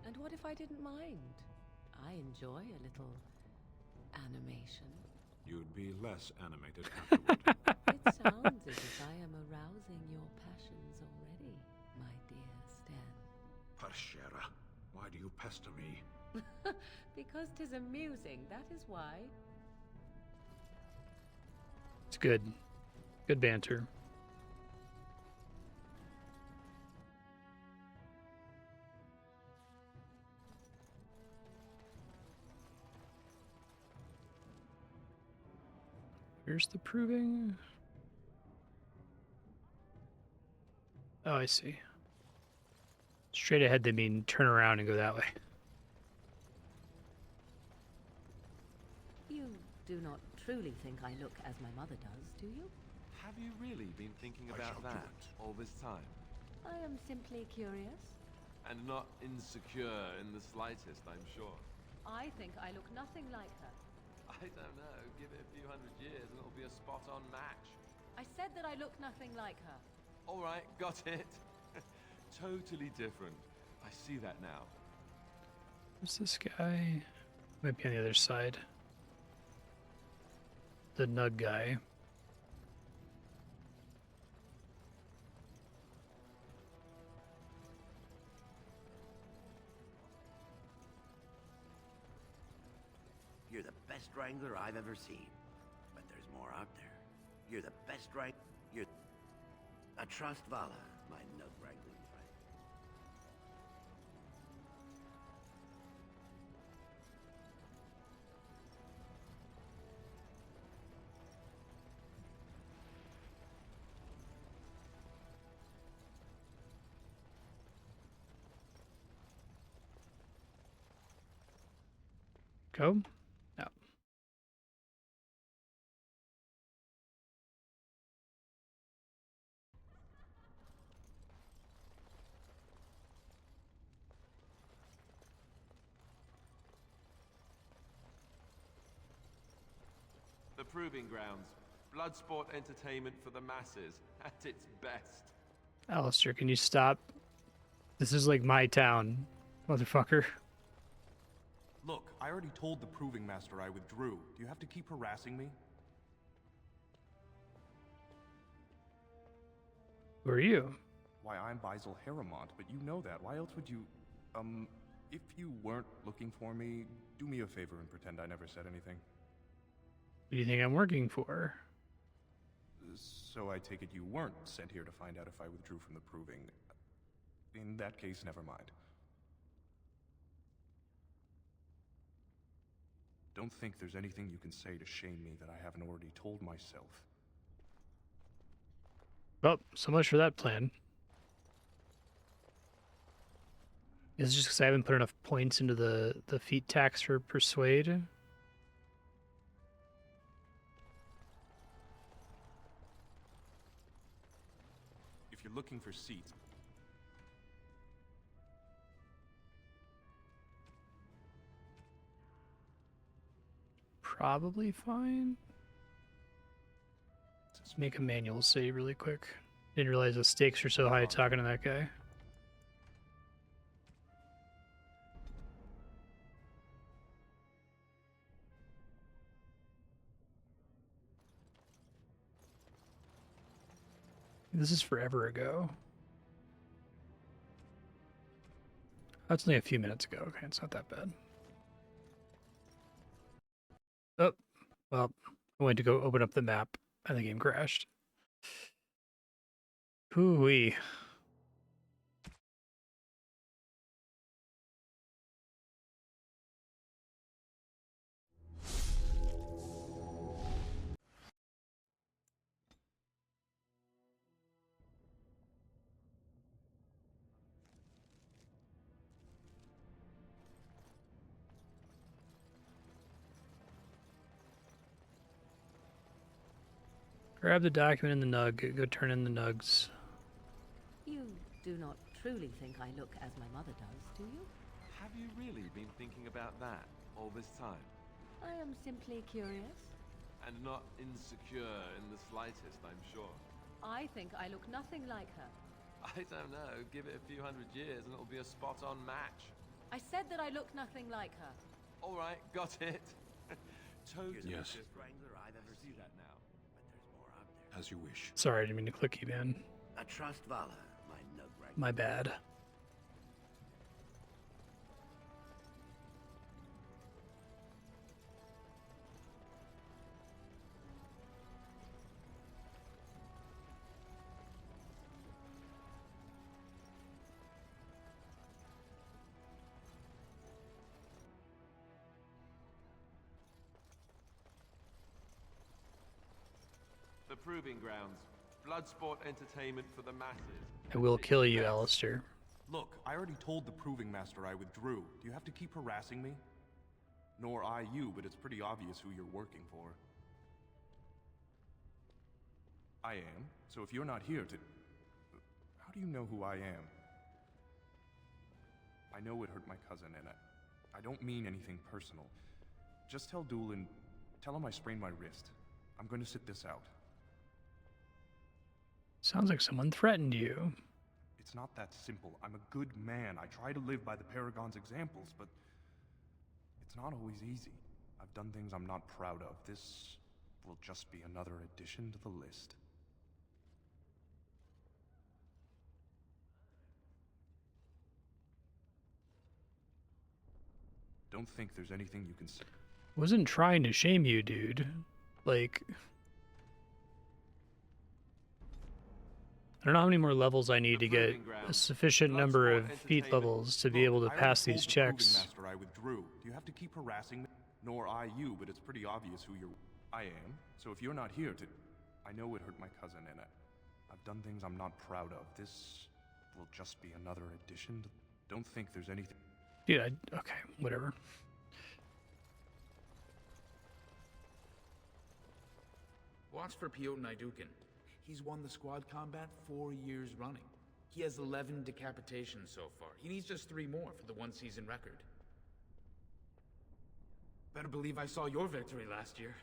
And what if I didn't mind? I enjoy a little animation. You'd be less animated afterward. It sounds as if I am arousing your passions already, my dear Stan. Parshera, why do you pester me? Because 'tis amusing, that is why. It's good. Good banter. Here's the proving. Oh, I see. Straight ahead, they mean turn around and go that way. You do not truly think I look as my mother does, do you? Have you really been thinking about that all this time? I am simply curious. And not insecure in the slightest, I'm sure. I think I look nothing like her. I don't know. Give it a few hundred years and it'll be a spot-on match. I said that I look nothing like her. All right, got it. Totally different. I see that now. What's this guy? Might be on the other side. The Nug guy. You're the best wrangler I've ever seen. But there's more out there. You're the best wrangler. You're... I trust Vala, my nug wrangling friend. Go? No. The proving grounds. Blood sport entertainment for the masses, at its best. Alistair, can you stop? This is like my town, motherfucker. Look, I already told the Proving Master I withdrew. Do you have to keep harassing me? Who are you? Why, I'm Basil Harrimont, but you know that. Why else would you... if you weren't looking for me, do me a favor and pretend I never said anything. Who do you think I'm working for? So I take it you weren't sent here to find out if I withdrew from the Proving. In that case, never mind. Don't think there's anything you can say to shame me that I haven't already told myself. Well, so much for that plan. Is it just because I haven't put enough points into the feat tax for Persuade? If you're looking for seats... Probably fine. Let's make a manual save really quick. Didn't realize the stakes were so high talking to that guy. This is forever ago. That's only a few minutes ago. Okay, it's not that bad. Oh, well, I went to go open up the map and the game crashed. Hoo-wee. Grab the document in the nug. Go turn in the nugs. You do not truly think I look as my mother does, do you? Have you really been thinking about that all this time? I am simply curious. And not insecure in the slightest, I'm sure. I think I look nothing like her. I don't know. Give it a few hundred years and it'll be a spot-on match. I said that I look nothing like her. All right, got it. Totally. Yes. Wrangler I've ever See seen. that now. But there's more out there. As you wish. Sorry, I didn't mean to click you, man. A trust Vala, my nug wrangler. My bad. The Proving Grounds. Blood sport entertainment for the masses. I will kill you, Alistair. Look, I already told the Proving Master I withdrew. Do you have to keep harassing me? Nor I you, but it's pretty obvious who you're working for. I am, so if you're not here to... How do you know who I am? I know it hurt my cousin, and I don't mean anything personal. Just tell Doolin... Tell him I sprained my wrist. I'm going to sit this out. Sounds like someone threatened you. It's not that simple. I'm a good man. I try to live by the Paragon's examples, but it's not always easy. I've done things I'm not proud of. This will just be another addition to the list. Don't think there's anything you can say. Wasn't trying to shame you, dude. Like... I don't know how many more levels I need to get a sufficient number of feat levels to be able to pass these checks. Master I withdrew. Do you have to keep harassing me? Nor I you, but it's pretty obvious who you're... I am, so if you're not here to... I know it hurt my cousin, and I've done things I'm not proud of. This will just be another addition to... Don't think there's anything... Dude, okay, whatever. Watch for Piotr Naidukin. He's won the squad combat 4 years running. He has 11 decapitations so far. He needs just 3 more for the one-season record. Better believe I saw your victory last year.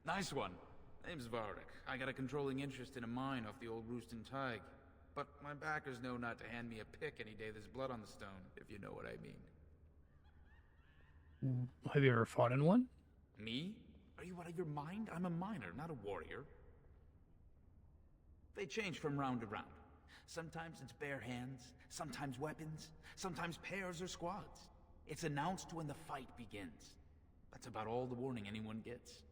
Nice one. Name's Varric. I got a controlling interest in a mine off the old Roostin Tig. But my backers know not to hand me a pick any day there's blood on the stone, if you know what I mean. Have you ever fought in one? Me? Are you out of your mind? I'm a miner, not a warrior. They change from round to round. Sometimes it's bare hands, sometimes weapons, sometimes pairs or squads. It's announced when the fight begins. That's about all the warning anyone gets.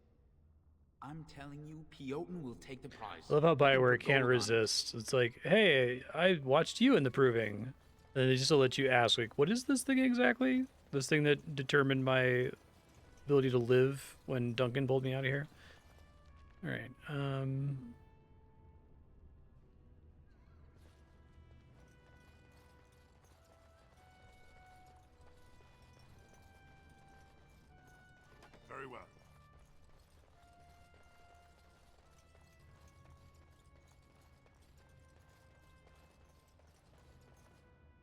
I'm telling you, Piotr will take the prize. I love how Bioware can't resist. It's like, hey, I watched you in the proving. And they just let you ask, like, what is this thing exactly? This thing that determined my ability to live when Duncan pulled me out of here? Alright, Very well.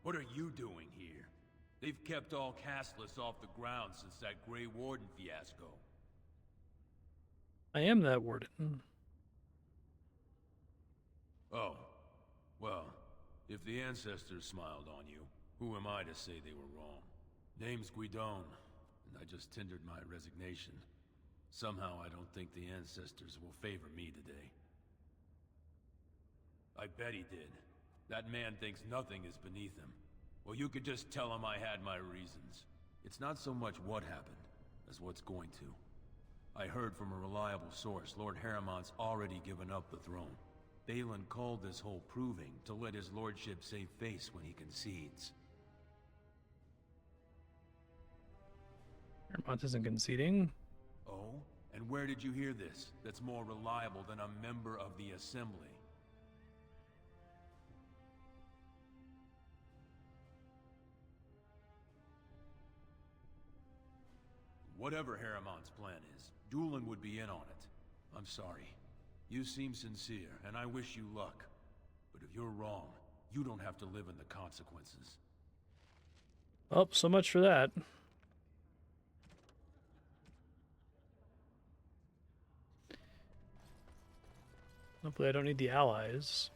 What are you doing here? They've kept all Castless off the ground since that Grey Warden fiasco. I am that warden. Oh. Well, if the ancestors smiled on you, who am I to say they were wrong? Name's Guidon, and I just tendered my resignation. Somehow I don't think the ancestors will favor me today. I bet he did. That man thinks nothing is beneath him. Well, you could just tell him I had my reasons. It's not so much what happened, as what's going to. I heard from a reliable source Lord Harriman's already given up the throne. Balin called this whole proving to let his lordship save face when he concedes. Harrimont isn't conceding. Oh? And where did you hear this? That's more reliable than a member of the Assembly. Whatever Harriman's plan is, Doolin would be in on it. I'm sorry. You seem sincere, and I wish you luck. But if you're wrong, you don't have to live in the consequences. Oh, so much for that. Hopefully I don't need the allies.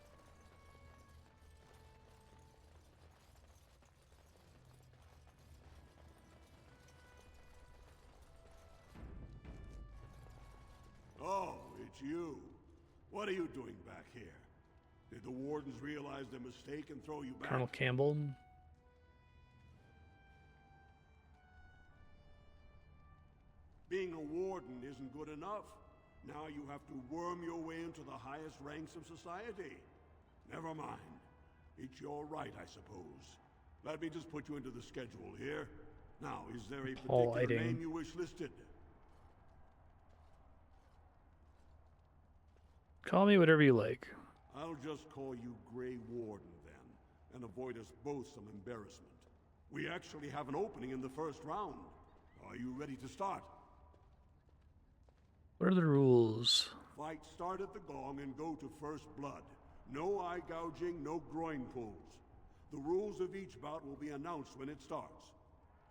Oh, it's you. What are you doing back here? Did the Wardens realize their mistake and throw you back? Colonel Campbell. Being a Warden isn't good enough. Now you have to worm your way into the highest ranks of society. Never mind. It's your right, I suppose. Let me just put you into the schedule here. Now, is there a particular name you wish listed? Call me whatever you like. I'll just call you Grey Warden then, and avoid us both some embarrassment. We actually have an opening in the first round. Are you ready to start? What are the rules? Fight start at the gong and go to first blood. No eye gouging, no groin pulls. The rules of each bout will be announced when it starts.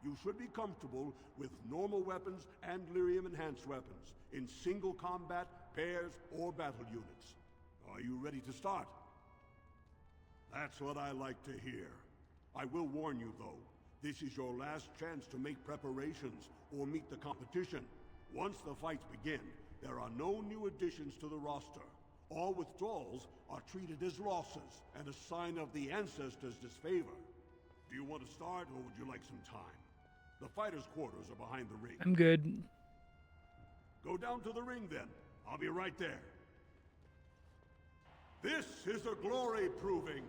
You should be comfortable with normal weapons and lyrium enhanced weapons, in single combat, pairs, or battle units. Are you ready to start? That's what I like to hear. I will warn you though, this is your last chance to make preparations or meet the competition. Once the fights begin, there are no new additions to the roster. All withdrawals are treated as losses and a sign of the ancestors' disfavor. Do you want to start, or would you like some time? The fighters' quarters are behind the ring. I'm good. Go down to the ring then. I'll be right there. This is a glory proving,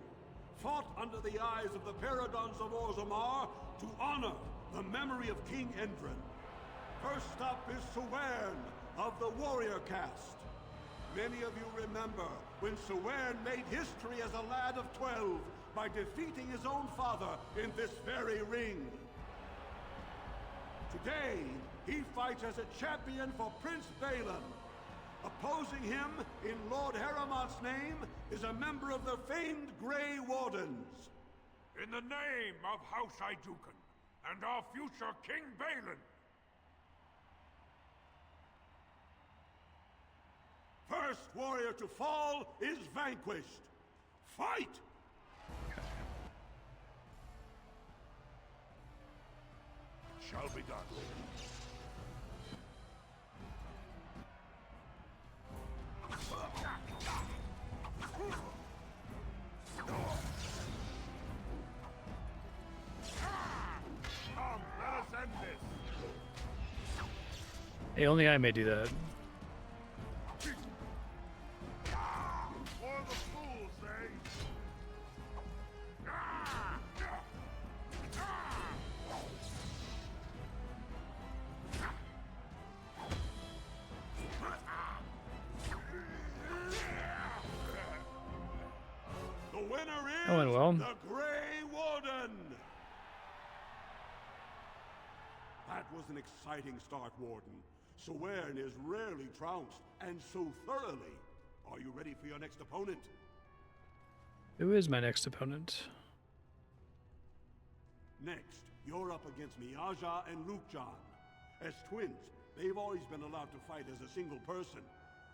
fought under the eyes of the Paragons of Orzammar to honor the memory of King Endrin. First up is Sewern of the Warrior Caste. Many of you remember when Sewern made history as a lad of 12 by defeating his own father in this very ring. Today, he fights as a champion for Prince Balin. Opposing him, in Lord Harriman's name, is a member of the famed Grey Wardens. In the name of House Iduken and our future King Balin. First warrior to fall is vanquished. Fight! Shall be done. Come, let us end this. Hey, only I may do that. For the fools, eh? The winner is That went well. the Grey Warden! That was an exciting start, Warden. Swain is rarely trounced, and so thoroughly. Are you ready for your next opponent? Who is my next opponent? Next, you're up against Miaja and Lukejan. As twins, they've always been allowed to fight as a single person.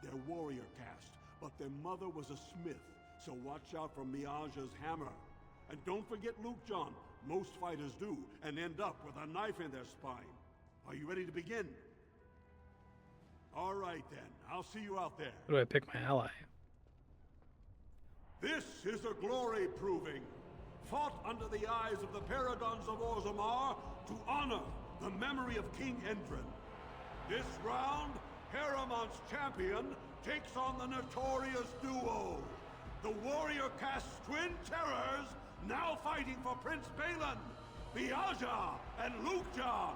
They're warrior caste, but their mother was a smith, so watch out for Miaja's hammer. And don't forget Lukejan. Most fighters do, and end up with a knife in their spine. Are you ready to begin? All right then, I'll see you out there. Who do I pick my ally? This is a glory proving, fought under the eyes of the paragons of Orzammar to honor the memory of King Endrin. This round, Haramont's champion takes on the notorious duo, the warrior caste twin terrors, now fighting for Prince Balin, Miaja and Lukejan.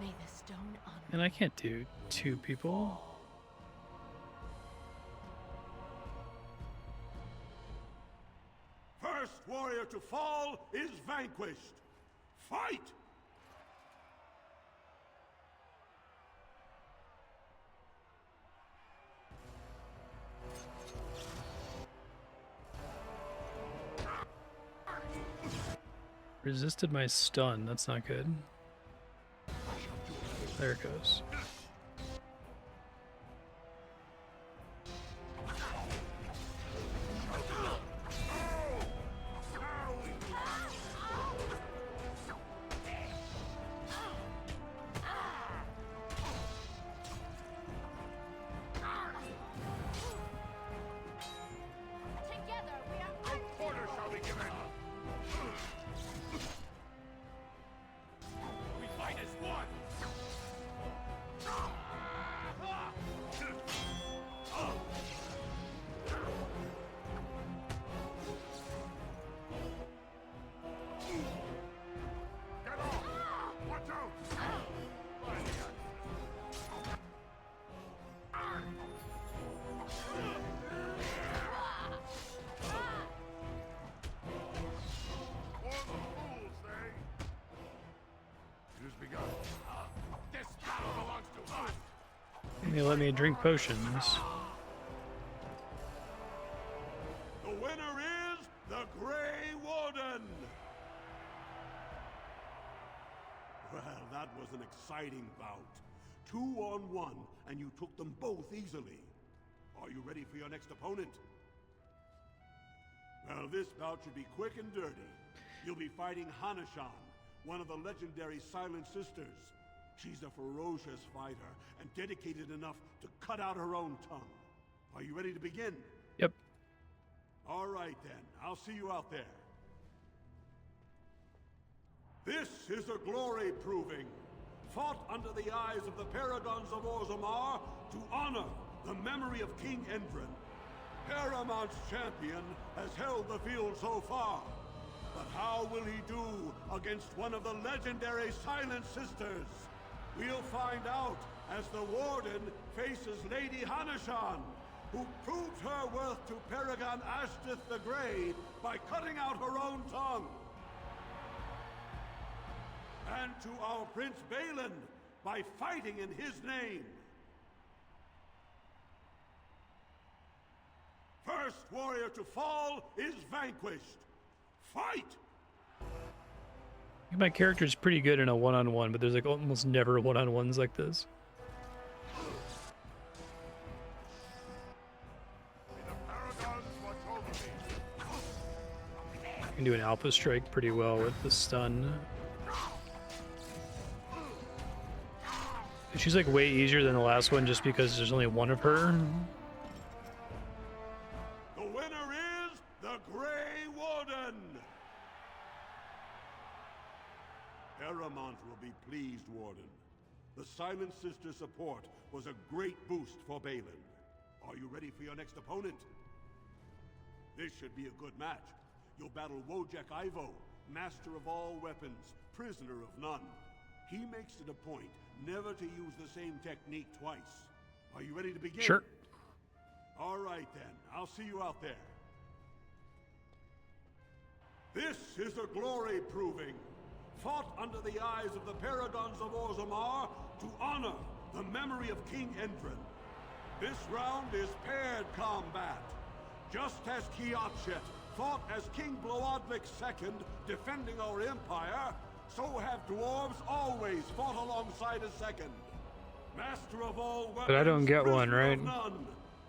May the stone honor. And I can't do two people. First warrior to fall is vanquished. Fight! Resisted my stun. That's not good. There it goes. Together we are Quarter shall be given. We fight as one. Get off! Watch out! For the fools, eh? It has begun. This battle belongs to us. They let me drink potions. The winner is the Grey Warden! Well, that was an exciting bout. 2-on-1, and you took them both easily. Are you ready for your next opponent? Well, this bout should be quick and dirty. You'll be fighting Hanashan, one of the legendary Silent Sisters. She's a ferocious fighter and dedicated enough to cut out her own tongue. Are you ready to begin? Yep. All right then, I'll see you out there. This is a glory proving, fought under the eyes of the paragons of Orzammar to honor the memory of King Endrin. Haramont's champion has held the field so far, but how will he do against one of the legendary Silent Sisters? We'll find out as the Warden faces Lady Hanashan, who proved her worth to Paragon Ashtith the Grey by cutting out her own tongue. And to our Prince Balin by fighting in his name. First warrior to fall is vanquished. Fight! My character's pretty good in a one-on-one, but there's like almost never one-on-ones like this. I can do an alpha strike pretty well with the stun. She's like way easier than the last one just because there's only one of her. The winner is the Grey Warden! Paramount will be pleased, Warden. The Silent Sister support was a great boost for Balin. Are you ready for your next opponent? This should be a good match. You'll battle Wojek Ivo, master of all weapons, prisoner of none. He makes it a point never to use the same technique twice. Are you ready to begin? Sure. All right then, I'll see you out there. This is a glory proving, fought under the eyes of the Paragons of Orzammar to honor the memory of King Endrin. This round is paired combat. Just as Kiakshet fought as King Bloodlik II, defending our empire, so have dwarves always fought alongside a second. Master of all weapons, But I don't get one, prisoner right? of none.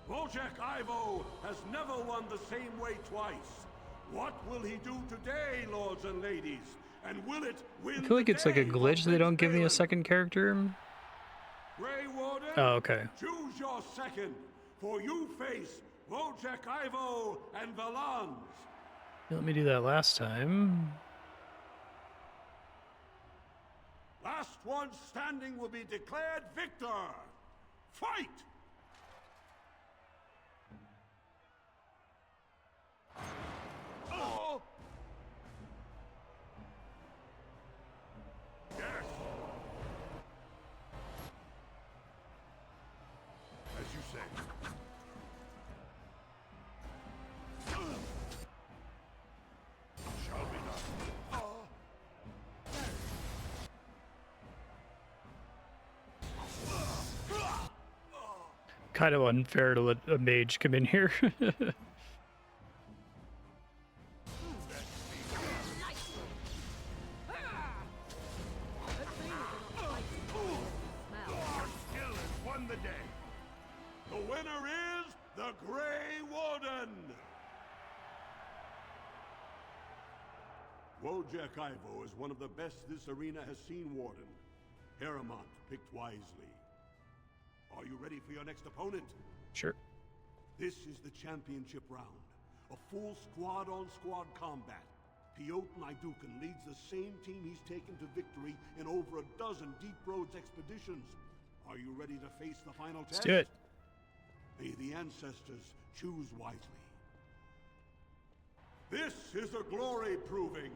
Wojek Ivo has never won the same way twice. What will he do today, lords and ladies? And will it win? I feel like it's like a glitch they don't give me a second character. Grey Warden, Oh, okay. choose your second, for you face Wojek Ivo and Valans. Let me do that last time. Last one standing will be declared victor. Fight! Oh! Yes! As you say. Shall we not? Kind of unfair to let a mage come in here. Skill has won the day. The winner is the Grey Warden. Wojek Ivo is one of the best this arena has seen, Warden. Paramount picked wisely. Are you ready for your next opponent? Sure. This is the championship round. A full squad-on-squad combat. Piotr Naidukan leads the same team he's taken to victory in over a dozen Deep Roads expeditions. Are you ready to face the final test? Let's do it. May the ancestors choose wisely. This is a glory proving.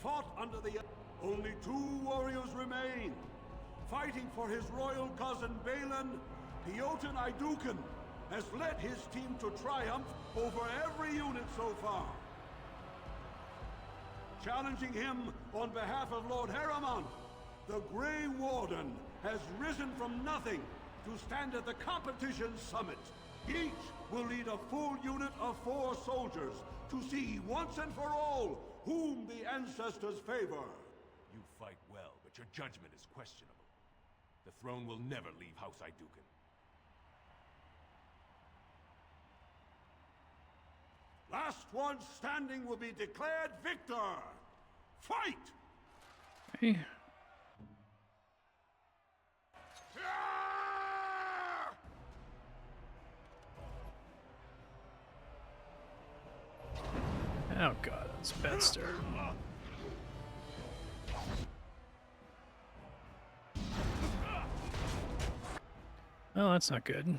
Fought under the... Only 2 warriors remain. Fighting for his royal cousin Balin, Piotr Naidukan has led his team to triumph over every unit so far. Challenging him on behalf of Lord Harriman, the Grey Warden has risen from nothing to stand at the competition summit. Each will lead a full unit of 4 soldiers to see once and for all whom the ancestors favor. You fight well, but your judgment is questionable. The throne will never leave House Idukan. Last one standing will be declared victor. Fight! Okay. Oh god, that's a bad start. Oh, that's not good.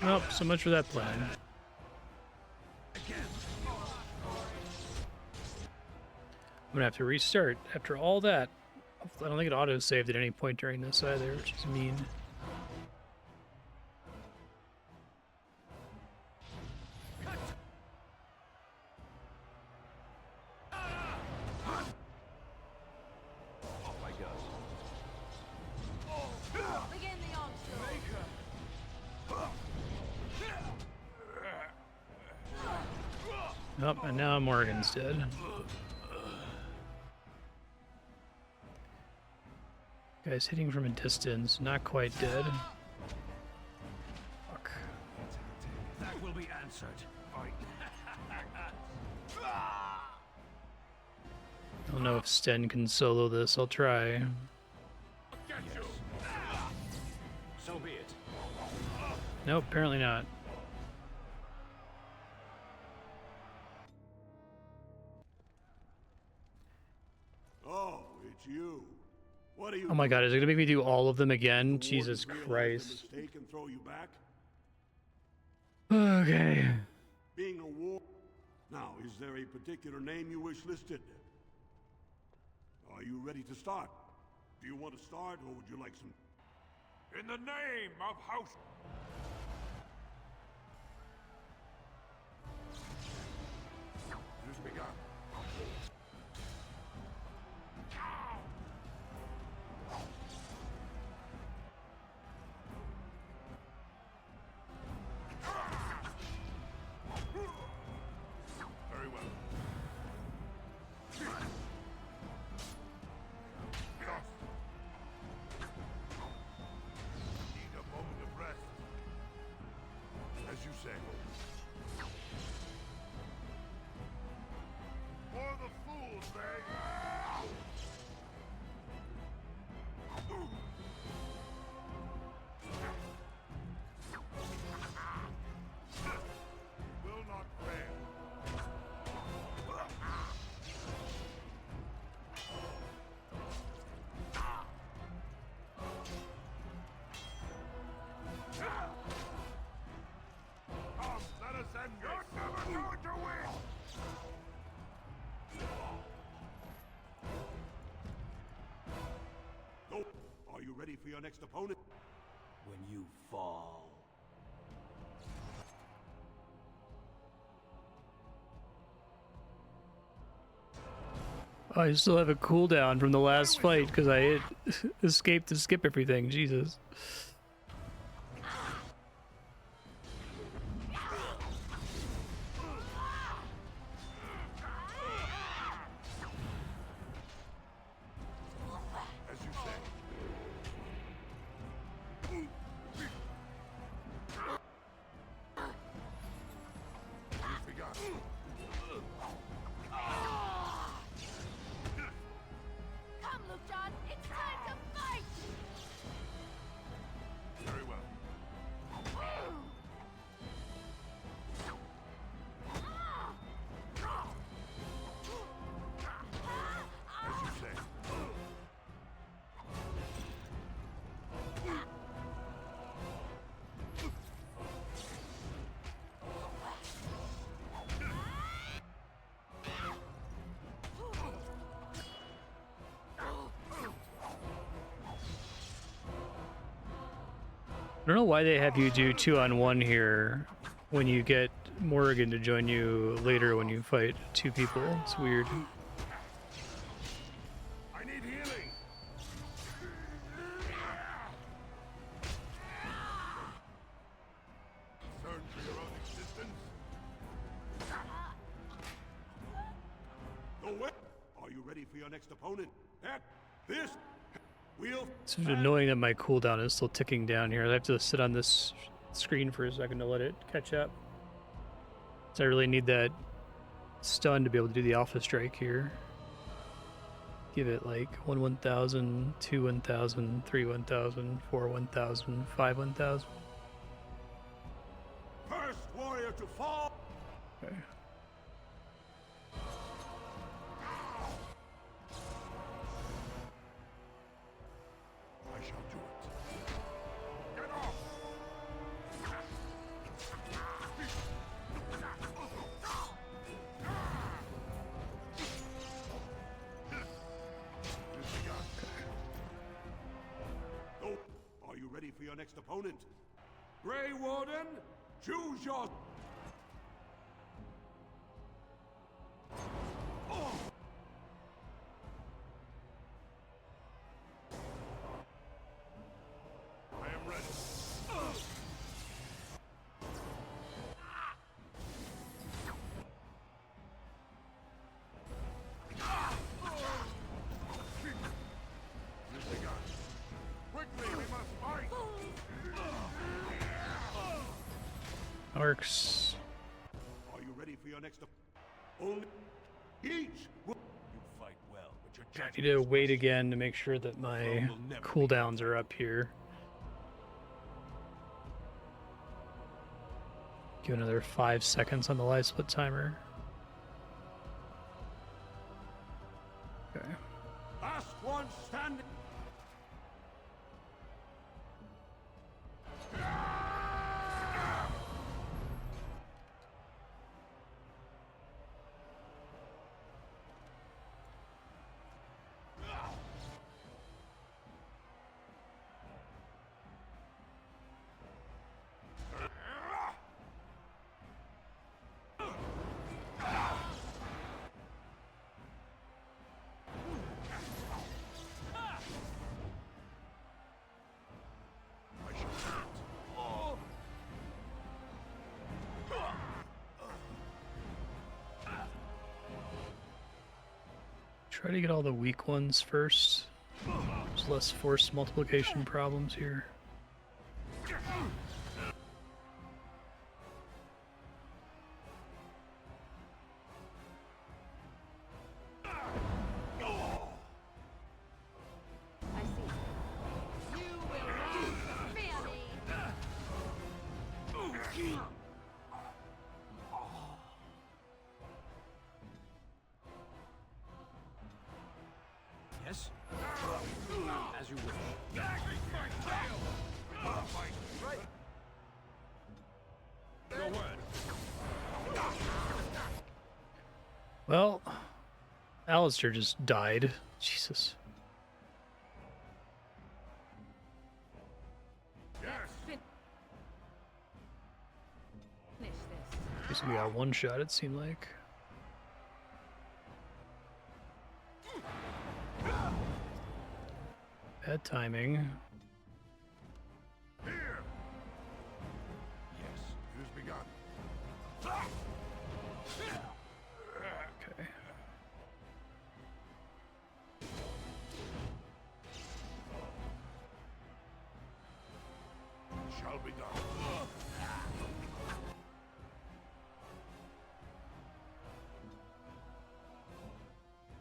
Oh, so much for that plan. I'm gonna have to restart after all that. I don't think it auto-saved at any point during this either, which is mean. Oh, and now Morgan's dead. Guy's hitting from a distance, not quite dead. Fuck. That will be answered. Fight. I don't know if Sten can solo this. I'll try. So be it. Nope, apparently not. Oh, it's you. What are you Oh my god, is it gonna make me do all of them again? The Jesus wardens realize the Christ. mistake and throw you back? Okay. Being a war. Now, is there a particular name you wish listed? Are you ready to start? Do you want to start, or would you like some? In the name of House... Just begun. Very well. Need a moment of rest. As you say. For the fools, will not fail. Come, let us end this. You're never going to win! Go. Are you ready for your next opponent? When you fall. Oh, I still have a cooldown from the last fight because I escaped to skip everything. Jesus. As you say. You've begun. Come, Luke John, it's time to fight! Very well. As you say. I don't know why they have you do 2-on-1 here when you get Morgan to join you later when you fight two people. It's weird. I need healing. Concern for your own existence. Go away. Are you ready for your next opponent? Heck, this wheel. It's annoying that my cooldown is still ticking down here. I have to sit on this screen for a second to let it catch up. So I really need that stun to be able to do the alpha strike here. Give it like 1 1000, 2 1000, 3 1000, 4 1000, 5 1000. First warrior to fall. Okay. I shall do it. Get off! Go. Are you ready for your next opponent? Grey Warden, choose your. Oh. I am ready. Works. Are you ready for your next? Only each will. You fight well, but your I need to wait again to make sure that my cooldowns are up here. Give another 5 seconds on the life split timer. Okay. Last one standing. Try to get all the weak ones first. There's less force multiplication problems here. Yes? As you wish. Your word. Well, Alistair just died. Jesus. Guess we got one shot, it seemed like. Bad timing. Here. Yes, it has begun. Okay. Shall be done.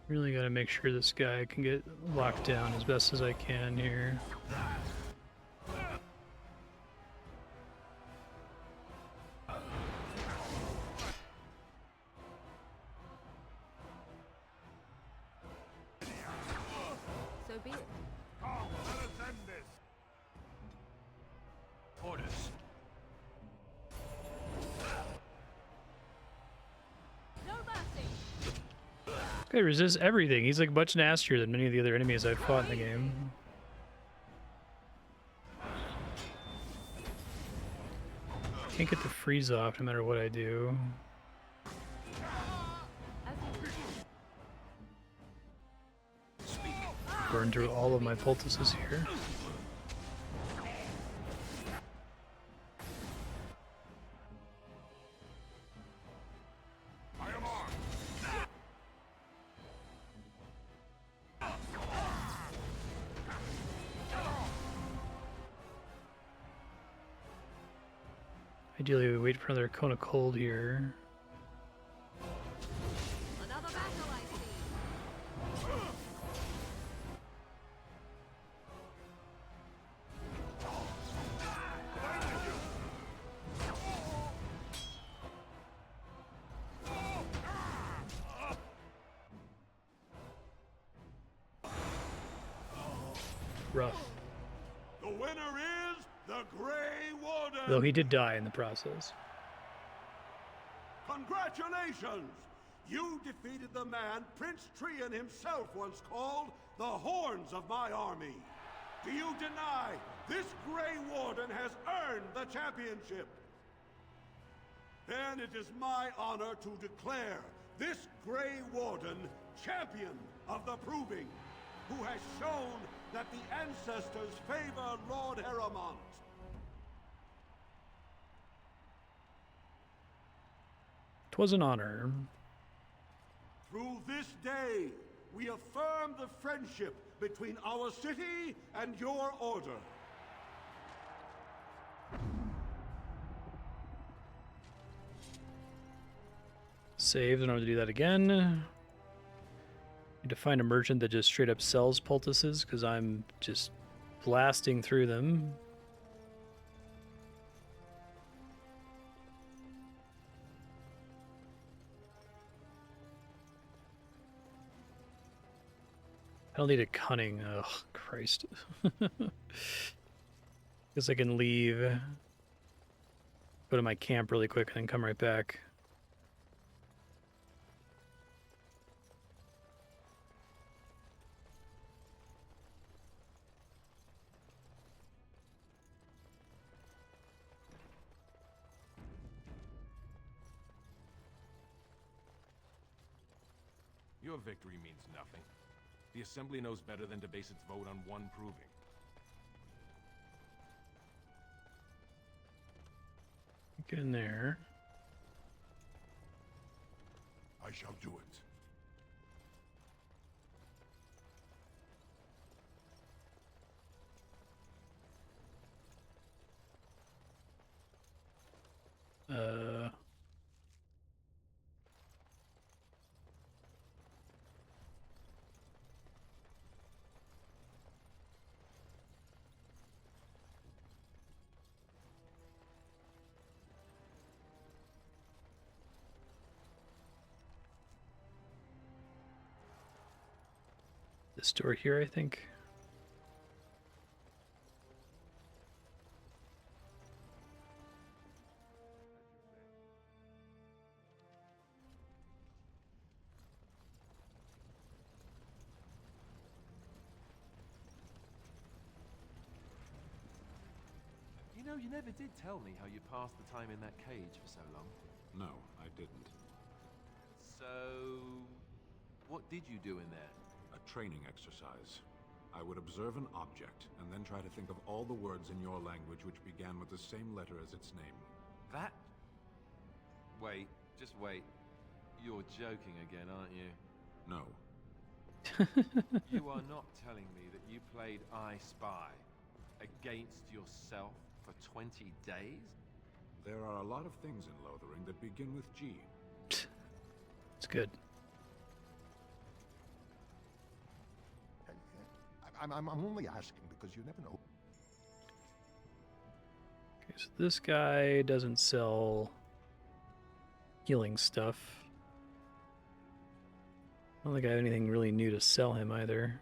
Really gotta make sure this guy can get locked down as best as I can here. So be it. Come, let us end this. Orders. No mercy. Guy resists everything. He's like much nastier than many of the other enemies I've fought in the game. Can't get the freeze off no matter what I do. Burn through all of my poultices here. I am armed. Ideally, we wait for another cone of cold here. Another battle, I see. Rough. The winner is the Grey Warden. Though he did die in the process. Congratulations! You defeated the man Prince Trian himself once called the Horns of my army. Do you deny this Grey Warden has earned the championship? Then it is my honor to declare this Grey Warden champion of the Proving, who has shown that the ancestors favor Lord Heremont. Twas an honor. Through this day, we affirm the friendship between our city and your order. Saved in order to do that again. Need to find a merchant that just straight up sells poultices, because I'm just blasting through them. I don't need a cunning. Oh, Christ. Guess I can leave. Go to my camp really quick and then come right back. Your victory means nothing. The Assembly knows better than to base its vote on one proving. Get in there. I shall do it. This door here, I think. You know, you never did tell me how you passed the time in that cage for so long. No, I didn't. So... what did you do in there? A training exercise. I would observe an object, and then try to think of all the words in your language which began with the same letter as its name. That? Wait, just wait. You're joking again, aren't you? No. You are not telling me that you played I Spy against yourself for 20 days? There are a lot of things in Lothering that begin with G. It's good. I'm only asking because you never know. Okay, so this guy doesn't sell healing stuff. I don't think I have anything really new to sell him either.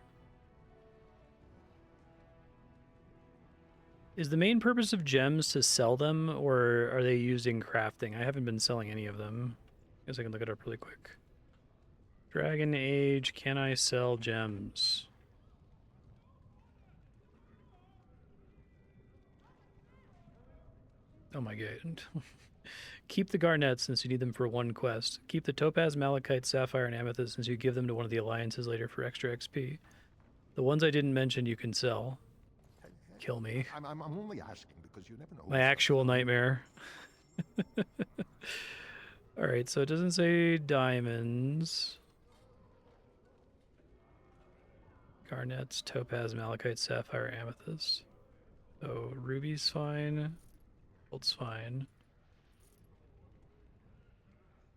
Is the main purpose of gems to sell them, or are they used in crafting? I haven't been selling any of them. I guess I can look it up really quick. Dragon Age, can I sell gems? Oh my god. Keep the garnets since you need them for one quest. Keep the topaz, malachite, sapphire, and amethyst since you give them to one of the alliances later for extra XP. The ones I didn't mention you can sell. Kill me. I'm only asking because you never know. My actual nightmare. Alright, so it doesn't say diamonds. Garnets, topaz, malachite, sapphire, amethyst. So ruby's fine. Gold's fine.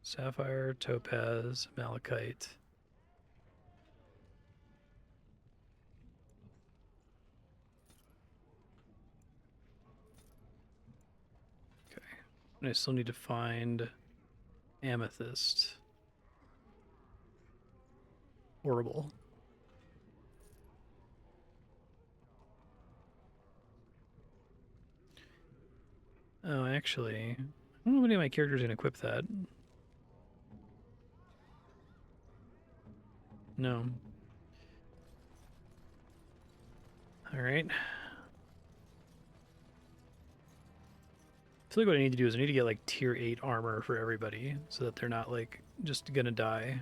Sapphire, topaz, malachite. Okay. And I still need to find amethyst. Horrible. Oh, actually, I don't know if any of my characters can equip that. No. Alright. I feel like what I need to do is I need to get like tier 8 armor for everybody so that they're not like just gonna die.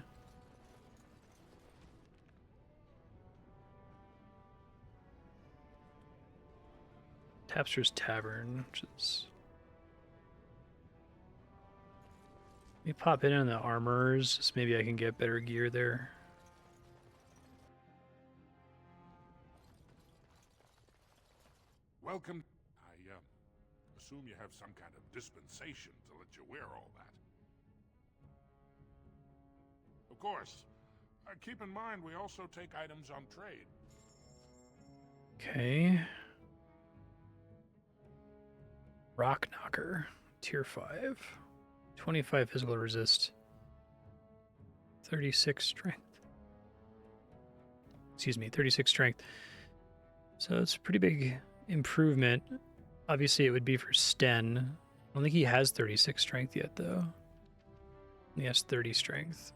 Tapster's Tavern, which is... Let me pop in on the armors, just maybe I can get better gear there. Welcome. I assume you have some kind of dispensation to let you wear all that. Of course. Keep in mind, we also take items on trade. Okay. Rock Knocker, tier 5. 25 physical resist. 36 strength. Excuse me, 36 strength. So it's a pretty big improvement. Obviously, it would be for Sten. I don't think he has 36 strength yet, though. He has 30 strength.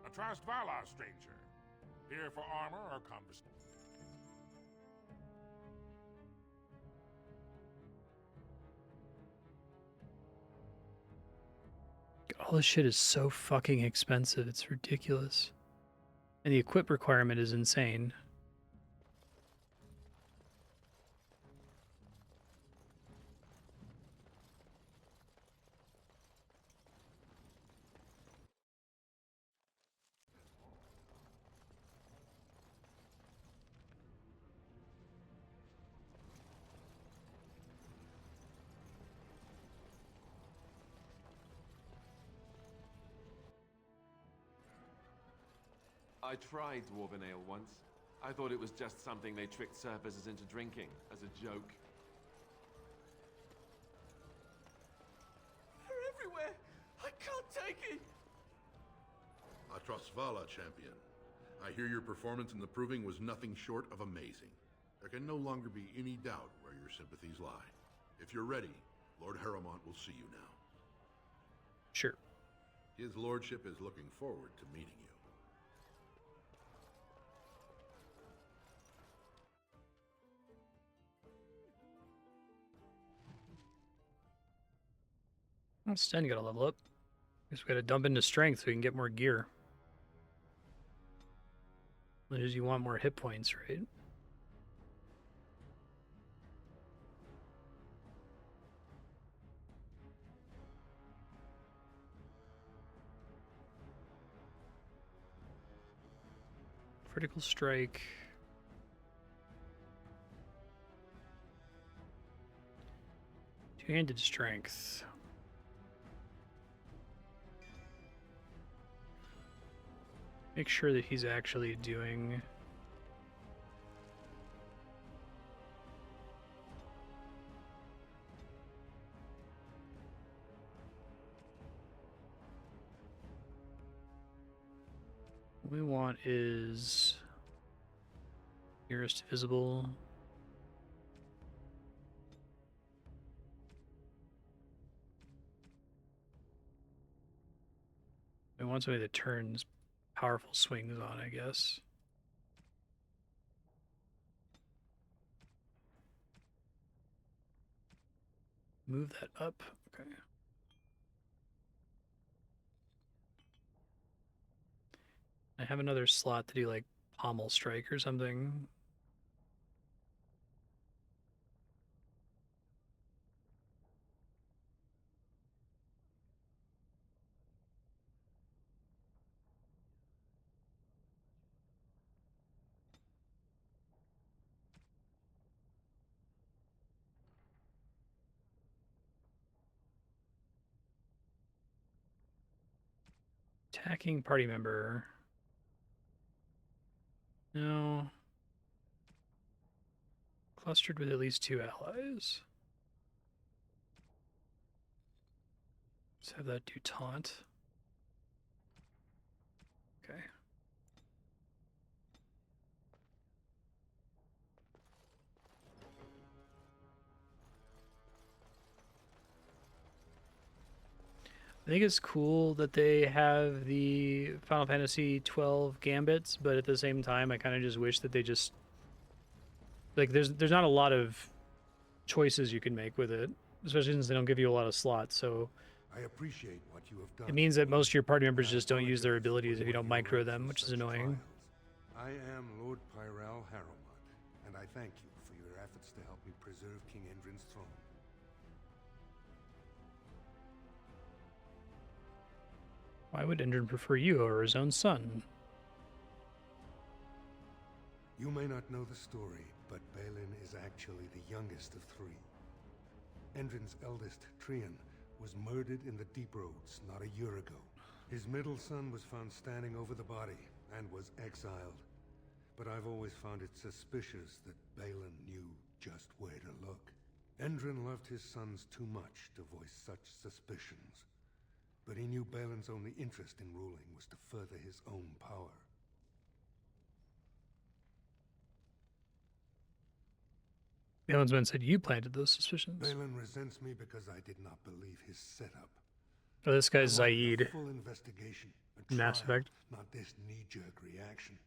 A Trust Vala, stranger. Here for armor or conversation? All this shit is so fucking expensive. It's ridiculous. And the equip requirement is insane. I tried Dwarven Ale once. I thought it was just something they tricked surfaces into drinking, as a joke. They're everywhere! I can't take it! A Trostvala champion. I hear your performance in the proving was nothing short of amazing. There can no longer be any doubt where your sympathies lie. If you're ready, Lord Harrowmont will see you now. Sure. His lordship is looking forward to meeting you. Well, Sten got to level up. Guess we got to dump into strength so we can get more gear. That is, you want more hit points, right? Critical strike. Two-handed strength. Make sure that he's actually doing... What we want is nearest visible. We want somebody that turns powerful swings on, I guess. Move that up. Okay. I have another slot to do like pommel strike or something. Attacking party member. No. Clustered with at least 2 allies. Let's have that do taunt. Okay. I think it's cool that they have the Final Fantasy 12 gambits, but at the same time, I kind of just wish that they just like there's not a lot of choices you can make with it, especially since they don't give you a lot of slots. So I appreciate what you have done. it means that most of your party members just don't use their abilities if you don't micro them, which is annoying. I am Lord Pyrel Harrowmont, and I thank you for your efforts to help me preserve King Endrin's throne. Why would Endrin prefer you over his own son? You may not know the story, but Balin is actually the youngest of 3. Endrin's eldest, Trian, was murdered in the Deep Roads not a year ago. His middle son was found standing over the body and was exiled. But I've always found it suspicious that Balin knew just where to look. Endrin loved his sons too much to voice such suspicions. But he knew Balin's only interest in ruling was to further his own power. Balin's men said you planted those suspicions. Balin resents me because I did not believe his setup. Oh, this guy's I wanted a Zaid. full investigation, a Mass trial, Effect. not this knee-jerk reaction.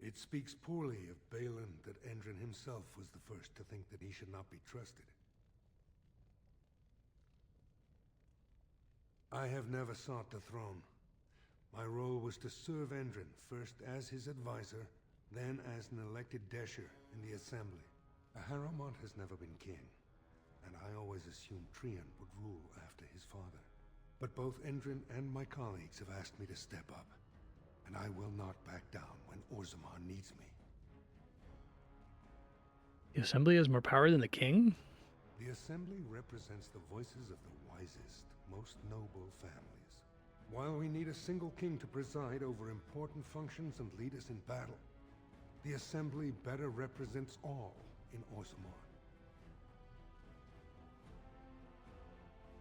It speaks poorly of Balin that Endrin himself was the first to think that he should not be trusted. I have never sought the throne. My role was to serve Endrin, first as his advisor, then as an elected Desher in the Assembly. Harrowmont has never been king, and I always assumed Trian would rule after his father. But both Endrin and my colleagues have asked me to step up, and I will not back down when Orzammar needs me. The Assembly has more power than the king? The Assembly represents the voices of the wisest, most noble families. While we need a single king to preside over important functions and lead us in battle, the Assembly better represents all in Orzammar.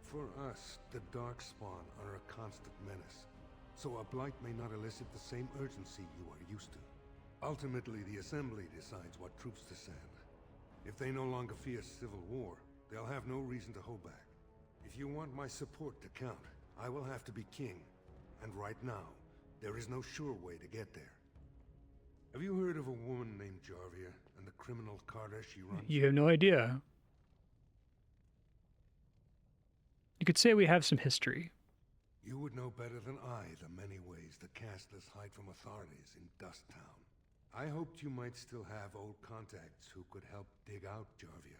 For us, the Darkspawn are a constant menace, so a blight may not elicit the same urgency you are used to. Ultimately, the Assembly decides what troops to send. If they no longer fear civil war, they'll have no reason to hold back. If you want my support to count, I will have to be king. And right now, there is no sure way to get there. Have you heard of a woman named Jarvia and the criminal carter she runs? You have no idea. You could say we have some history. You would know better than I the many ways the castless hide from authorities in Dust Town. I hoped you might still have old contacts who could help dig out Jarvia.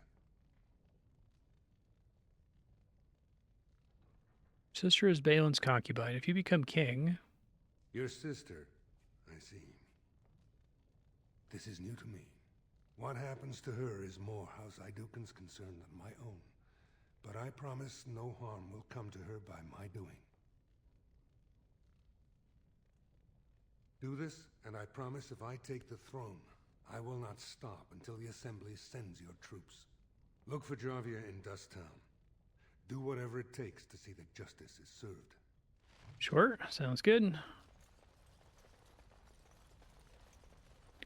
Sister is Balin's concubine. If you become king... Your sister, I see. This is new to me. What happens to her is more House Idukan's concern than my own. But I promise no harm will come to her by my doing. Do this, and I promise if I take the throne, I will not stop until the Assembly sends your troops. Look for Jarvia in Dust Town. Do whatever it takes to see that justice is served. Sure, sounds good.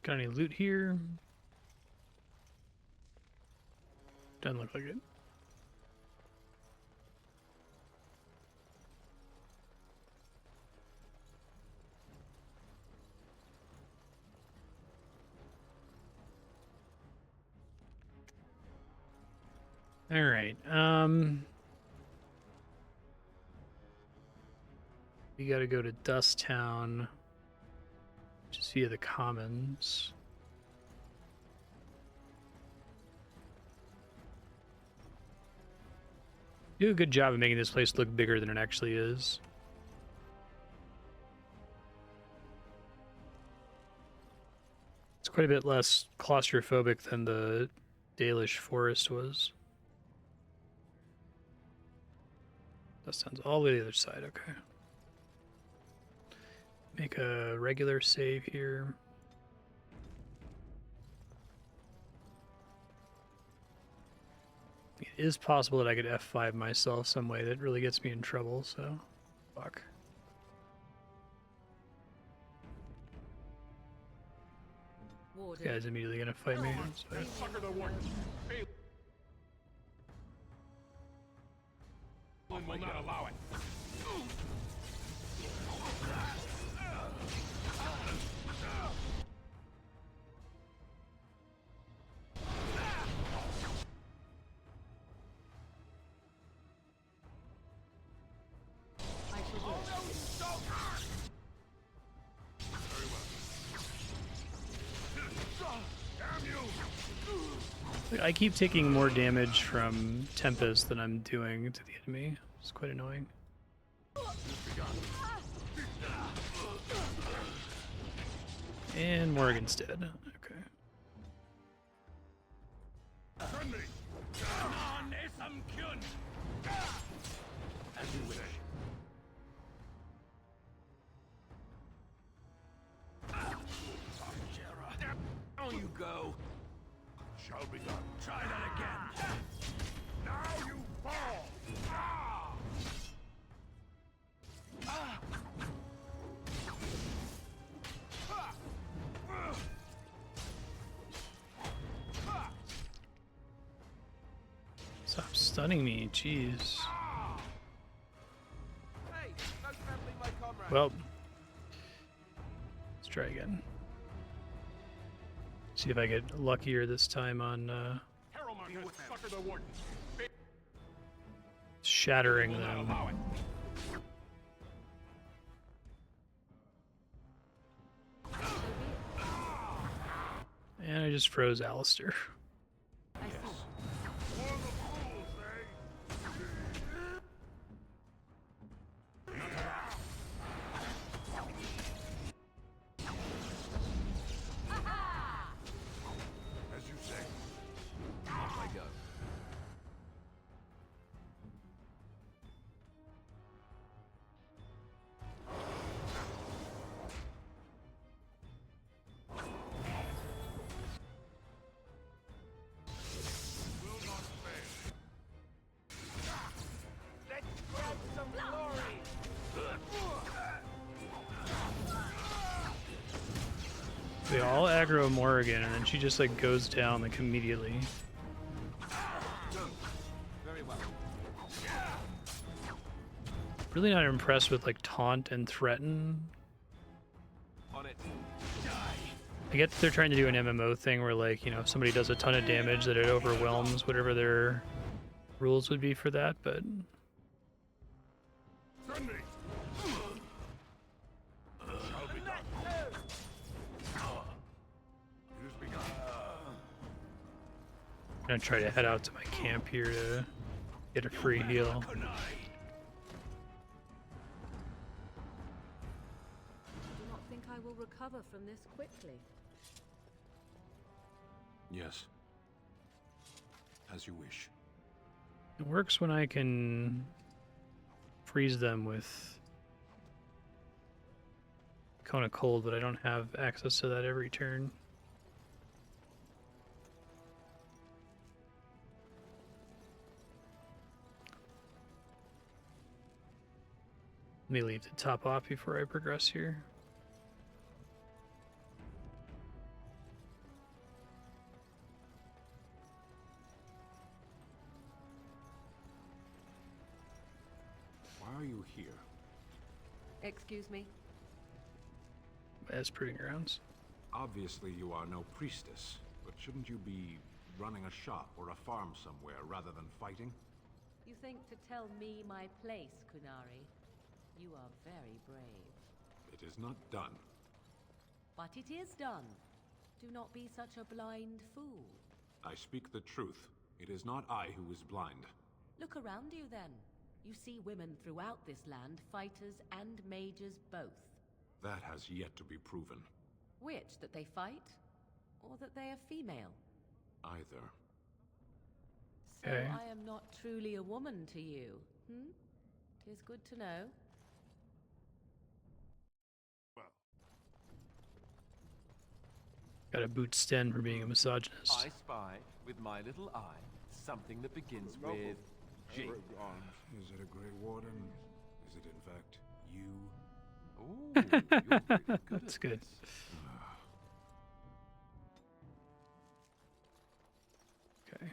Got any loot here? Doesn't look like it. All right. We got to go to Dust Town, just via the Commons. Do a good job of making this place look bigger than it actually is. It's quite a bit less claustrophobic than the Dalish forest was. That sounds all the way to the other side, okay. Make a regular save here. It is possible that I could F5 myself some way that really gets me in trouble, so fuck. This guy's immediately gonna fight me. Sucker the warden. Balin will not allow it. I keep taking more damage from Tempest than I'm doing to the enemy. It's quite annoying. And Morgan's dead. Okay. shall be done. Try that again. Now you fall. Stop stunning me, jeez. Hey, no trampling my comrade. Well, let's try again. See if I get luckier this time on shattering them. And I just froze Alistair. As you say. Off I go. Let's grab some glory. They all aggro Morrigan, and then she just like goes down like immediately. Very well. Really not impressed with like taunt and threaten. On it. I get that they're trying to do an MMO thing where like, you know, if somebody does a ton of damage that it overwhelms whatever their rules would be for that, but I'm gonna try to head out to my camp here to get a free heal. Do not think I will recover from this quickly. Yes. As you wish. It works when I can freeze them with Cone of Cold, but I don't have access to that every turn. Let me leave the top off before I progress here. Why are you here? Excuse me? As proving grounds. Obviously you are no priestess, but shouldn't you be running a shop or a farm somewhere rather than fighting? You think to tell me my place, Kunari? You are very brave. It is not done. But it is done. Do not be such a blind fool. I speak the truth. It is not I who is blind. Look around you then. You see women throughout this land, fighters and mages both. That has yet to be proven. Which, that they fight? Or that they are female? Either. So Okay. I am not truly a woman to you, hmm? 'Tis good to know. Got a boot Sten for being a misogynist. I spy, with my little eye, something that begins with G. Is it a Grey Warden? Is it in fact you? Ooh, you're pretty good That's at good. this. Okay.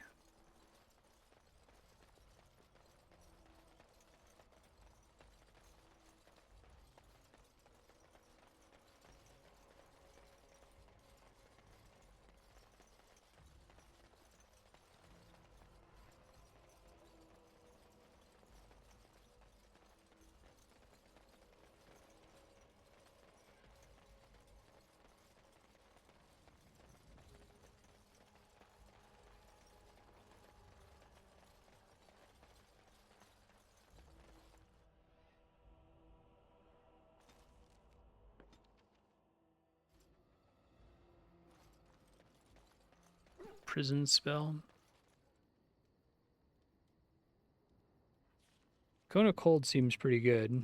Prison spell. Cone of Cold seems pretty good.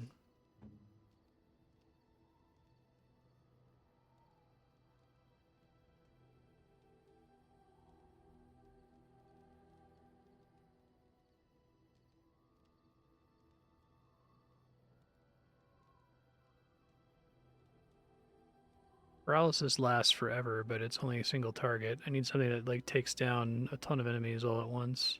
Paralysis lasts forever, but it's only a single target. I need something that like takes down a ton of enemies all at once.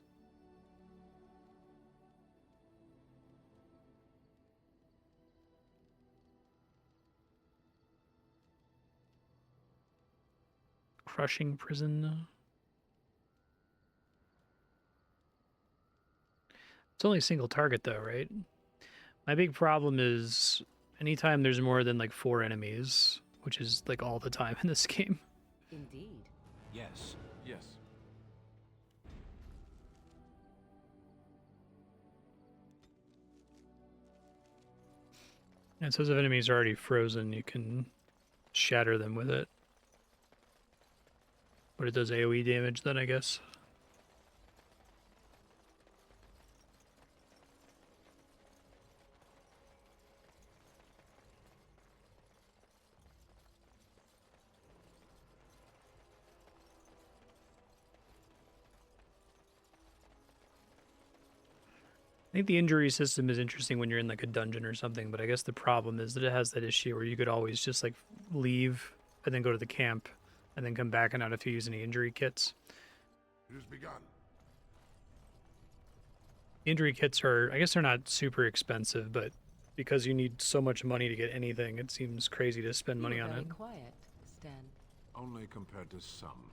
Crushing prison. It's only a single target though, right? My big problem is anytime there's more than like 4 enemies, which is like all the time in this game. Indeed. Yes. Yes. And so if enemies are already frozen, you can shatter them with it. But it does AoE damage then, I guess. I think the injury system is interesting when you're in like a dungeon or something, but I guess the problem is that it has that issue where you could always just like leave and then go to the camp and then come back and not have to use any injury kits. It has begun. Injury kits are, I guess they're not super expensive, but because you need so much money to get anything, it seems crazy to spend money on it. Very quiet, Stan. Only compared to some.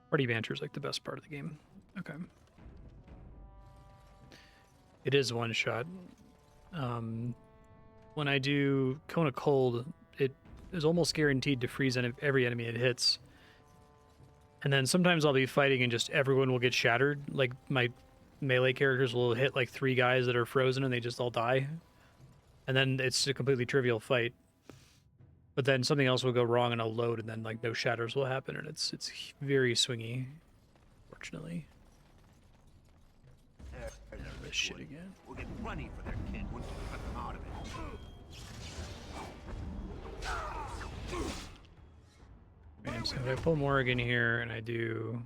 Party banter is like the best part of the game. Okay. It is one shot. When I do Cone of Cold, it is almost guaranteed to freeze every enemy it hits. And then sometimes I'll be fighting and just everyone will get shattered. Like my melee characters will hit like 3 guys that are frozen and they just all die. And then it's a completely trivial fight. But then something else will go wrong and I'll load and then like no shatters will happen and it's very swingy, fortunately. This shit again. We'll get money for their kid once we cut them out of it. Okay, so if I pull Morrigan here and I do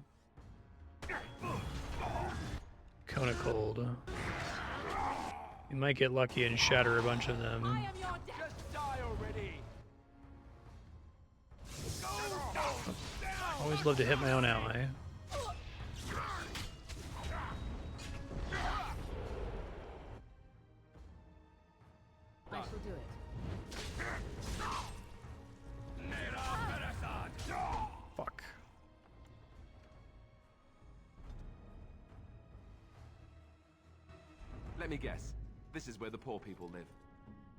Cone of Cold, you might get lucky and shatter a bunch of them. Just die already. Always love to hit my own ally. I shall do it. Fuck. Let me guess. This is where the poor people live.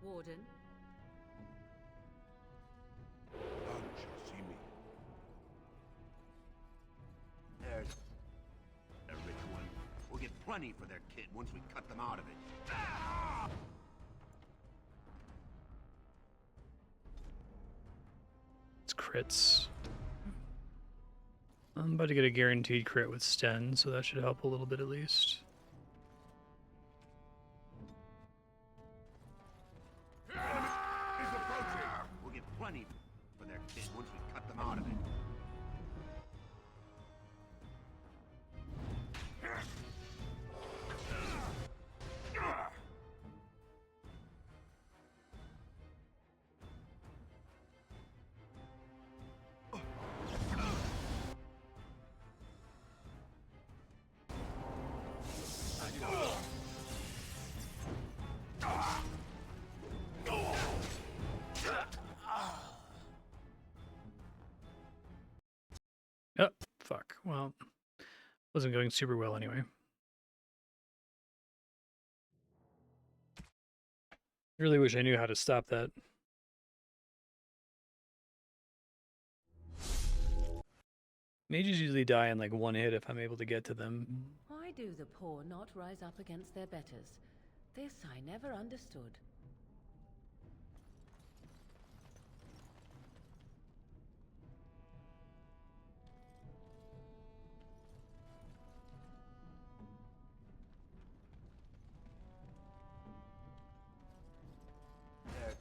Warden. None shall see me. There's a rich one. We'll get plenty for their kid once we cut them out of it. It's crits. I'm about to get a guaranteed crit with Sten, so that should help a little bit at least. We'll get plenty for their kid once we cut them out of it. Oh, fuck. Well, wasn't going super well anyway. Really wish I knew how to stop that. Mages usually die in like one hit if I'm able to get to them. Why do the poor not rise up against their betters? This I never understood. There's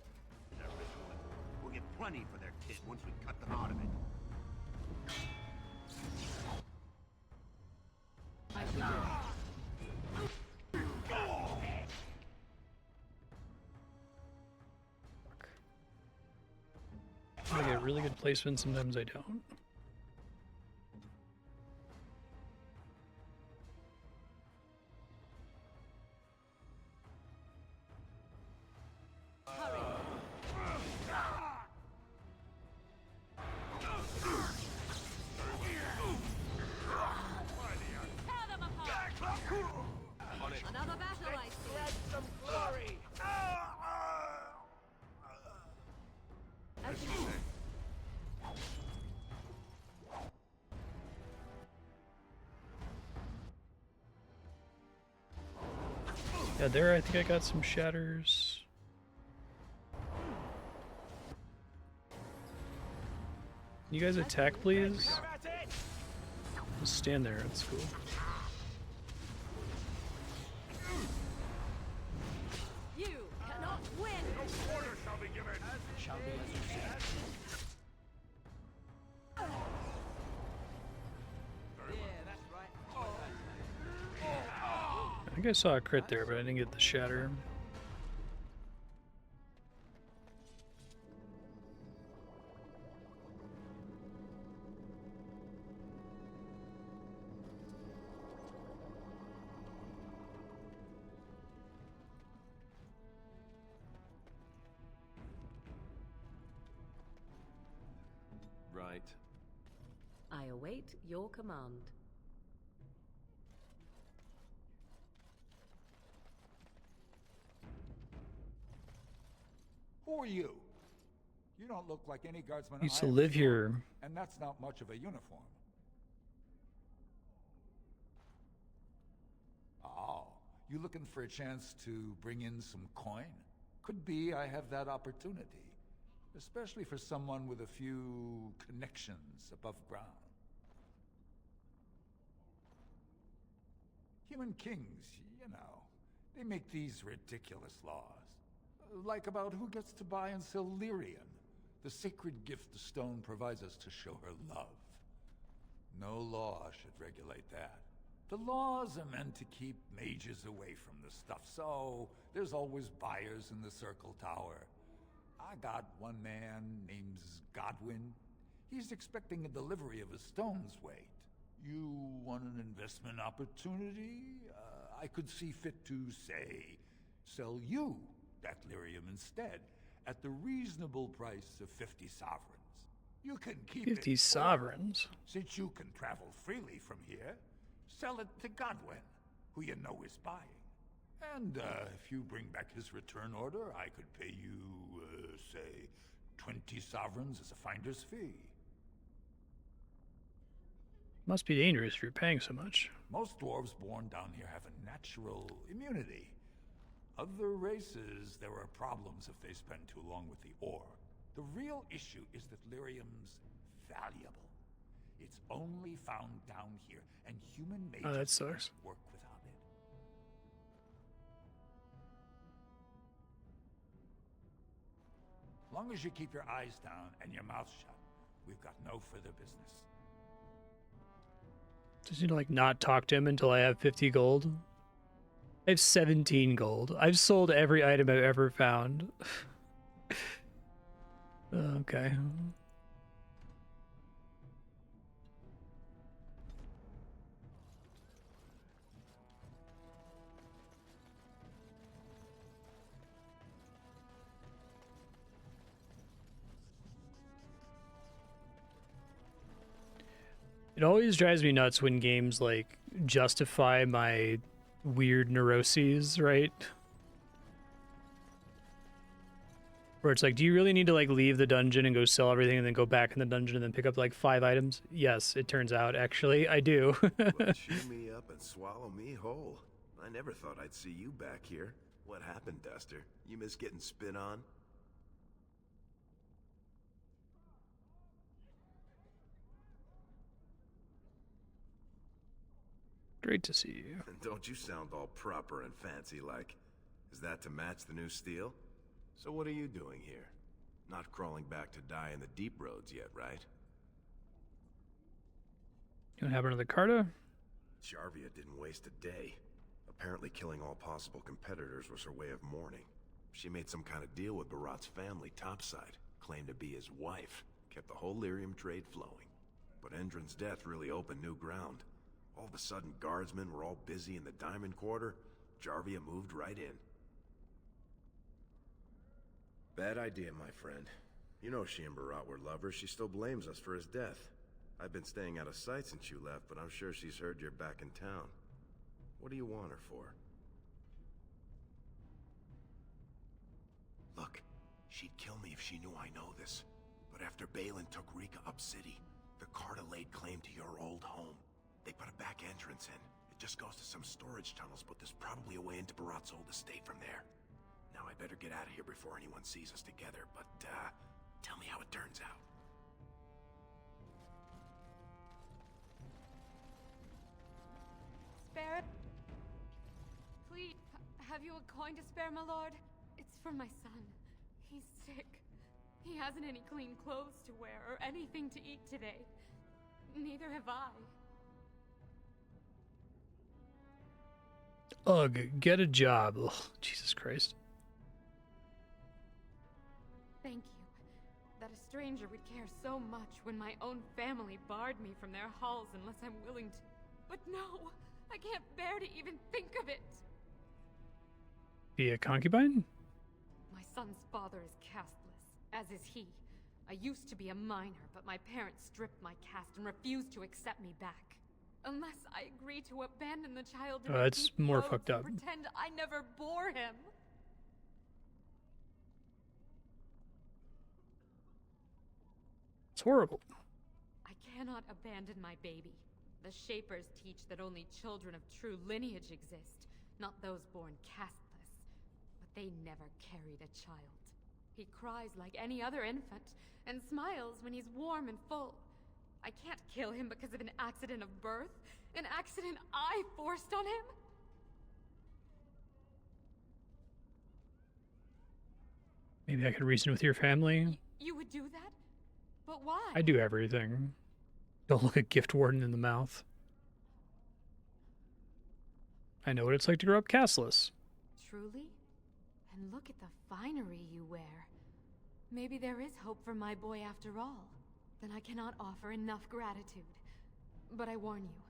a rich one. We'll get plenty for their kid once we cut them out of it. I shall do it. I get really good placement, sometimes I don't. Another battle, I see. Some glory. As you say. Yeah, there I think I got some shatters. You guys attack, please? Just stand there, it's cool. You cannot win. No quarter shall be given. Shall be as you say. I think I saw a crit there, but I didn't get the shatter. Right. I await your command. Who are you? You don't look like any guardsman Used I to ever live saw, here. and that's not much of a uniform. Oh, you looking for a chance to bring in some coin? Could be I have that opportunity, especially for someone with a few connections above ground. Human kings, you know, they make these ridiculous laws. Like about who gets to buy and sell lyrium, the sacred gift the stone provides us to show her love. No law should regulate that. The laws are meant to keep mages away from the stuff, so there's always buyers in the Circle Tower. I got one man named Godwin. He's expecting a delivery of a stone's weight. You want an investment opportunity? I could see fit to, say, sell you that lyrium instead, at the reasonable price of 50 sovereigns. You can keep 50 it. sovereigns? Since you can travel freely from here, sell it to Godwin, who you know is buying. And if you bring back his return order, I could pay you, say, 20 sovereigns as a finder's fee. Must be dangerous if you're paying so much. Most dwarves born down here have a natural immunity. Other races, there are problems if they spend too long with the ore. The real issue is that lyrium's valuable. It's only found down here, and human mages that sucks. can't work without it. Long as you keep your eyes down and your mouth shut, we've got no further business. Just need to like not talk to him until I have 50 gold. I have 17 gold. I've sold every item I've ever found. Okay. It always drives me nuts when games like justify my weird neuroses, right? Where it's like, do you really need to like leave the dungeon and go sell everything and then go back in the dungeon and then pick up like 5 items? Yes, it turns out, actually, I do. Well, chew me up and swallow me whole. I never thought I'd see you back here. What happened, Duster? You miss getting spit on? Great to see you. And don't you sound all proper and fancy like. Is that to match the new steel? So what are you doing here? Not crawling back to die in the deep roads yet, right? You have another Carta? Jarvia didn't waste a day. Apparently killing all possible competitors was her way of mourning. She made some kind of deal with Barat's family topside. claimed to be his wife, kept the whole lyrium trade flowing. But Endron's death really opened new ground. All of a sudden, guardsmen were all busy in the Diamond Quarter. Jarvia moved right in. Bad idea, my friend. You know she and Barat were lovers. She still blames us for his death. I've been staying out of sight since you left, but I'm sure she's heard you're back in town. What do you want her for? Look, she'd kill me if she knew I know this. But after Balin took Rika up city, the Carta laid claim to your old home. They put a back entrance in. It just goes to some storage tunnels, but there's probably a way into Barat's old estate from there. Now I better get out of here before anyone sees us together, but, tell me how it turns out. Spare it? Please, have you a coin to spare, my lord? It's for my son. He's sick. He hasn't any clean clothes to wear or anything to eat today. Neither have I. Ugh, get a job. Ugh, Jesus Christ. Thank you. That a stranger would care so much when my own family barred me from their halls unless I'm willing to. But no, I can't bear to even think of it. Be a concubine? My son's father is casteless, as is he. I used to be a minor, but my parents stripped my caste and refused to accept me back. Unless I agree to abandon the child in That's more fucked up. Pretend I never bore him. It's horrible. I cannot abandon my baby. The Shapers teach that only children of true lineage exist, not those born casteless. But they never carried a child. He cries like any other infant, and smiles when he's warm and full. I can't kill him because of an accident of birth, an accident I forced on him. Maybe I could reason with your family. You would do that? But why? I do everything. Don't look a gift warden in the mouth. I know what it's like to grow up castless. Truly? And look at the finery you wear. Maybe there is hope for my boy after all. Then I cannot offer enough gratitude. But I warn you,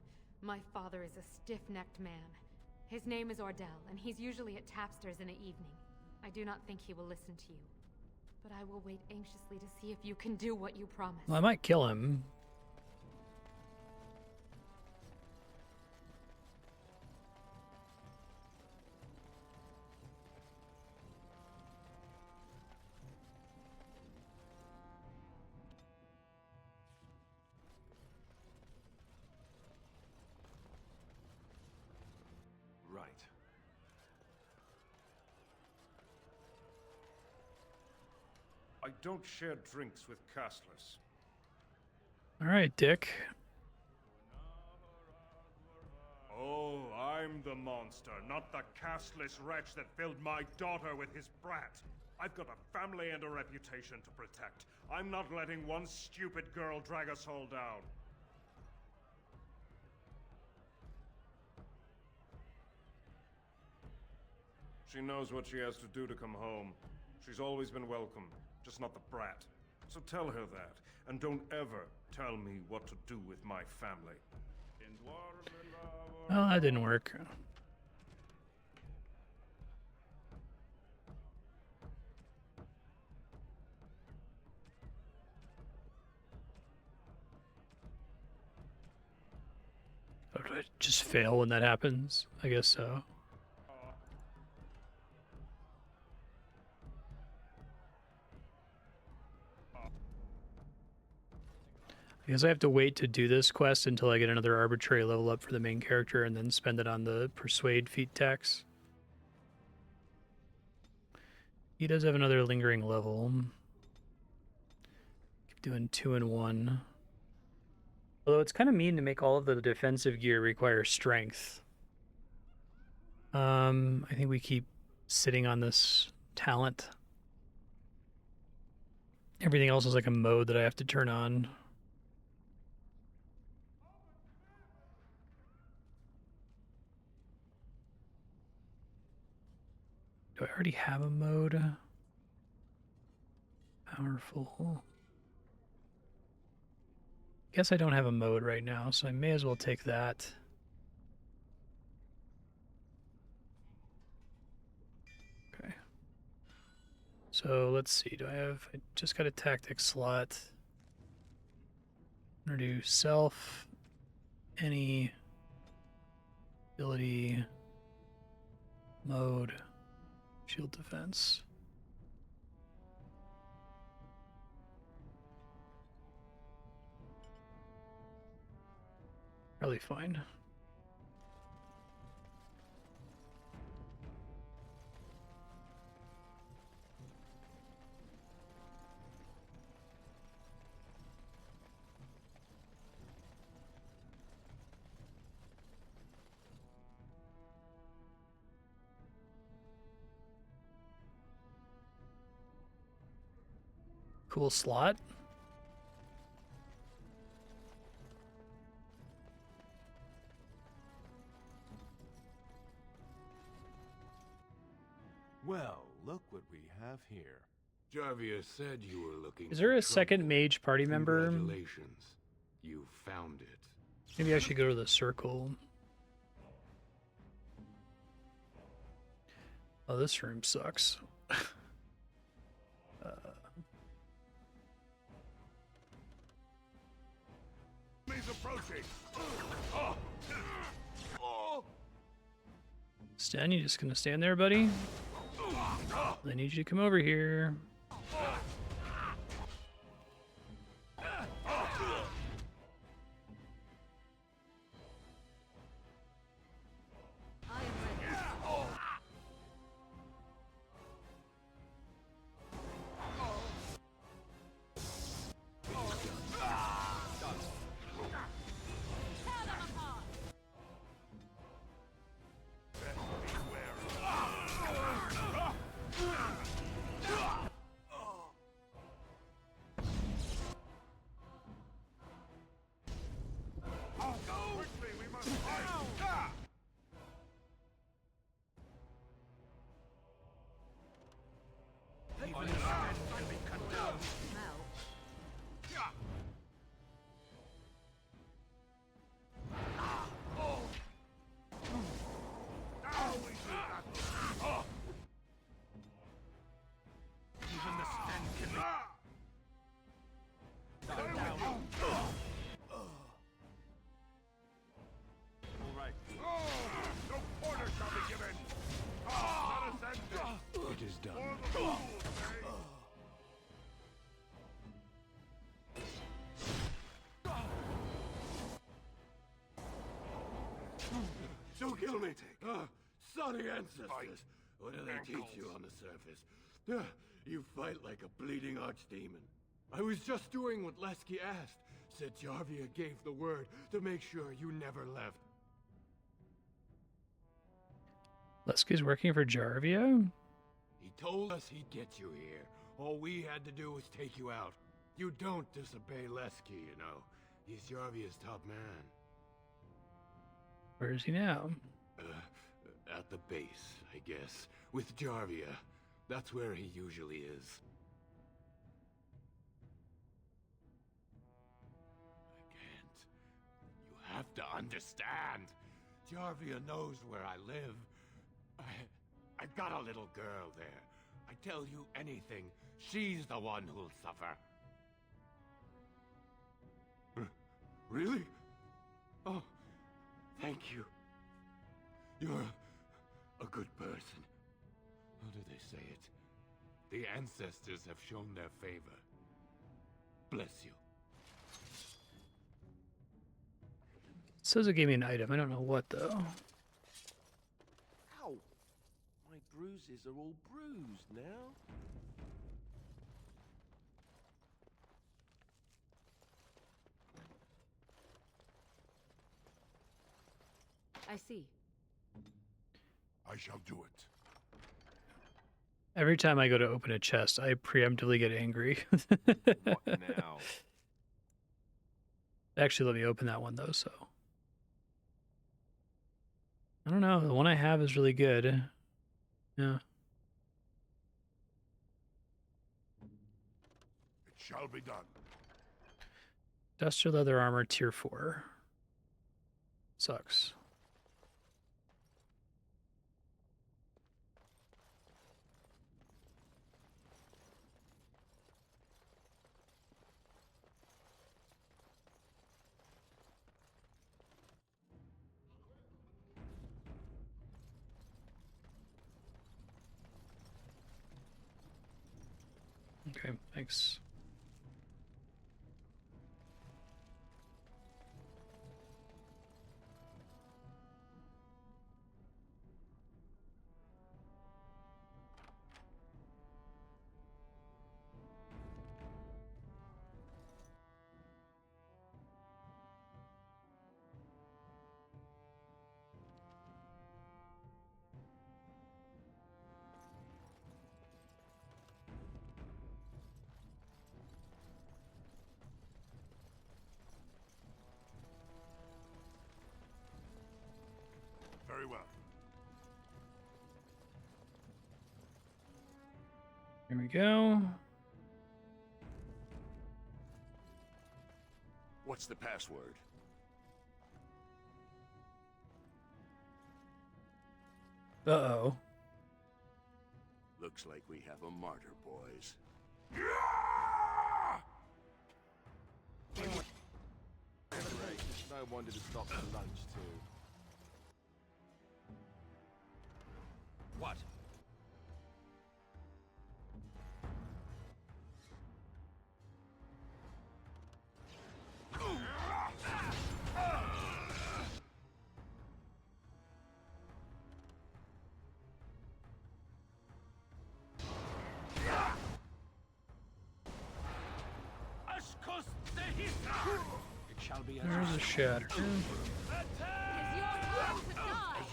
my father is a stiff-necked man. His name is Ordell, and he's usually at tapsters in the evening. I do not think he will listen to you. But I will wait anxiously to see if you can do what you promised. Well, I might kill him. Right. I don't share drinks with castless. All right, Dick. Oh, I'm the monster, not the castless wretch that filled my daughter with his brat. I've got a family and a reputation to protect. I'm not letting one stupid girl drag us all down. She knows what she has to do to come home. She's always been welcome, just not the brat. So tell her that, and don't ever tell me what to do with my family. Well, that didn't work. Oh, do I just fail when that happens? I guess so. I guess I have to wait to do this quest until I get another arbitrary level up for the main character and then spend it on the persuade feat tax. He does have another lingering level. Keep doing 2 and 1. Although it's kind of mean to make all of the defensive gear require strength. I think we keep sitting on this talent. Everything else is like a mode that I have to turn on. Do I already have a mode? Powerful. Guess I don't have a mode right now, so I may as well take that. Okay. So let's see. I just got a tactics slot. I'm gonna do self, any, ability, mode, shield defense. Probably fine. Cool slot. Well, look what we have here. Jarvia said you were looking. Is there for a second trouble. mage party member? Congratulations. You found it. Maybe I should go to the circle. Oh, this room sucks. He's approaching. Stan, you just gonna stand there, buddy? I need you to come over here. It is done. Don't kill me! Sonny ancestors! What do they teach you on the surface? You fight like a bleeding archdemon. I was just doing what Lesky asked. Said Jarvia gave the word to make sure you never left. Lesky's working for Jarvia? He told us he'd get you here. All we had to do was take you out. You don't disobey Lesky, you know. He's Jarvia's top man. Where is he now? At the base, I guess. With Jarvia. That's where he usually is. I can't. You have to understand. Jarvia knows where I live. I've got a little girl there. I tell you anything, she's the one who'll suffer. Really? Oh, thank you. You're a good person. How do they say it? The ancestors have shown their favor. Bless you. It says it gave me an item. I don't know what, though. Ow! My bruises are all bruised now. I see. I shall do it. Every time I go to open a chest, I preemptively get angry. What now? Actually, let me open that one, though, so. I don't know. The one I have is really good. Yeah. shall be done. Duster leather armor tier 4. Sucks. Okay, thanks. Very well. Here we go. What's the password? Uh-oh. Looks like we have a martyr, boys. Great. No wonder to stop for lunch, too. What? It shall be as There's a shatter. As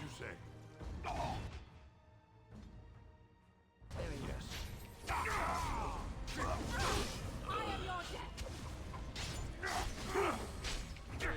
you say. Yes. Okay.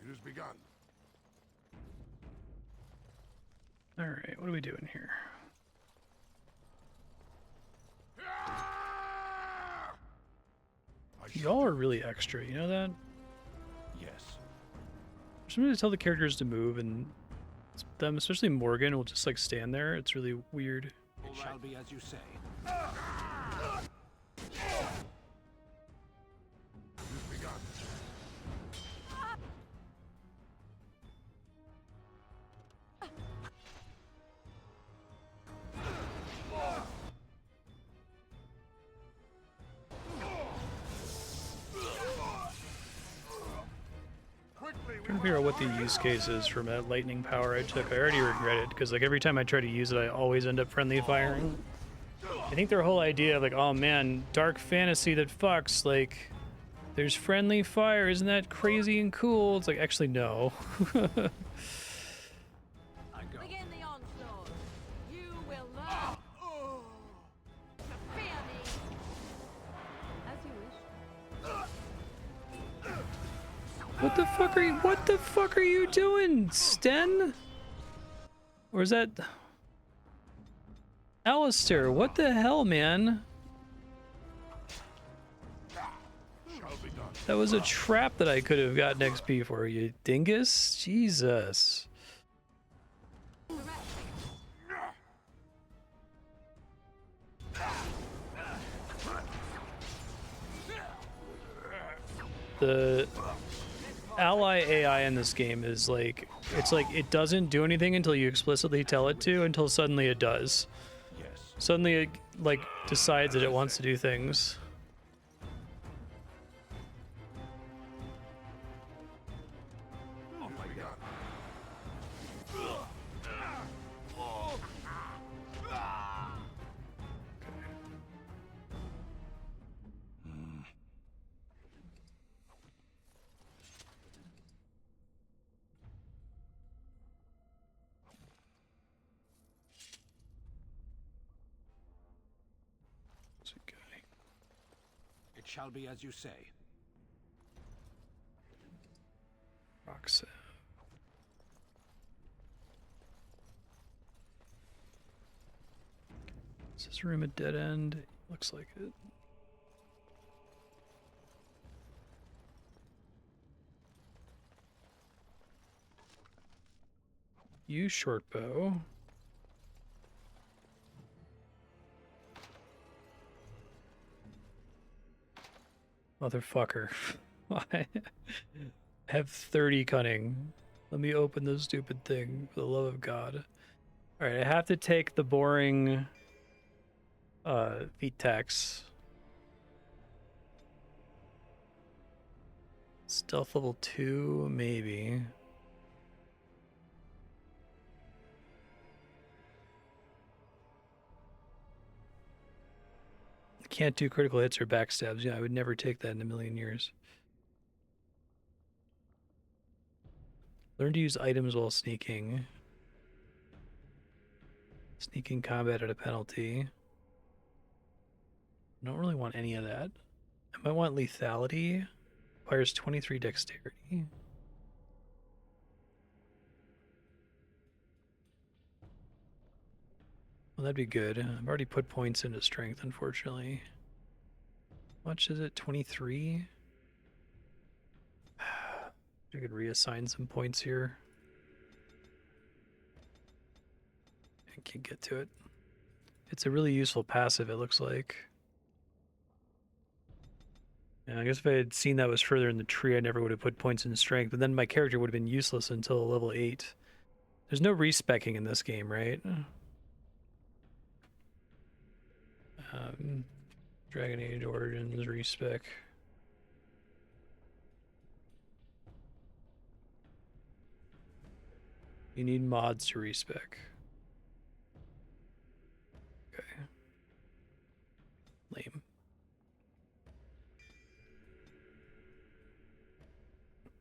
It has begun. All right, what are we doing here? Y'all are really extra, you know that? Yes. Sometimes tell the characters to move, and them, especially Morgan, will just like stand there. It's really weird. It shall be as you say. Trying to figure out what the use case is from that lightning power I took. I already regret it because like every time I try to use it, I always end up friendly firing. I think their whole idea of like, oh man, dark fantasy that fucks, like there's friendly fire, isn't that crazy and cool? It's like, actually no. Begin the onslaught. You will learn to fear me. As you wish. What the fuck are you doing, Sten? Or is that Alistair? What the hell, man? That was a trap that I could have gotten XP for, you dingus. Jesus. The ally AI in this game is like, it's like it doesn't do anything until you explicitly tell it to, until suddenly it does. Yes. Suddenly it, like, decides that it wants to do things. Oh my god. It shall be as you say. Roxanne. Is this room a dead end? Looks like it. Use short bow. Motherfucker. I have 30 cunning. Let me open this stupid thing, for the love of God. Alright, I have to take the boring feat tax. Stealth level 2, maybe. I can't do critical hits or backstabs. Yeah, I would never take that in a million years. Learn to use items while sneaking. Sneaking combat at a penalty. I don't really want any of that. I might want lethality. Requires 23 dexterity. Well, that'd be good. I've already put points into strength, unfortunately. How much is it? 23? I could reassign some points here. I can't get to it. It's a really useful passive, it looks like. Yeah, I guess if I had seen that was further in the tree, I never would have put points in strength, but then my character would have been useless until level 8. There's no respecking in this game, right? Dragon Age Origins respec. You need mods to respec. Okay. Lame.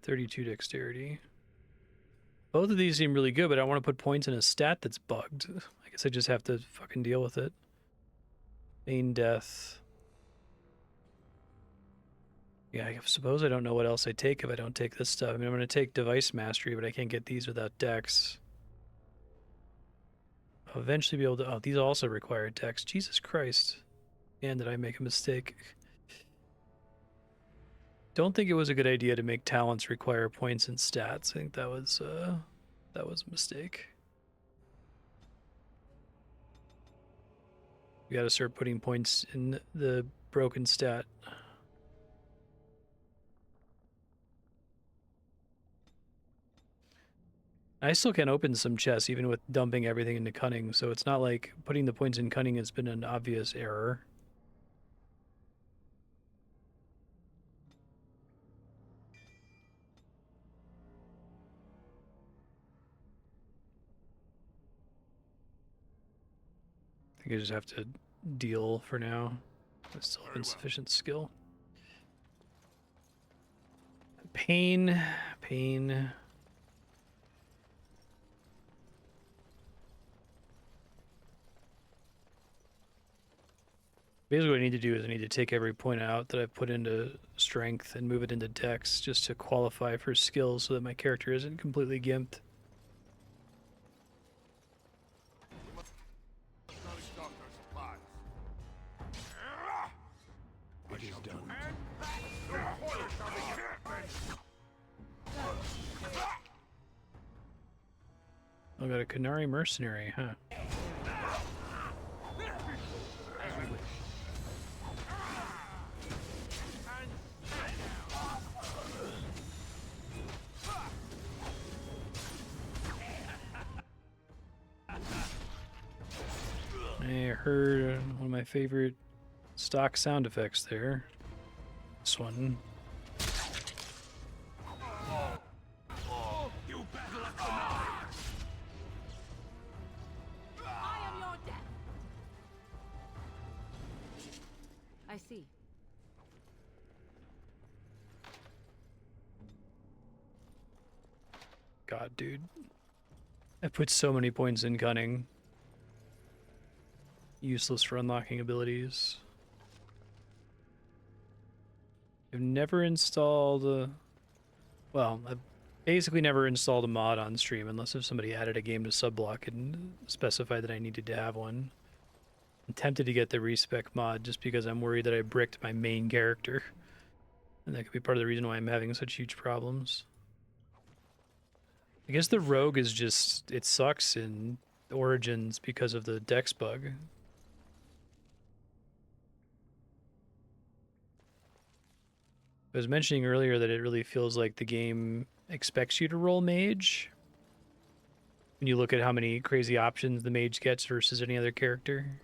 32 dexterity. Both of these seem really good, but I want to put points in a stat that's bugged. I guess I just have to fucking deal with it. Main death. Yeah, I suppose I don't know what else I take if I don't take this stuff. I mean, I'm going to take device mastery, but I can't get these without dex. I'll eventually be able to... Oh, these also require dex. Jesus Christ. Man, did I make a mistake. Don't think it was a good idea to make talents require points and stats. I think that was a mistake. We gotta start putting points in the broken stat. I still can open some chests even with dumping everything into cunning, so it's not like putting the points in cunning has been an obvious error. I think I just have to deal for now. I still have insufficient skill. Pain. Basically what I need to do is I need to take every point out that I've put into strength and move it into dex just to qualify for skills so that my character isn't completely gimped. I got a Canary mercenary, huh? I heard one of my favorite stock sound effects there. This one. You battle at Kunai! I am your death. I see. God, dude. I put so many points in cunning. Useless for unlocking abilities. I've never installed a... Well, I've basically never installed a mod on stream unless if somebody added a game to subblock and specified that I needed to have one. I'm tempted to get the respec mod just because I'm worried that I bricked my main character. And that could be part of the reason why I'm having such huge problems. I guess the rogue is just... It sucks in Origins because of the dex bug. I was mentioning earlier that it really feels like the game expects you to roll mage. When you look at how many crazy options the mage gets versus any other character.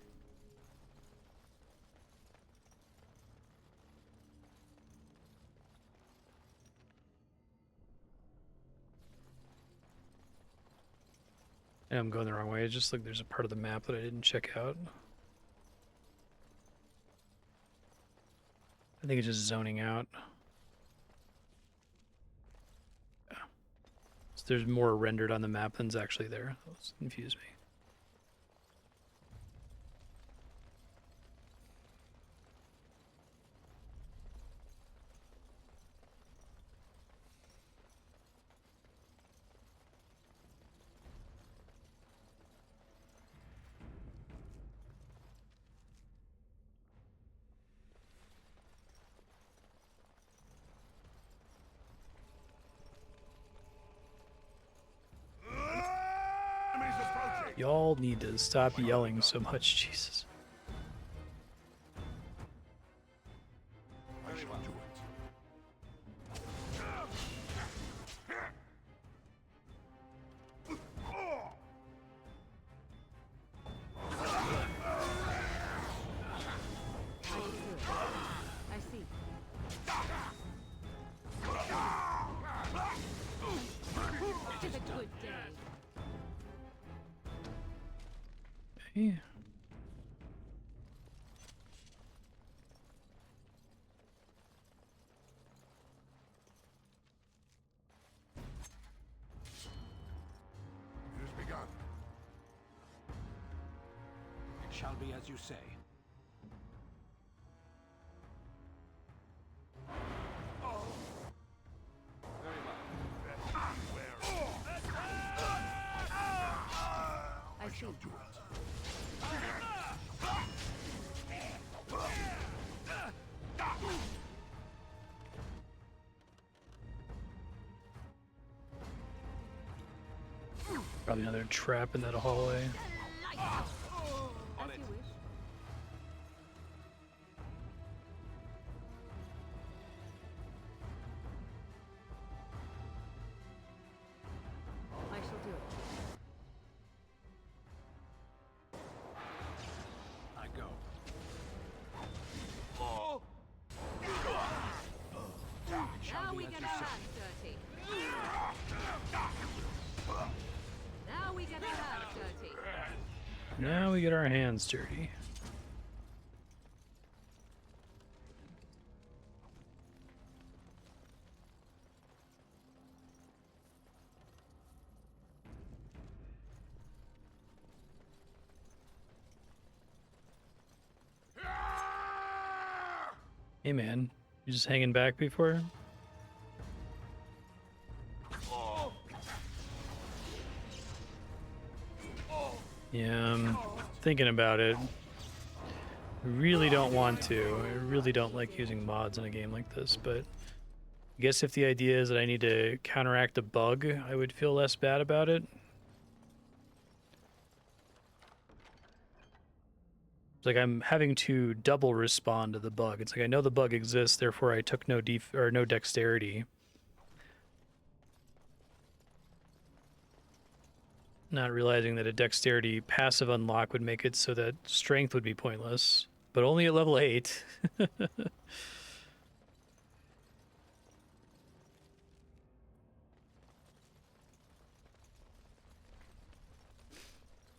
And I'm going the wrong way. It's just like there's a part of the map that I didn't check out. I think it's just zoning out. Yeah. So there's more rendered on the map than's actually there. That confused me. Y'all need to stop yelling so much, Jesus. I shall do I see. It is a good day. Yeah. It has begun. It shall be as you say. I see. Probably another trap in that hallway. As you wish. I shall do it. I go. Now we get our hands dirty. Now we get our hands dirty. Now we get our hands dirty. Hey man, you just hanging back before? Yeah, I'm thinking about it. I really don't want to. I really don't like using mods in a game like this, but I guess if the idea is that I need to counteract a bug, I would feel less bad about it. It's like I'm having to double respond to the bug. It's like I know the bug exists, therefore I took no no dexterity. Not realizing that a dexterity passive unlock would make it so that strength would be pointless, but only at level 8.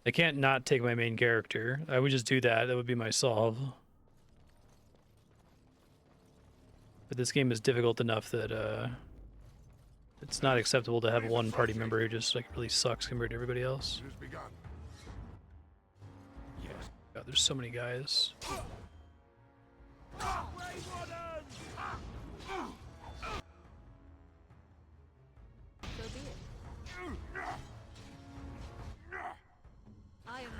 I can't not take my main character. I would just do that. That would be my solve. But this game is difficult enough that it's not acceptable to have one party member who just like really sucks compared to everybody else. God, there's so many guys. I am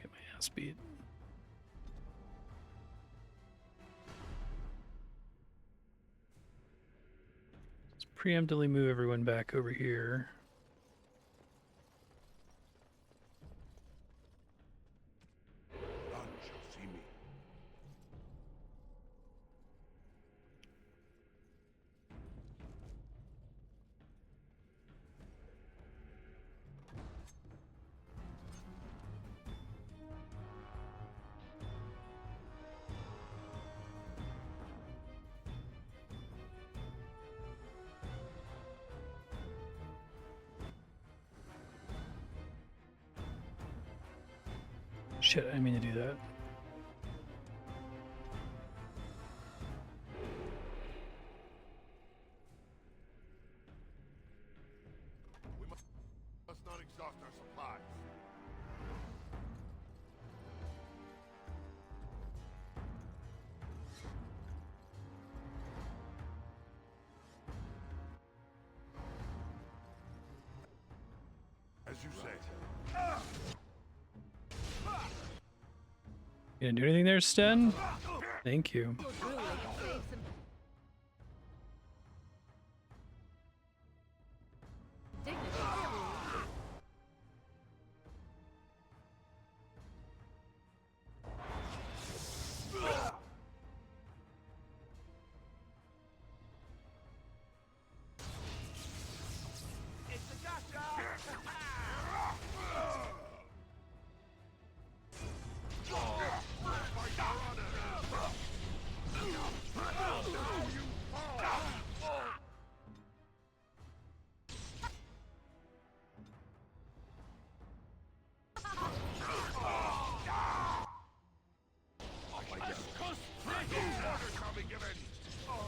Get my ass beat. Let's preemptively move everyone back over here. None shall see me. Shit, I didn't mean to do that. We must not exhaust our supplies. As you say. You didn't do anything there, Sten? Thank you.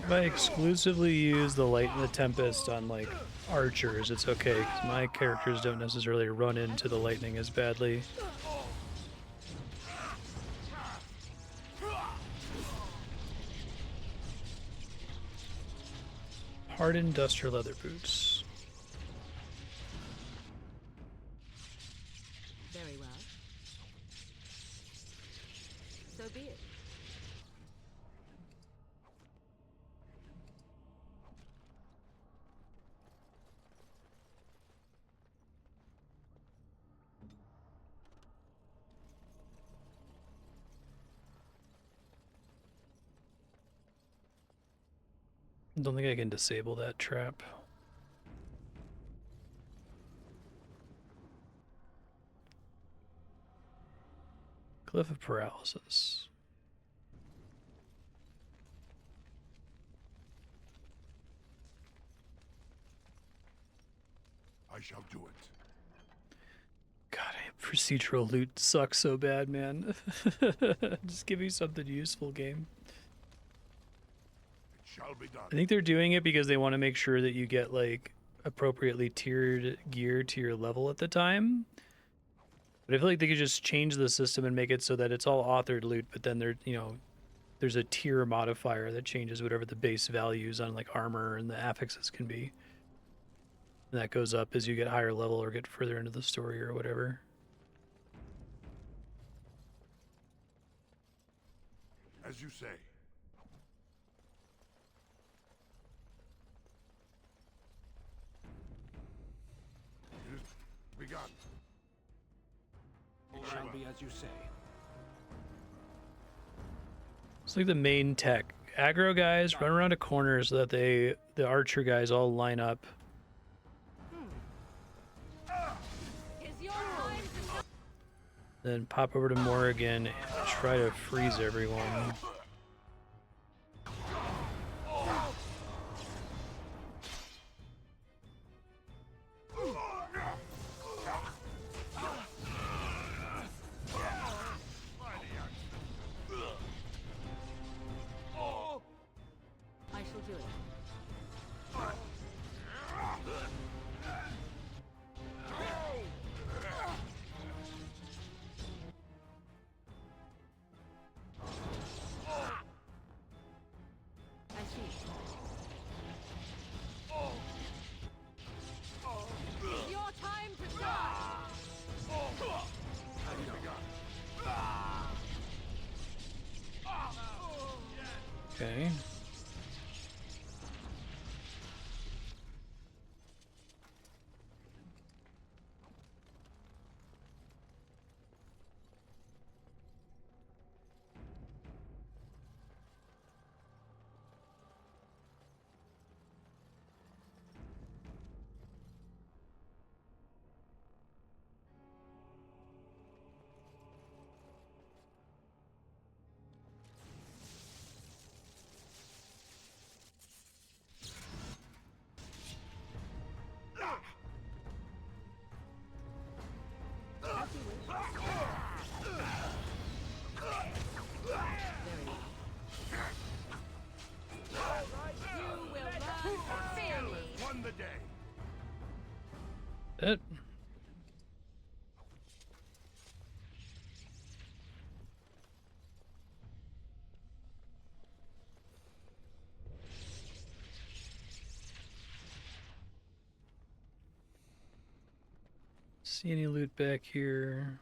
If I exclusively use the Light and the Tempest on, like, archers, it's okay, because my characters don't necessarily run into the lightning as badly. Hardened duster leather boots. very well. So be it. Don't think I can disable that trap. Cliff of Paralysis. I shall do it. God, procedural loot sucks so bad, man. Just give me something useful, game. Shall be done. I think they're doing it because they want to make sure that you get, like, appropriately tiered gear to your level at the time. But I feel like they could just change the system and make it so that it's all authored loot, but then there's a tier modifier that changes whatever the base values on, like, armor and the affixes can be. And that goes up as you get higher level or get further into the story or whatever. As you say. It is begun. It shall be as you say. It's like the main tech. Aggro guys run around a corner so that the archer guys all line up. Then pop over to Morrigan and try to freeze everyone. I shall do it. I see. It's your time to die! Okay. Won the day. It. See any loot back here?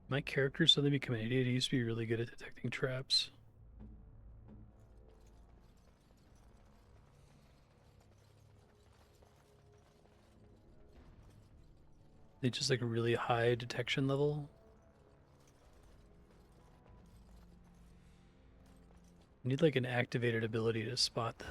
My character suddenly become an idiot. He used to be really good at detecting traps. They just like a really high detection level. You need like an activated ability to spot them.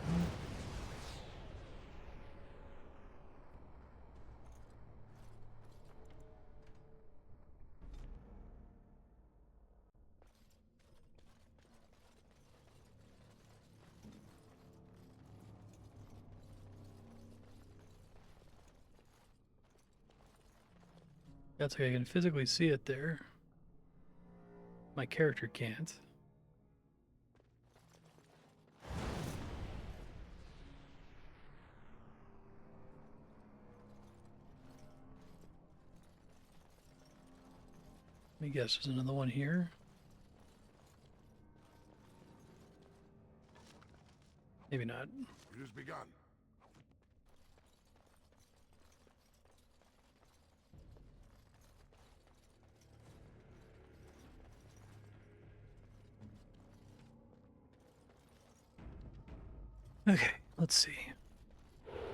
That's like I can physically see it there. My character can't. Let me guess, there's another one here. Maybe not. It has begun. Okay, let's see.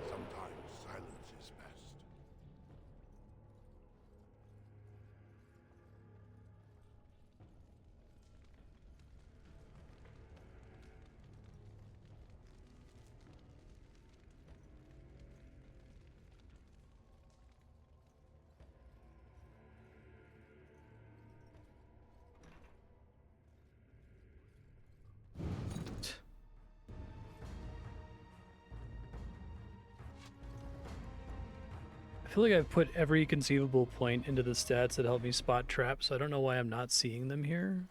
Sometimes silence is best. I feel like I've put every conceivable point into the stats that help me spot traps, so I don't know why I'm not seeing them here.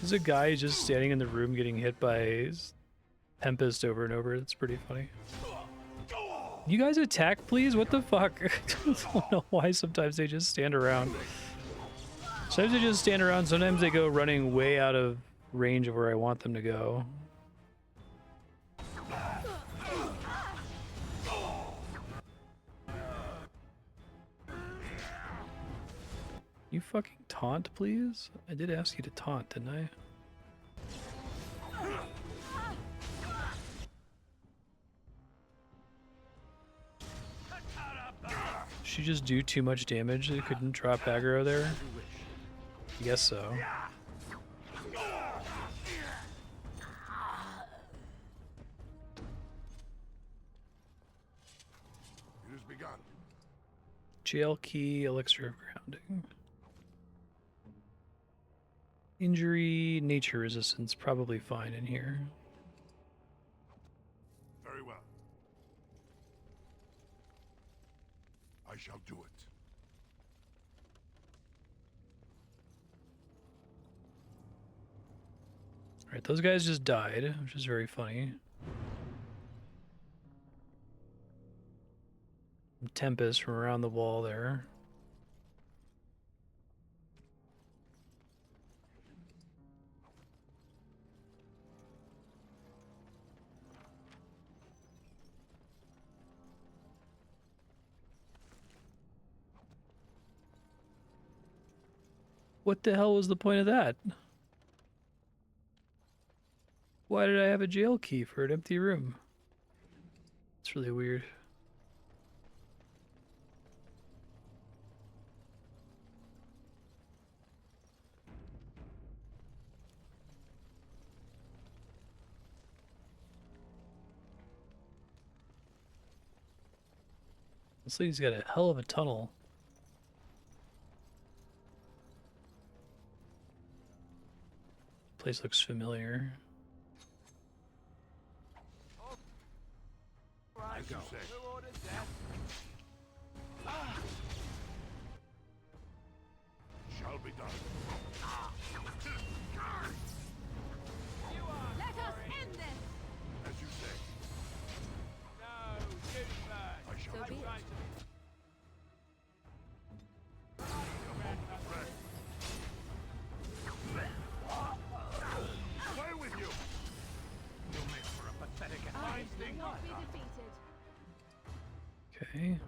There's a guy just standing in the room getting hit by Tempest over and over. It's pretty funny. You guys attack, please? What the fuck? I don't know why sometimes they just stand around. Sometimes they just stand around. Sometimes they go running way out of range of where I want them to go. You fucking taunt, please? I did ask you to taunt, didn't I? She just do too much damage? They couldn't drop aggro there? I guess so. It has begun. Jail key, elixir of grounding. Injury, nature resistance, probably fine in here. Very well. I shall do it. Alright, those guys just died, which is very funny. Tempest from around the wall there. What the hell was the point of that? Why did I have a jail key for an empty room? It's really weird. This thing's got a hell of a tunnel. Place looks familiar. As you say. Shall be done. Let us end this! As you say. No, you first. I shall So do be it. it. Away with you! You'll make for a pathetic and I will not be defeated. Okay.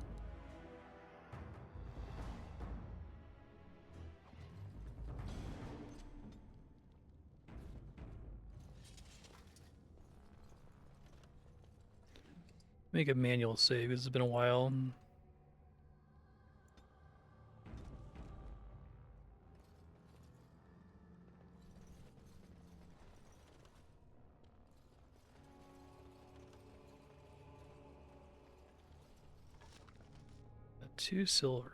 Make a manual save. This has been a while. Two silver.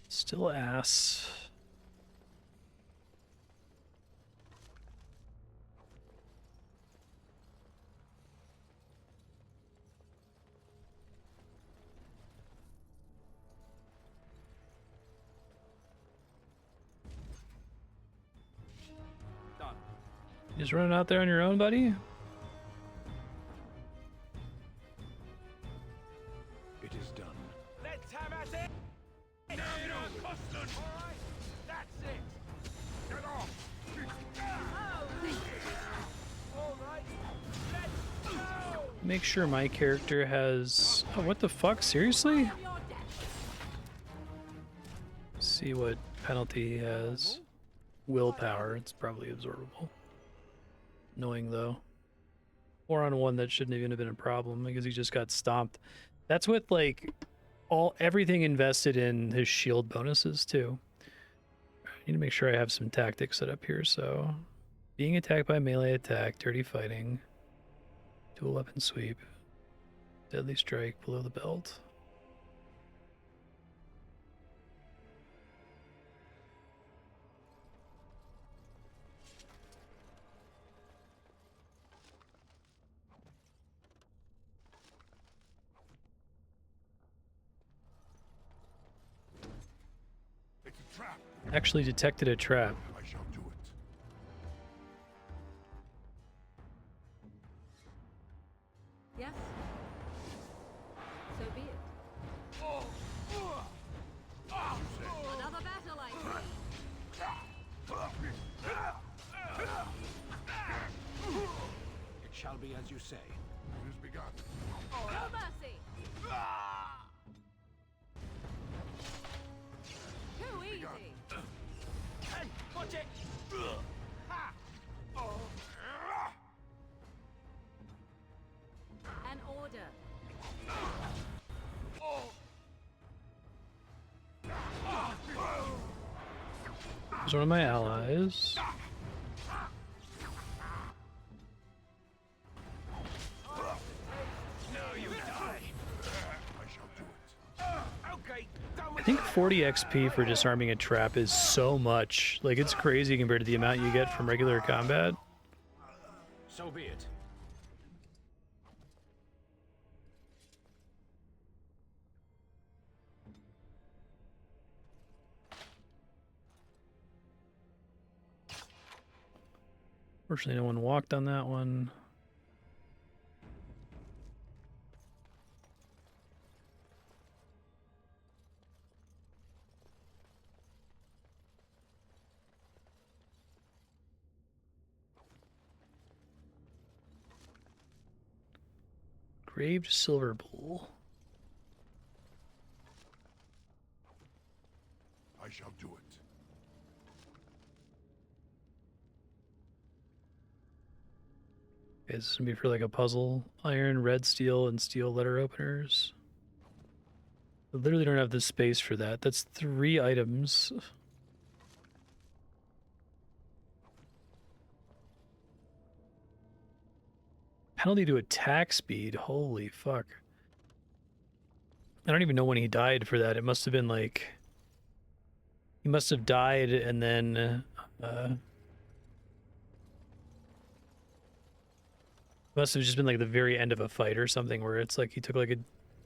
Still ass. Done. You just running out there on your own, buddy? It is done. Let's have at it! Alright, that's it! Get off! Alright, let's go! Make sure my character has... Oh, what the fuck? Seriously? See what penalty he has. Willpower. It's probably absorbable. Annoying, though. 4-on-1, that shouldn't even have been a problem because he just got stomped. That's with, like, everything invested in his shield bonuses, too. I need to make sure I have some tactics set up here, so... Being attacked by melee attack, dirty fighting... Dual weapon sweep. Deadly strike below the belt. It's a trap. Actually detected a trap. I shall do it. Yes? So be it. Another battle, I It shall be as you say. It has begun. No mercy! Too easy! Hey, watch it! Ha! An order. He's one of my allies. Now you die. I shall do it. Okay, done I with think 40 XP for disarming a trap is so much. Like, it's crazy compared to the amount you get from regular combat. So be it. Fortunately, no one walked on that one. Graved silver bowl. I shall do it. Okay, this is gonna be for like a puzzle. Iron, red steel, and steel letter openers. I literally don't have the space for that. That's 3 items. Penalty to attack speed. Holy fuck. I don't even know when he died for that. It must have been like... He must have died and then... must have just been like the very end of a fight or something where it's like he took like a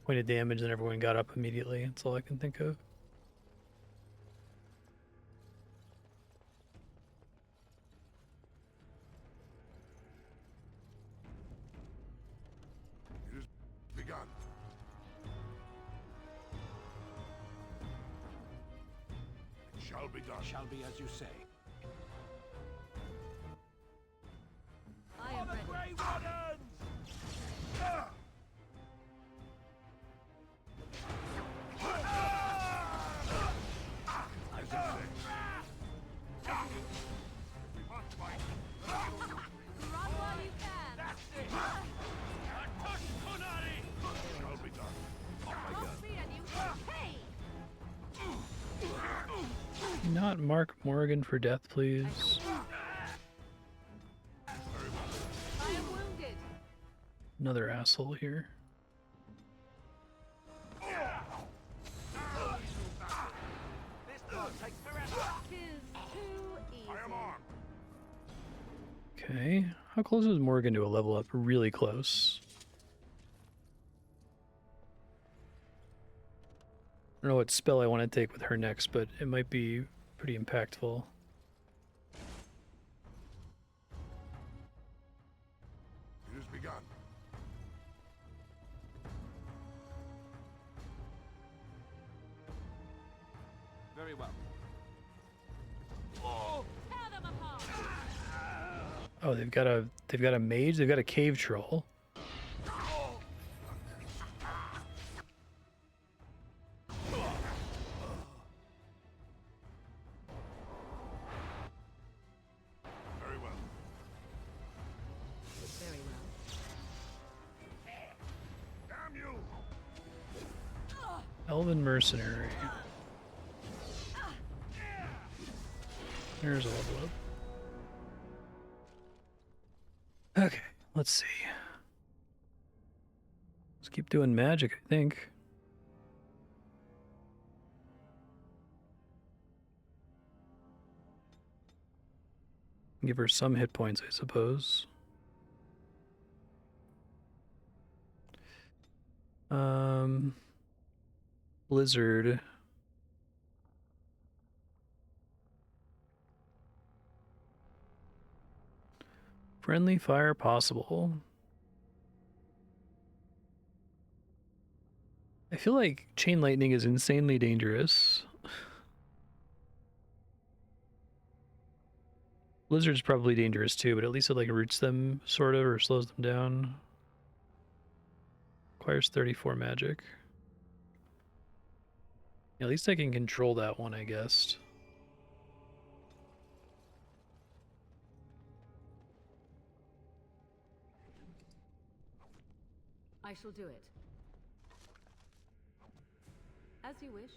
point of damage and everyone got up immediately. That's all I can think of. It has begun. It shall be done. It shall be as you say. I am ready. Grey Wardens! Run while you can! That's it! Tush Kunari! Shall be done. Full speed and you pay! Not Mark Morgan for death, please. I am wounded. Another asshole here. This blow takes forever! Tis too easy. I am armed. Okay. How close is Morgan to a level up? Really close. I don't know what spell I want to take with her next, but it might be pretty impactful. It has begun. Very well. Tear them apart! Oh, they've got a mage, they've got a cave troll. Very well. Very well. Damn you! Elven mercenary. There's a level up. Okay, let's see. Keep doing magic, I think. Give her some hit points, I suppose. Blizzard. Friendly fire possible. I feel like chain lightning is insanely dangerous. Blizzard's probably dangerous too, but at least it like roots them sort of or slows them down. Requires 34 magic. At least I can control that one, I guess. I shall do it. As you wish.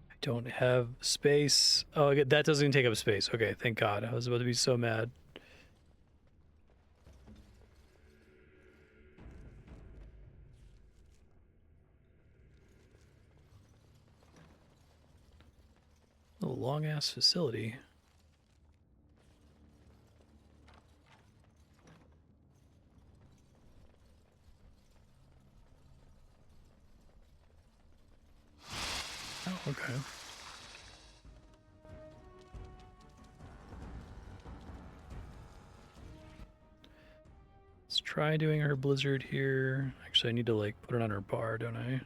I don't have space. Oh, that doesn't take up space. Okay, thank God. I was about to be so mad. A long ass facility. Oh, okay. Let's try doing her blizzard here. Actually, I need to like put it on her bar, don't I?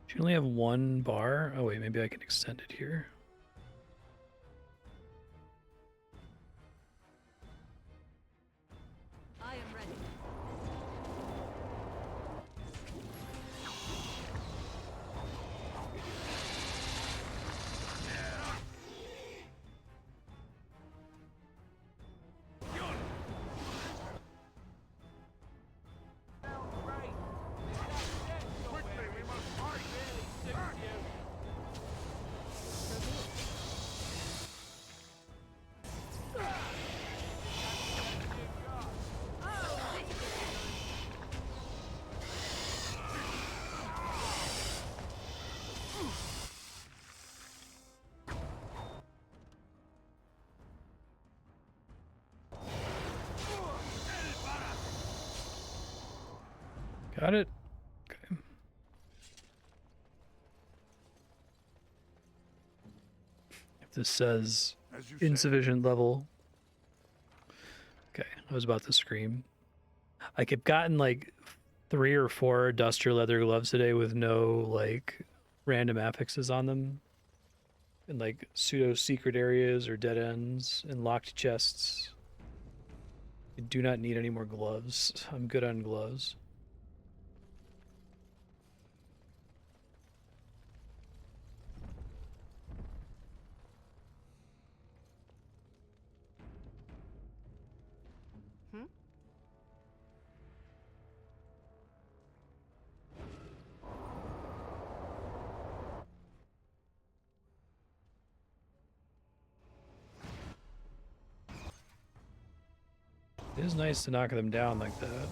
She only have one bar. Oh wait, maybe I can extend it here. I am ready. Got it? Okay. If this says insufficient level. Okay, I was about to scream. I kept gotten like 3 or 4 duster leather gloves today with no like random affixes on them. In like pseudo secret areas or dead ends and locked chests. I do not need any more gloves. I'm good on gloves. It is nice to knock them down like that.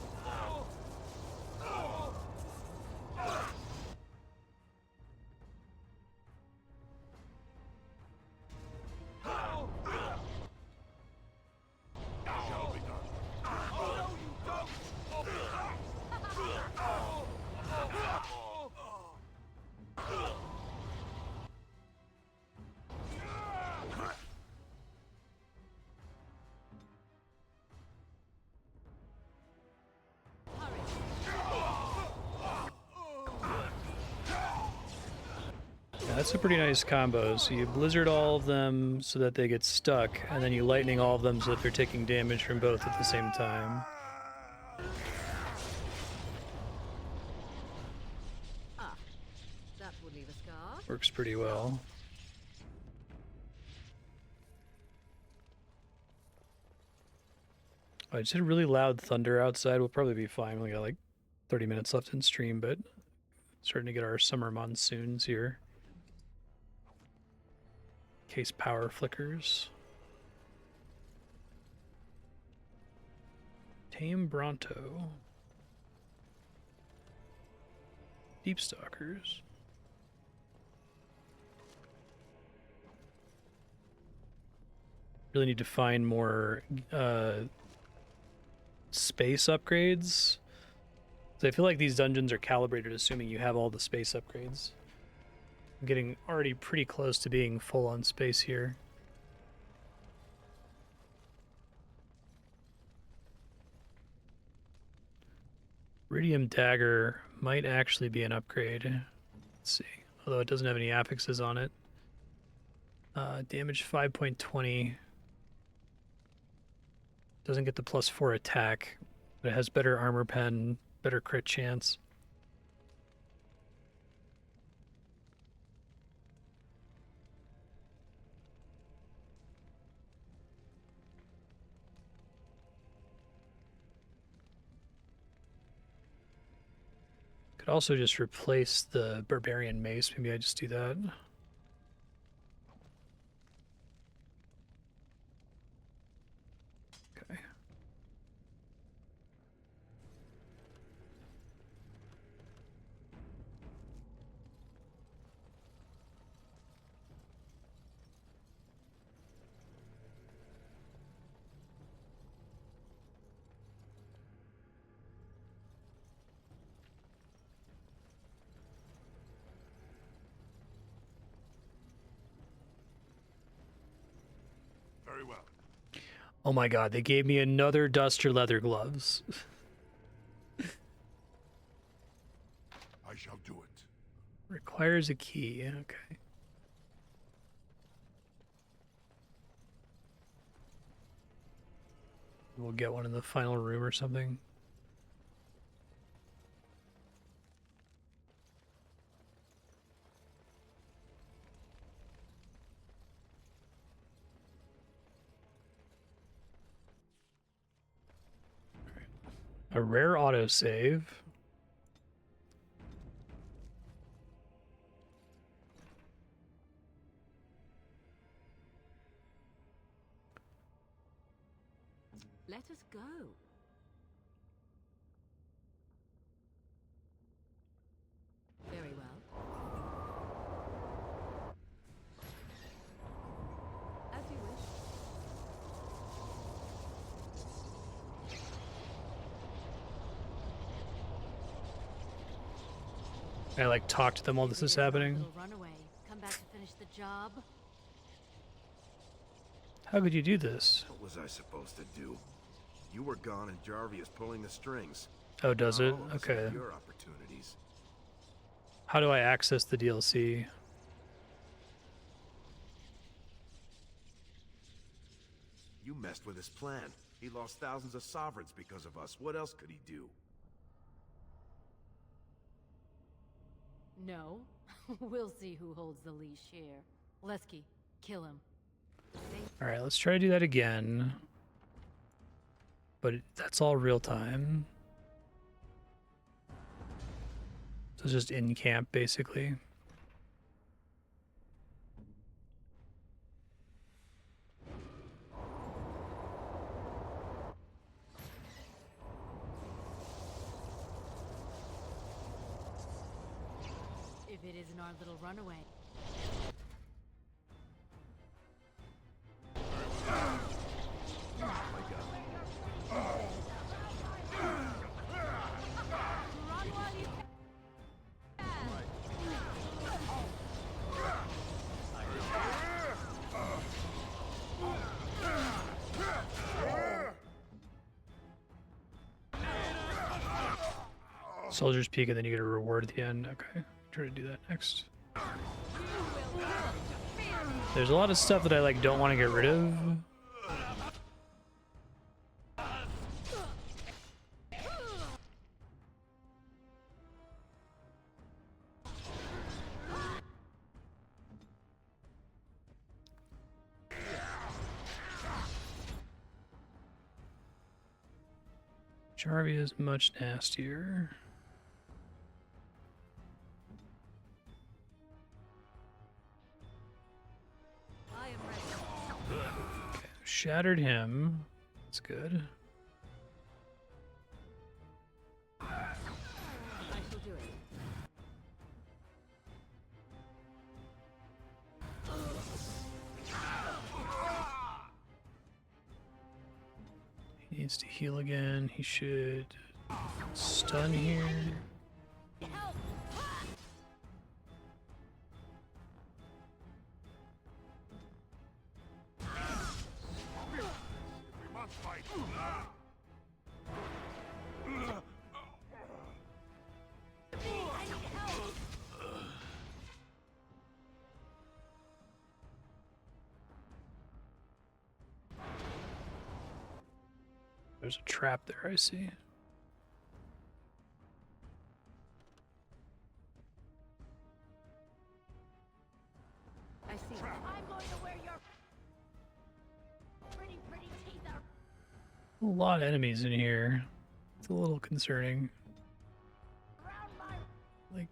That's a pretty nice combo. So you blizzard all of them so that they get stuck, and then you lightning all of them so that they're taking damage from both at the same time. That will leave a scar. Works pretty well. I just had really loud thunder outside. We'll probably be fine. We got like 30 minutes left in stream, but starting to get our summer monsoons here. In case power flickers. Tame Bronto. Deep Stalkers. Really need to find more space upgrades. So I feel like these dungeons are calibrated assuming you have all the space upgrades. I'm getting already pretty close to being full on space here. Iridium Dagger might actually be an upgrade. Let's see. Although it doesn't have any affixes on it. Damage 5.20. Doesn't get the +4 attack, but it has better armor pen, better crit chance. Could also just replace the Barbarian Mace. Maybe I just do that. Okay. Very well. Oh my god, they gave me another Duster leather gloves. I shall do it. Requires a key, okay. We'll get one in the final room or something. A rare autosave. Let us go. Very well. As you wish. I like talk to them while this is happening. Run away. Come back to finish the job. How could you do this? What was I supposed to do? You were gone and Jarvia's pulling the strings. Oh, does it? All of us Okay. have your opportunities. How do I access the DLC? You messed with his plan. He lost thousands of sovereigns because of us. What else could he do? No. We'll see who holds the leash here. Lesky, kill him. Alright, let's try to do that again. But that's all real time. So it's just in camp, basically. If it isn't our little runaway. Soldier's Peak, and then you get a reward at the end. Okay, try to do that next. There's a lot of stuff that I like don't want to get rid of. Jarvia is much nastier. I am ready. Okay, shattered him. That's good. I shall do it. He needs to heal again. He should stun here. We must fight. There's a trap there, I see. I see. I'm going to wear your pretty teeth out. A lot of enemies in here. It's a little concerning. Like,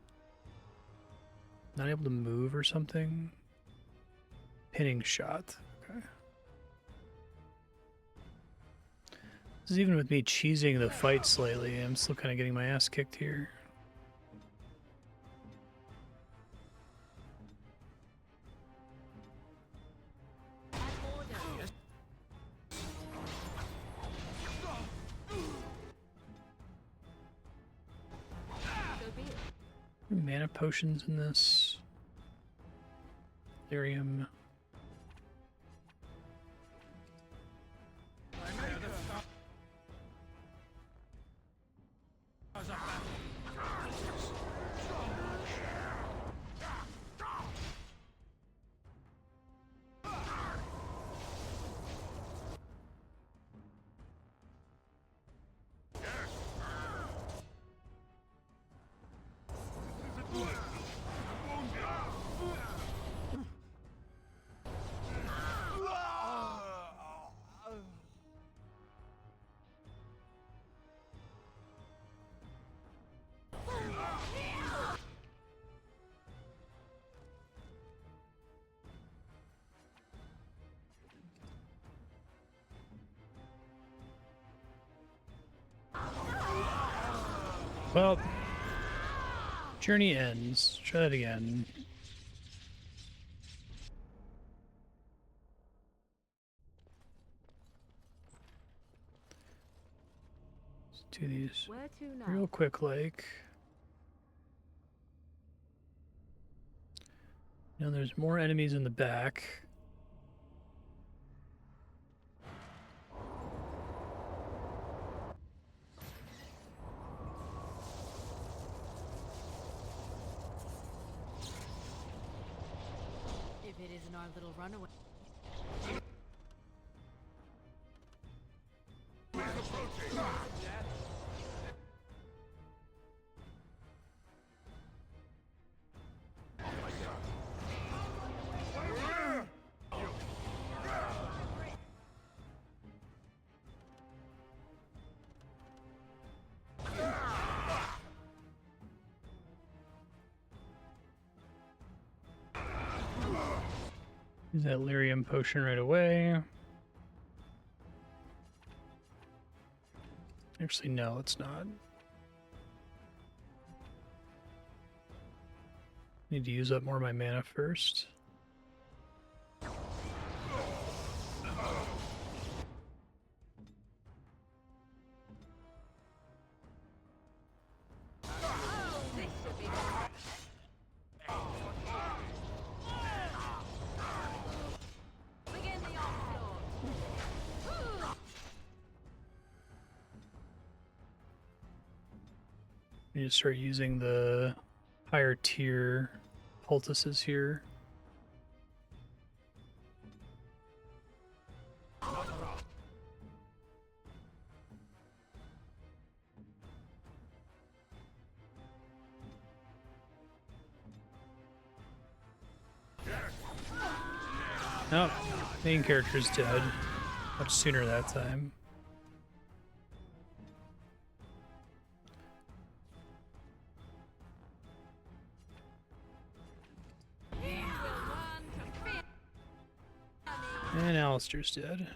not able to move or something. Pinning shot. Okay. This is even with me cheesing the fight slightly. I'm still kind of getting my ass kicked here. Mana potions in this. Lyrium. Well, journey ends. Try that again. Let's do these Where to now? real quick, like. Now there's more enemies in the back. If it isn't our little runaway. Use that lyrium potion right away. Actually, no, it's not. Need to use up more of my mana first. I need to start using the higher tier poultices here. Oh, main character's dead. Much sooner that time. And Alistair's dead.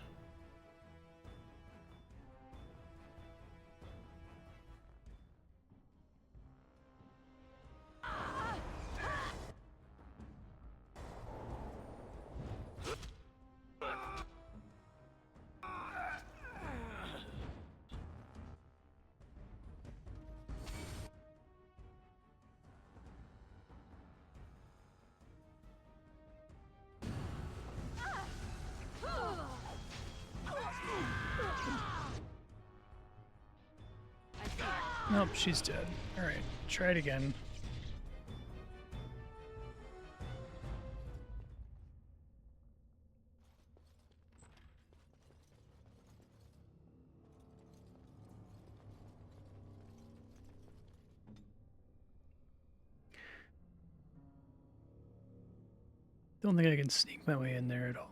Nope, she's dead. Alright, try it again. Don't think I can sneak my way in there at all.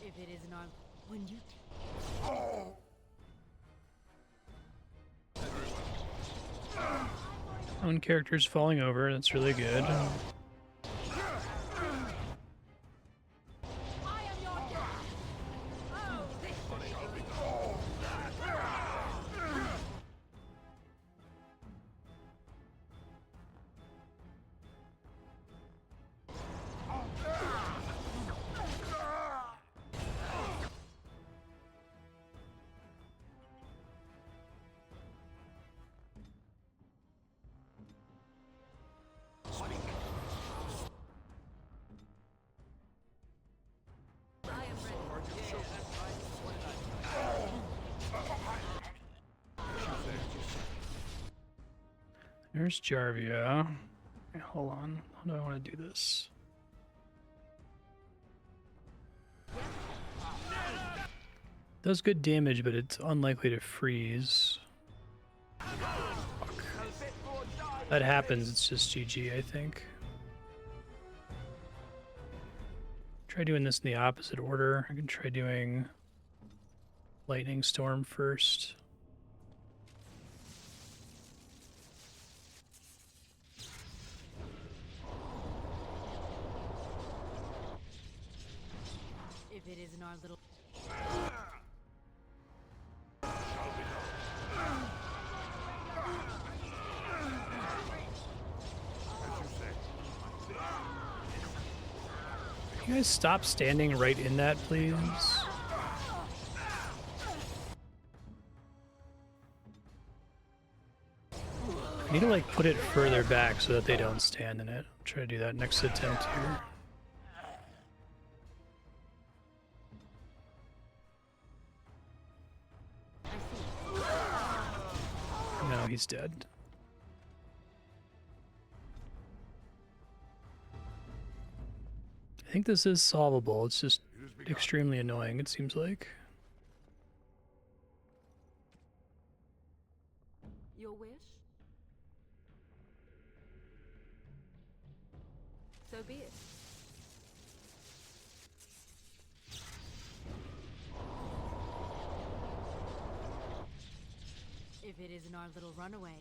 If it isn't our... When you... Own character's falling over, that's really good. There's Jarvia. Okay, hold on. How do I want to do this? Does good damage, but it's unlikely to freeze. Fuck. That happens, it's just GG, I think. Try doing this in the opposite order. I can try doing Lightning Storm first. If it isn't our little... Can you guys stop standing right in that, please? I need to like put it further back so that they don't stand in it. I'll try to do that next attempt here. No, he's dead. I think this is solvable. It's just extremely annoying, it seems like. Your wish? So be it. If it isn't our little runaway.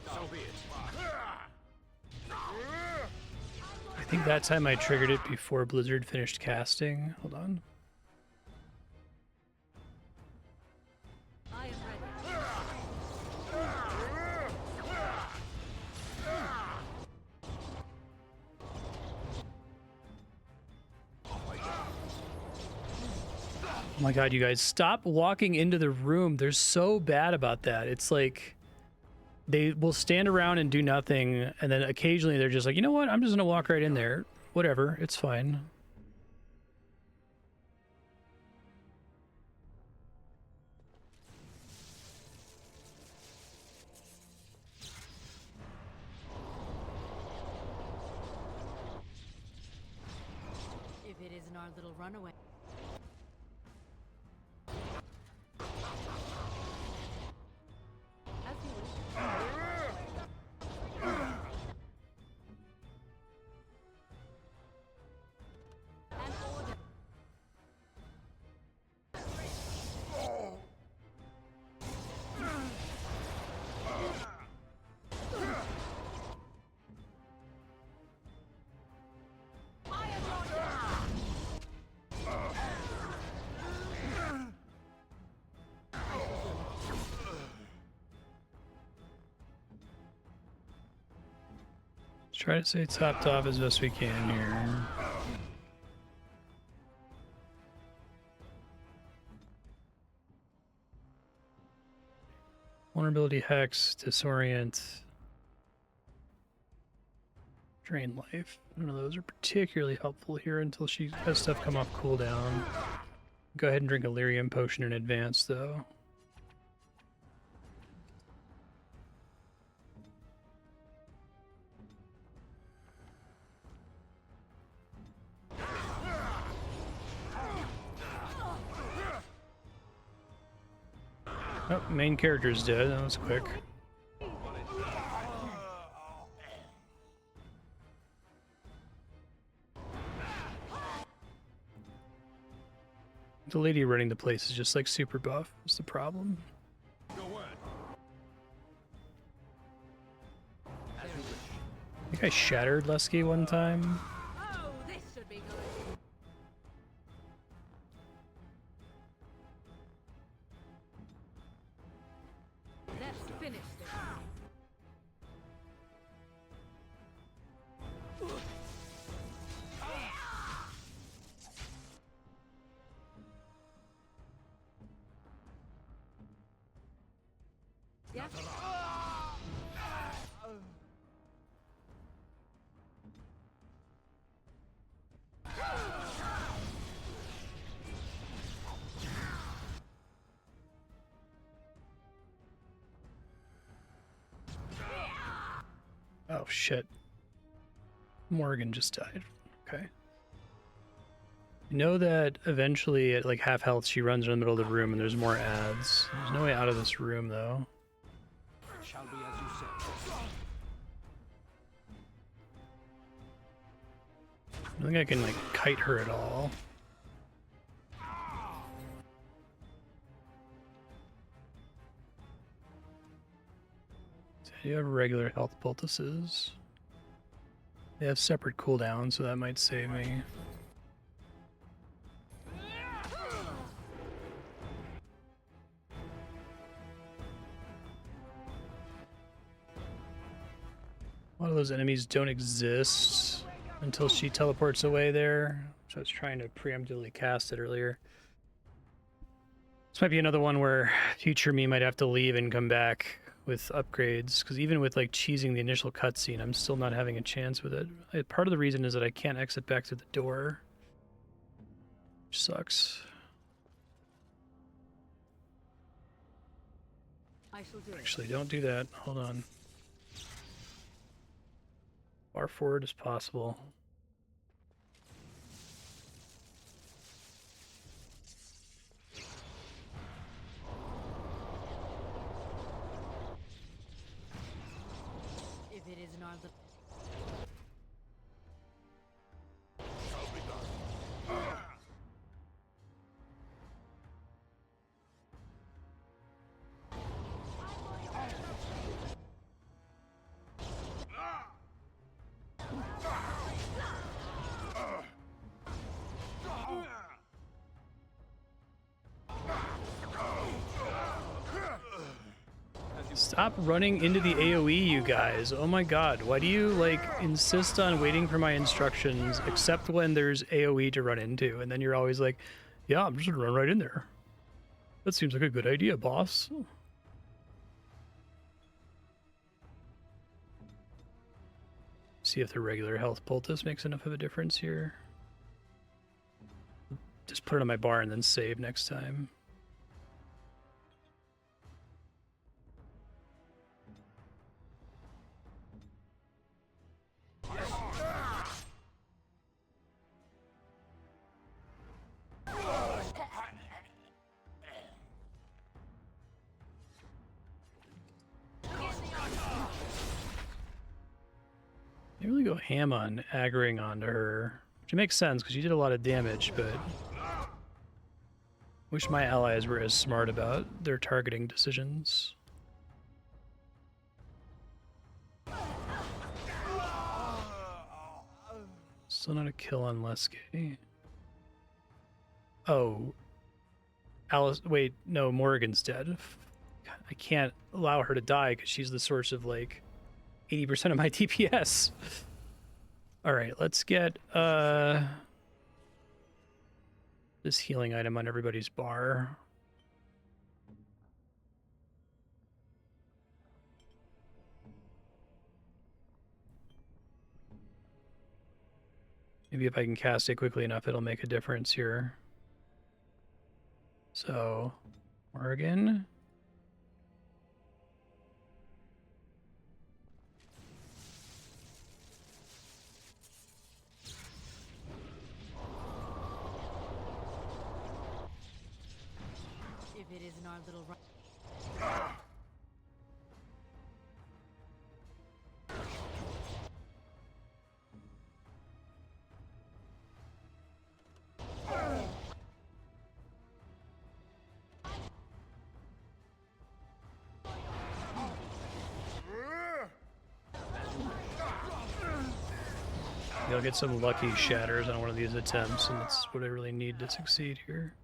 So be it. I think that time I triggered it before Blizzard finished casting. Hold on. I am ready. Oh my god, you guys, stop walking into the room. They're so bad about that. It's like they will stand around and do nothing, and then occasionally they're just like, you know what? I'm just gonna walk right in there. Whatever, it's fine. If it isn't our little runaway. As you wish. Try to stay topped off as best we can here. Vulnerability, hex, disorient, drain life. None of those are particularly helpful here until she has stuff come off cooldown. Go ahead and drink a lyrium potion in advance, though. Oh, main character's dead. That was quick. The lady running the place is just like super buff. That's the problem. I think I shattered Lesky one time. Oh, this should be good. Let's finish this. Yeah. Oh shit. Morgan just died. Okay. I know that eventually at like half health she runs in the middle of the room and there's more ads. There's no way out of this room though. Shall be as you say. I don't think I can like kite her at all. So you have regular health poultices. They have separate cooldowns, so that might save me. A lot of those enemies don't exist until she teleports away there. So I was trying to preemptively cast it earlier. This might be another one where future me might have to leave and come back with upgrades, because even with like cheesing the initial cutscene, I'm still not having a chance with it. Part of the reason is that I can't exit back through the door, which sucks. I shall do it. Actually, don't do that. Hold on. Far forward as possible. If it isn't our Stop running into the AoE, you guys. Oh my god. Why do you, like, insist on waiting for my instructions, except when there's AoE to run into? And then you're always like, yeah, I'm just gonna run right in there. That seems like a good idea, boss. See if the regular health poultice makes enough of a difference here. Just put it on my bar and then save next time. They really go ham on aggroing onto her, which makes sense because you did a lot of damage, but wish my allies were as smart about their targeting decisions. Still not a kill on Lesky. Oh. Alice, wait, no, Morrigan's dead. I can't allow her to die because she's the source of like 80% of my DPS. All right, let's get this healing item on everybody's bar. Maybe if I can cast it quickly enough, it'll make a difference here. So, Oregon. If it isn't our little You'll get some lucky shatters on one of these attempts, and that's what I really need to succeed here.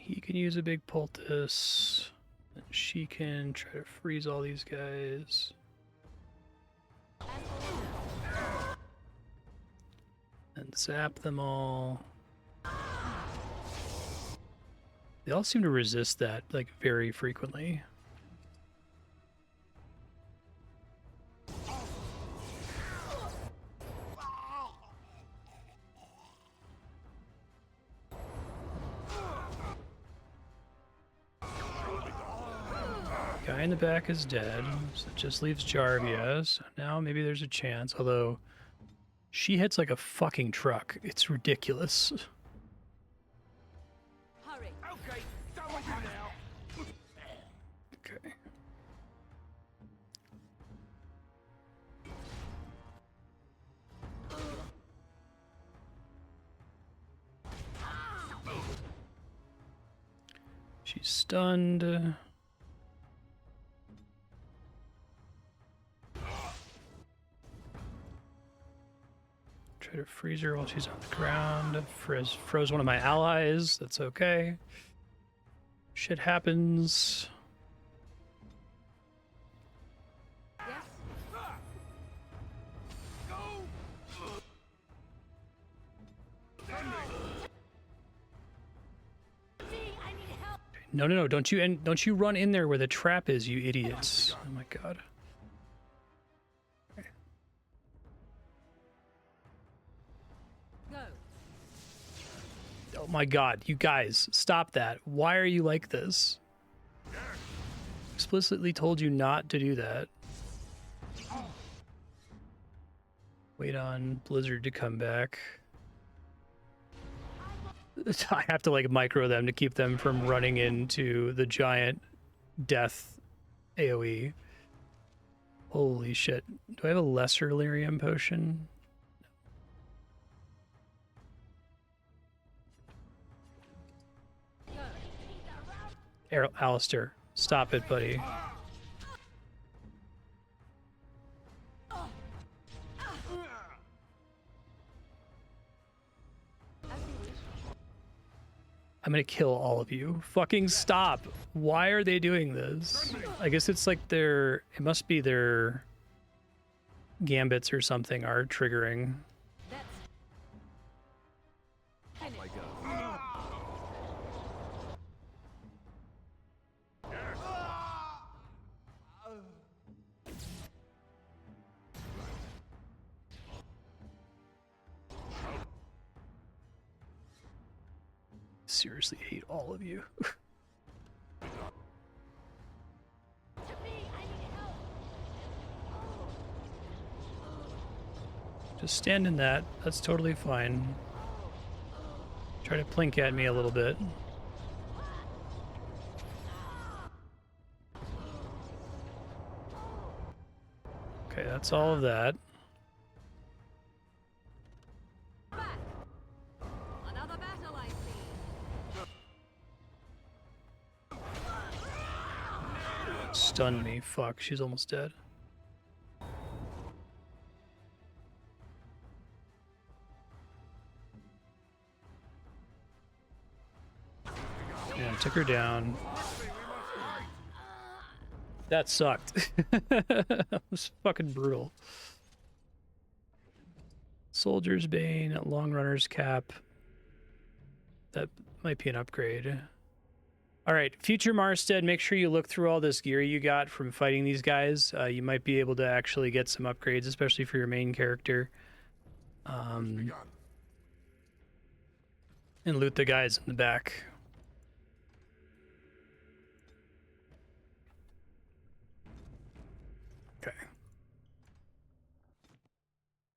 He can use a big poultice. And she can try to freeze all these guys. And zap them all. They all seem to resist that, like, very frequently. Guy in the back is dead, so it just leaves Jarvia. So now maybe there's a chance, although she hits like a fucking truck. It's ridiculous. Hurry. Okay, done with you now. Okay. She's stunned. Try to freeze her while she's on the ground. Froze one of my allies. That's okay. Shit happens. No, no, no! Don't you run in there where the trap is, you idiots! Oh my god. Oh my god, you guys, stop that. Why are you like this? Explicitly told you not to do that. Wait on Blizzard to come back. I have to like micro them to keep them from running into the giant death AoE. Holy shit. Do I have a lesser lyrium potion? Alistair, stop it, buddy. I'm gonna kill all of you. Fucking stop. Why are they doing this? I guess it's like it must be their gambits or something are triggering. Seriously hate all of you. Just stand in that. That's totally fine. Try to plink at me a little bit. Okay, that's all of that. Stunned me. Fuck, she's almost dead. Yeah, took her down. That sucked. That was fucking brutal. Soldier's Bane, Long Runner's Cap. That might be an upgrade. Alright, future Marstead, make sure you look through all this gear you got from fighting these guys. You might be able to actually get some upgrades, especially for your main character. And loot the guys in the back.